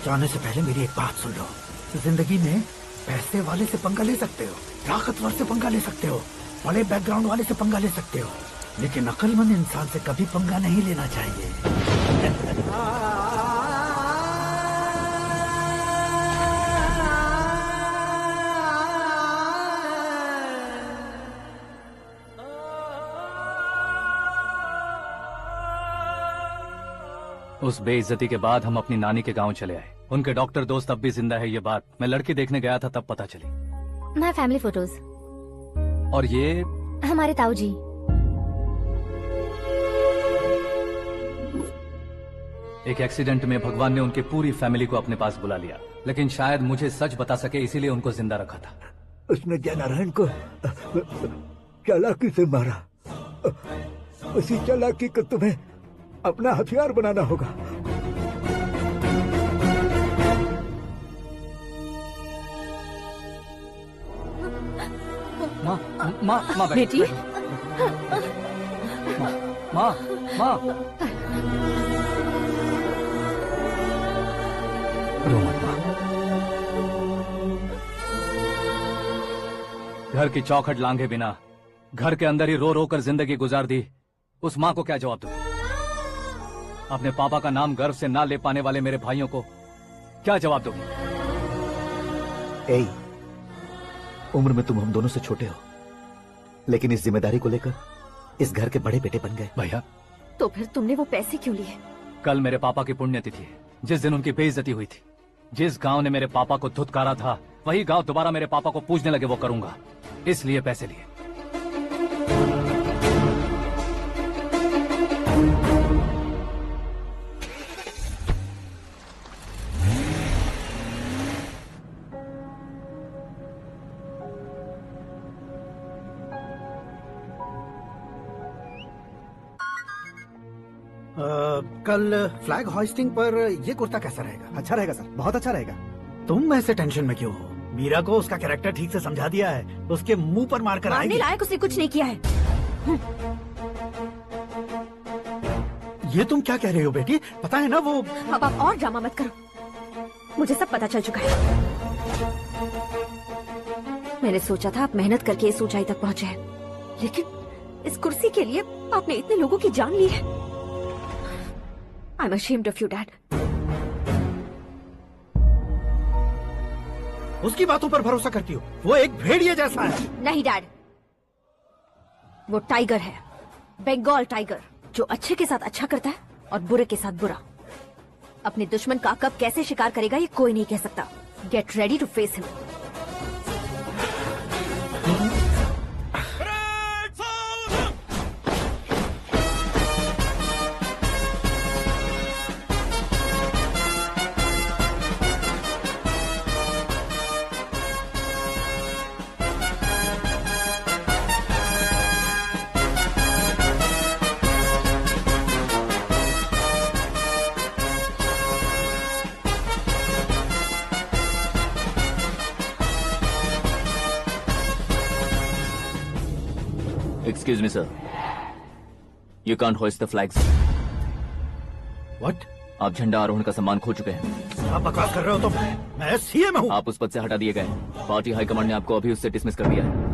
जाने से पहले मेरी एक बात सुन लो, जिंदगी में पैसे वाले से पंगा ले सकते हो, ताकतवर से पंगा ले सकते हो, बड़े बैकग्राउंड वाले से पंगा ले सकते हो, लेकिन अक्लमंद इंसान से कभी पंगा नहीं लेना चाहिए। उस बेइज्जती के बाद हम अपनी नानी के गांव चले आए। उनके डॉक्टर दोस्त अब भी जिंदा है, ये बात मैं लड़की देखने गया था तब पता चली। My family photos. और ये हमारे ताऊ जी। एक एक्सीडेंट में भगवान ने उनकी पूरी फैमिली को अपने पास बुला लिया, लेकिन शायद मुझे सच बता सके इसीलिए उनको जिंदा रखा था। उसने जय नारायण को चालाकी से मारा। उसी चालाकी को तुम्हें अपना हथियार बनाना होगा। माँ बेटी। माँ रो मत माँ। घर की चौखट लांघे बिना घर के अंदर ही रो रो कर जिंदगी गुजार दी उस माँ को क्या जवाब दूं? अपने पापा का नाम गर्व से ना ले पाने वाले मेरे भाइयों को क्या जवाब दोगी? उम्र में तुम हम दोनों से छोटे हो, लेकिन इस जिम्मेदारी को लेकर इस घर के बड़े बेटे बन गए। भैया, तो फिर तुमने वो पैसे क्यों लिए? कल मेरे पापा की पुण्यतिथि है, जिस दिन उनकी बेइज्जती हुई थी। जिस गांव ने मेरे पापा को धुतकारा था वही गांव दोबारा मेरे पापा को पूजने लगे वो करूंगा, इसलिए पैसे लिए। कल फ्लैग होइस्टिंग पर ये कुर्ता कैसा रहेगा? अच्छा रहेगा सर, बहुत अच्छा रहेगा। तुम ऐसे टेंशन में क्यों हो? मीरा को उसका कैरेक्टर ठीक से समझा दिया है, उसके मुंह पर मारकर आएगी। लायक उसने कुछ नहीं किया है। ये तुम क्या कह रही हो बेटी? पता है ना वो। अब आप और ड्रामा मत करो, मुझे सब पता चल चुका है। मैंने सोचा था आप मेहनत करके इस ऊंचाई तक पहुंचे हैं, लेकिन इस कुर्सी के लिए आपने इतने लोगों की जान ली है। I'm ashamed of you, Dad. उसकी बातों पर भरोसा करती हो? वो एक भेड़िए जैसा है। नहीं डैड, वो टाइगर है, बंगाल टाइगर, जो अच्छे के साथ अच्छा करता है और बुरे के साथ बुरा। अपने दुश्मन का कब कैसे शिकार करेगा ये कोई नहीं कह सकता। Get ready to face him. Excuse me, sir. You can't hoist the flags. What? आप झंडा आरोहण का सम्मान खो चुके हैं। आप बकवास कर रहे हो तुम? मैं सीएम हूँ। आप उस पद से हटा दिए गए। पार्टी हाईकमांड ने आपको अभी उससे डिसमिस कर दिया है।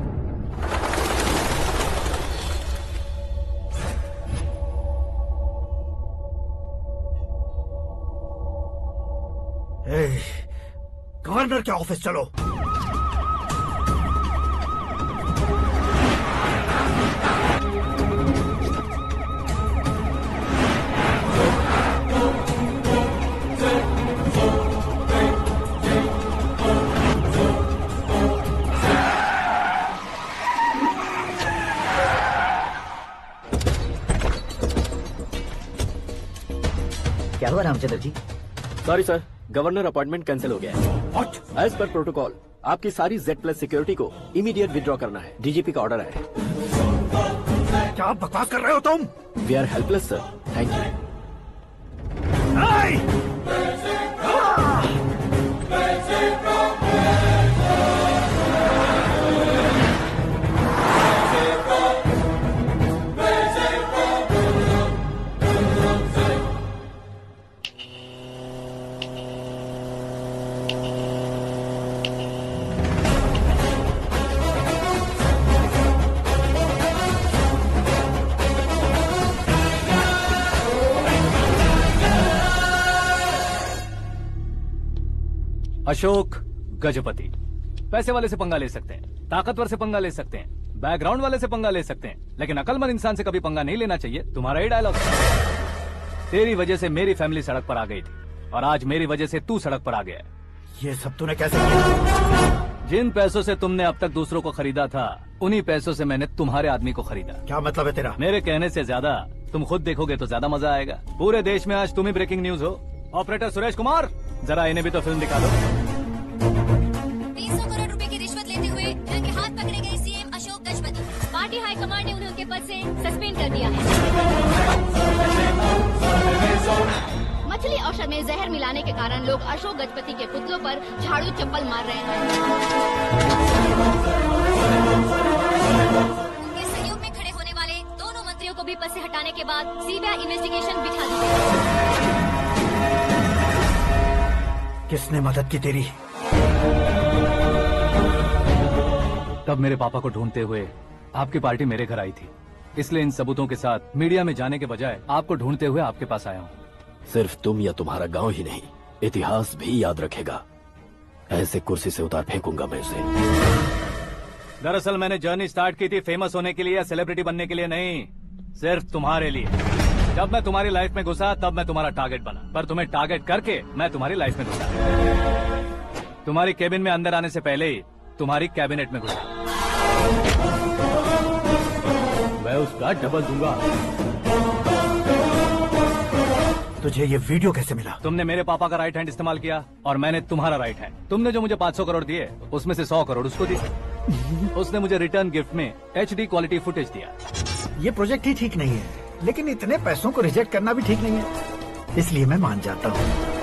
गवर्नर के ऑफिस चलो। क्या हुआ Ramchandra ji? Sorry sir, governor appointment cancel हो गया है। एज पर प्रोटोकॉल आपकी सारी Z+ सिक्योरिटी को इमीडिएट विड्रॉ करना है। डीजीपी का ऑर्डर है। क्या बकवास कर रहे हो तुम? We are helpless sir. Thank you. Ashok Gajapati. पैसे वाले से पंगा ले सकते हैं, ताकतवर से पंगा ले सकते हैं, बैकग्राउंड वाले से पंगा ले सकते हैं, लेकिन अकलमंद इंसान से कभी पंगा नहीं लेना चाहिए। तुम्हारा ही डायलॉग। तेरी वजह से मेरी फैमिली सड़क पर आ गई थी और आज मेरी वजह से तू सड़क पर आ गया है। ये सब तूने कैसे किया? जिन पैसों से तुमने अब तक दूसरों को खरीदा था, उन्हीं पैसों से मैंने तुम्हारे आदमी को खरीदा। क्या मतलब है तेरा? मेरे कहने से ज्यादा तुम खुद देखोगे तो ज्यादा मजा आएगा। पूरे देश में आज तुम ही ब्रेकिंग न्यूज हो। ऑपरेटर सुरेश कुमार, जरा इन्हें भी तो फिल्म दिखा दो। 300 करोड़ रुपए की रिश्वत लेते हुए इनके हाथ पकड़े गए CM Ashok Gajapati. Party high command ने उन्हें उनके पद से सस्पेंड कर दिया है। मछली औषध में जहर मिलाने के कारण लोग अशोक गजपति के पुतलों पर झाड़ू चप्पल मार रहे हैं। उनके सहयोग में खड़े होने वाले दोनों मंत्रियों को भी पद से हटाने के बाद सीबीआई इन्वेस्टिगेशन बिठा दी गई। किसने मदद की तेरी? तब मेरे पापा को ढूंढते हुए आपकी पार्टी मेरे घर आई थी, इसलिए इन सबूतों के साथ मीडिया में जाने के बजाय आपको ढूंढते हुए आपके पास आया हूँ। सिर्फ तुम या तुम्हारा गांव ही नहीं, इतिहास भी याद रखेगा। ऐसे कुर्सी से उतार फेंकूंगा मैं उसे। दरअसल मैंने जर्नी स्टार्ट की थी फेमस होने के लिए या सेलिब्रिटी बनने के लिए नहीं, सिर्फ तुम्हारे लिए। जब मैं तुम्हारी लाइफ में घुसा तब मैं तुम्हारा टारगेट बना, पर तुम्हें टारगेट करके मैं तुम्हारी लाइफ में घुसा। तुम्हारी केबिन में अंदर आने से पहले ही तुम्हारी कैबिनेट में घुसा। मैं उसका डबल दूंगा। तुझे ये वीडियो कैसे मिला? तुमने मेरे पापा का राइट हैंड इस्तेमाल किया और मैंने तुम्हारा राइट हैंड। तुमने जो मुझे 500 करोड़ दिए उसमें से 100 करोड़ उसको दिए। उसने मुझे रिटर्न गिफ्ट में HD क्वालिटी फुटेज दिया। ये प्रोजेक्ट ही ठीक नहीं है, लेकिन इतने पैसों को रिजेक्ट करना भी ठीक नहीं है, इसलिए मैं मान जाता हूँ।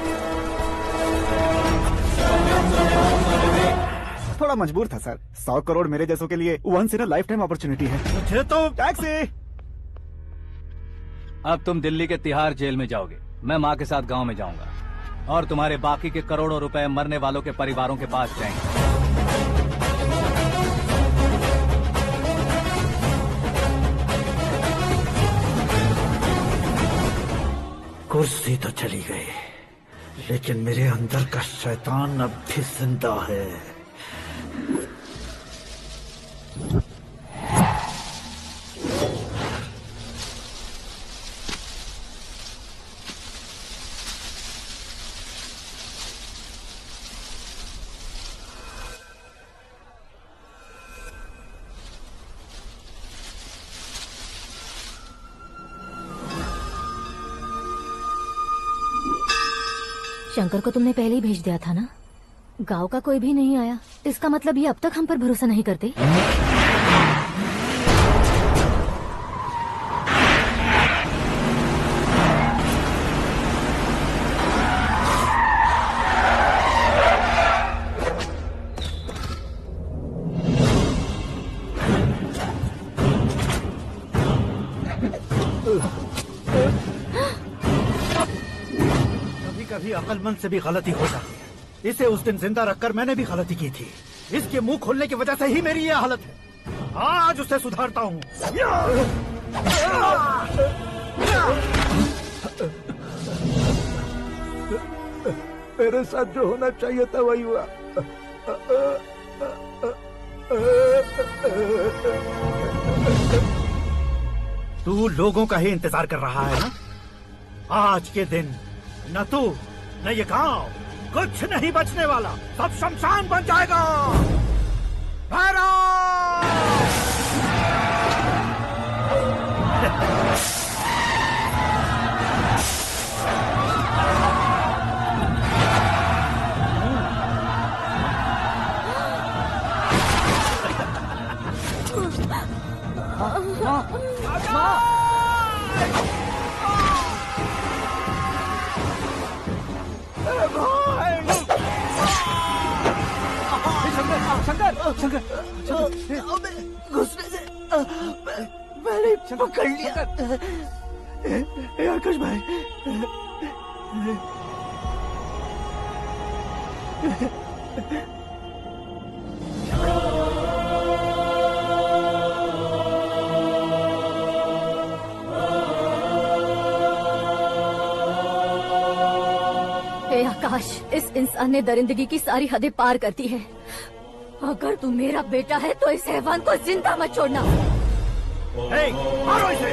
थोड़ा मजबूर था सर। 100 करोड़ मेरे जैसों के लिए once in a lifetime opportunity है। मुझे तो टैक्सी। अब तुम दिल्ली के तिहाड़ जेल में जाओगे, मैं माँ के साथ गांव में जाऊंगा और तुम्हारे बाकी के करोड़ों रुपए मरने वालों के परिवारों के पास जाएंगे। कुर्सी तो चली गई, लेकिन मेरे अंदर का शैतान अब भी जिंदा है। शंकर को तुमने पहले ही भेज दिया था ना? गांव का कोई भी नहीं आया, इसका मतलब ये अब तक हम पर भरोसा नहीं करते। कभी अक्लमंद से भी गलती हो जाती है। इसे उस दिन जिंदा रखकर मैंने भी गलती की थी। इसके मुंह खोलने की वजह से ही मेरी ये हालत है। आज उसे सुधारता हूँ। मेरे साथ जो होना चाहिए था वही हुआ। तू लोगों का ही इंतजार कर रहा है ना? आज के दिन न तू न ये गांव कुछ नहीं बचने वाला, सब शमशान बन जाएगा। घुसने से मैंने पकड़ लिया। आकाश भाई, आकाश, इस इंसान ने दरिंदगी की सारी हदें पार कर दी है। अगर तू मेरा बेटा है तो इस हैवान को जिंदा मत छोड़ना। मारो इसे।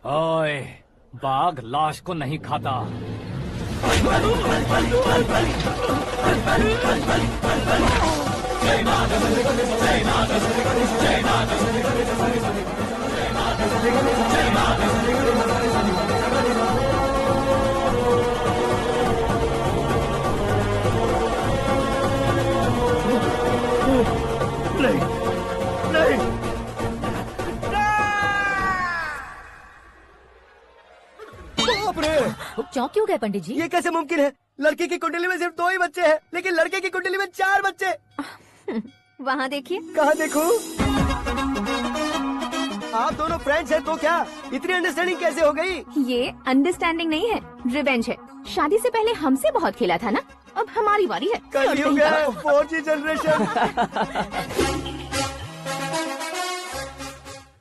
ओए, बाघ लाश को नहीं खाता। नहीं, नहीं। चौंक क्यों गए पंडित जी? ये कैसे मुमकिन है? लड़की की कुंडली में सिर्फ 2 ही बच्चे हैं, लेकिन लड़के की कुंडली में 4 बच्चे। वहाँ देखिए। कहाँ देखूं? आप दोनों फ्रेंड्स हैं तो क्या इतनी अंडरस्टैंडिंग कैसे हो गई? ये अंडरस्टैंडिंग नहीं है, रिवेंज है। शादी से पहले हमसे बहुत खेला था ना, अब हमारी बारी है। कलयुग है, 4G जनरेशन।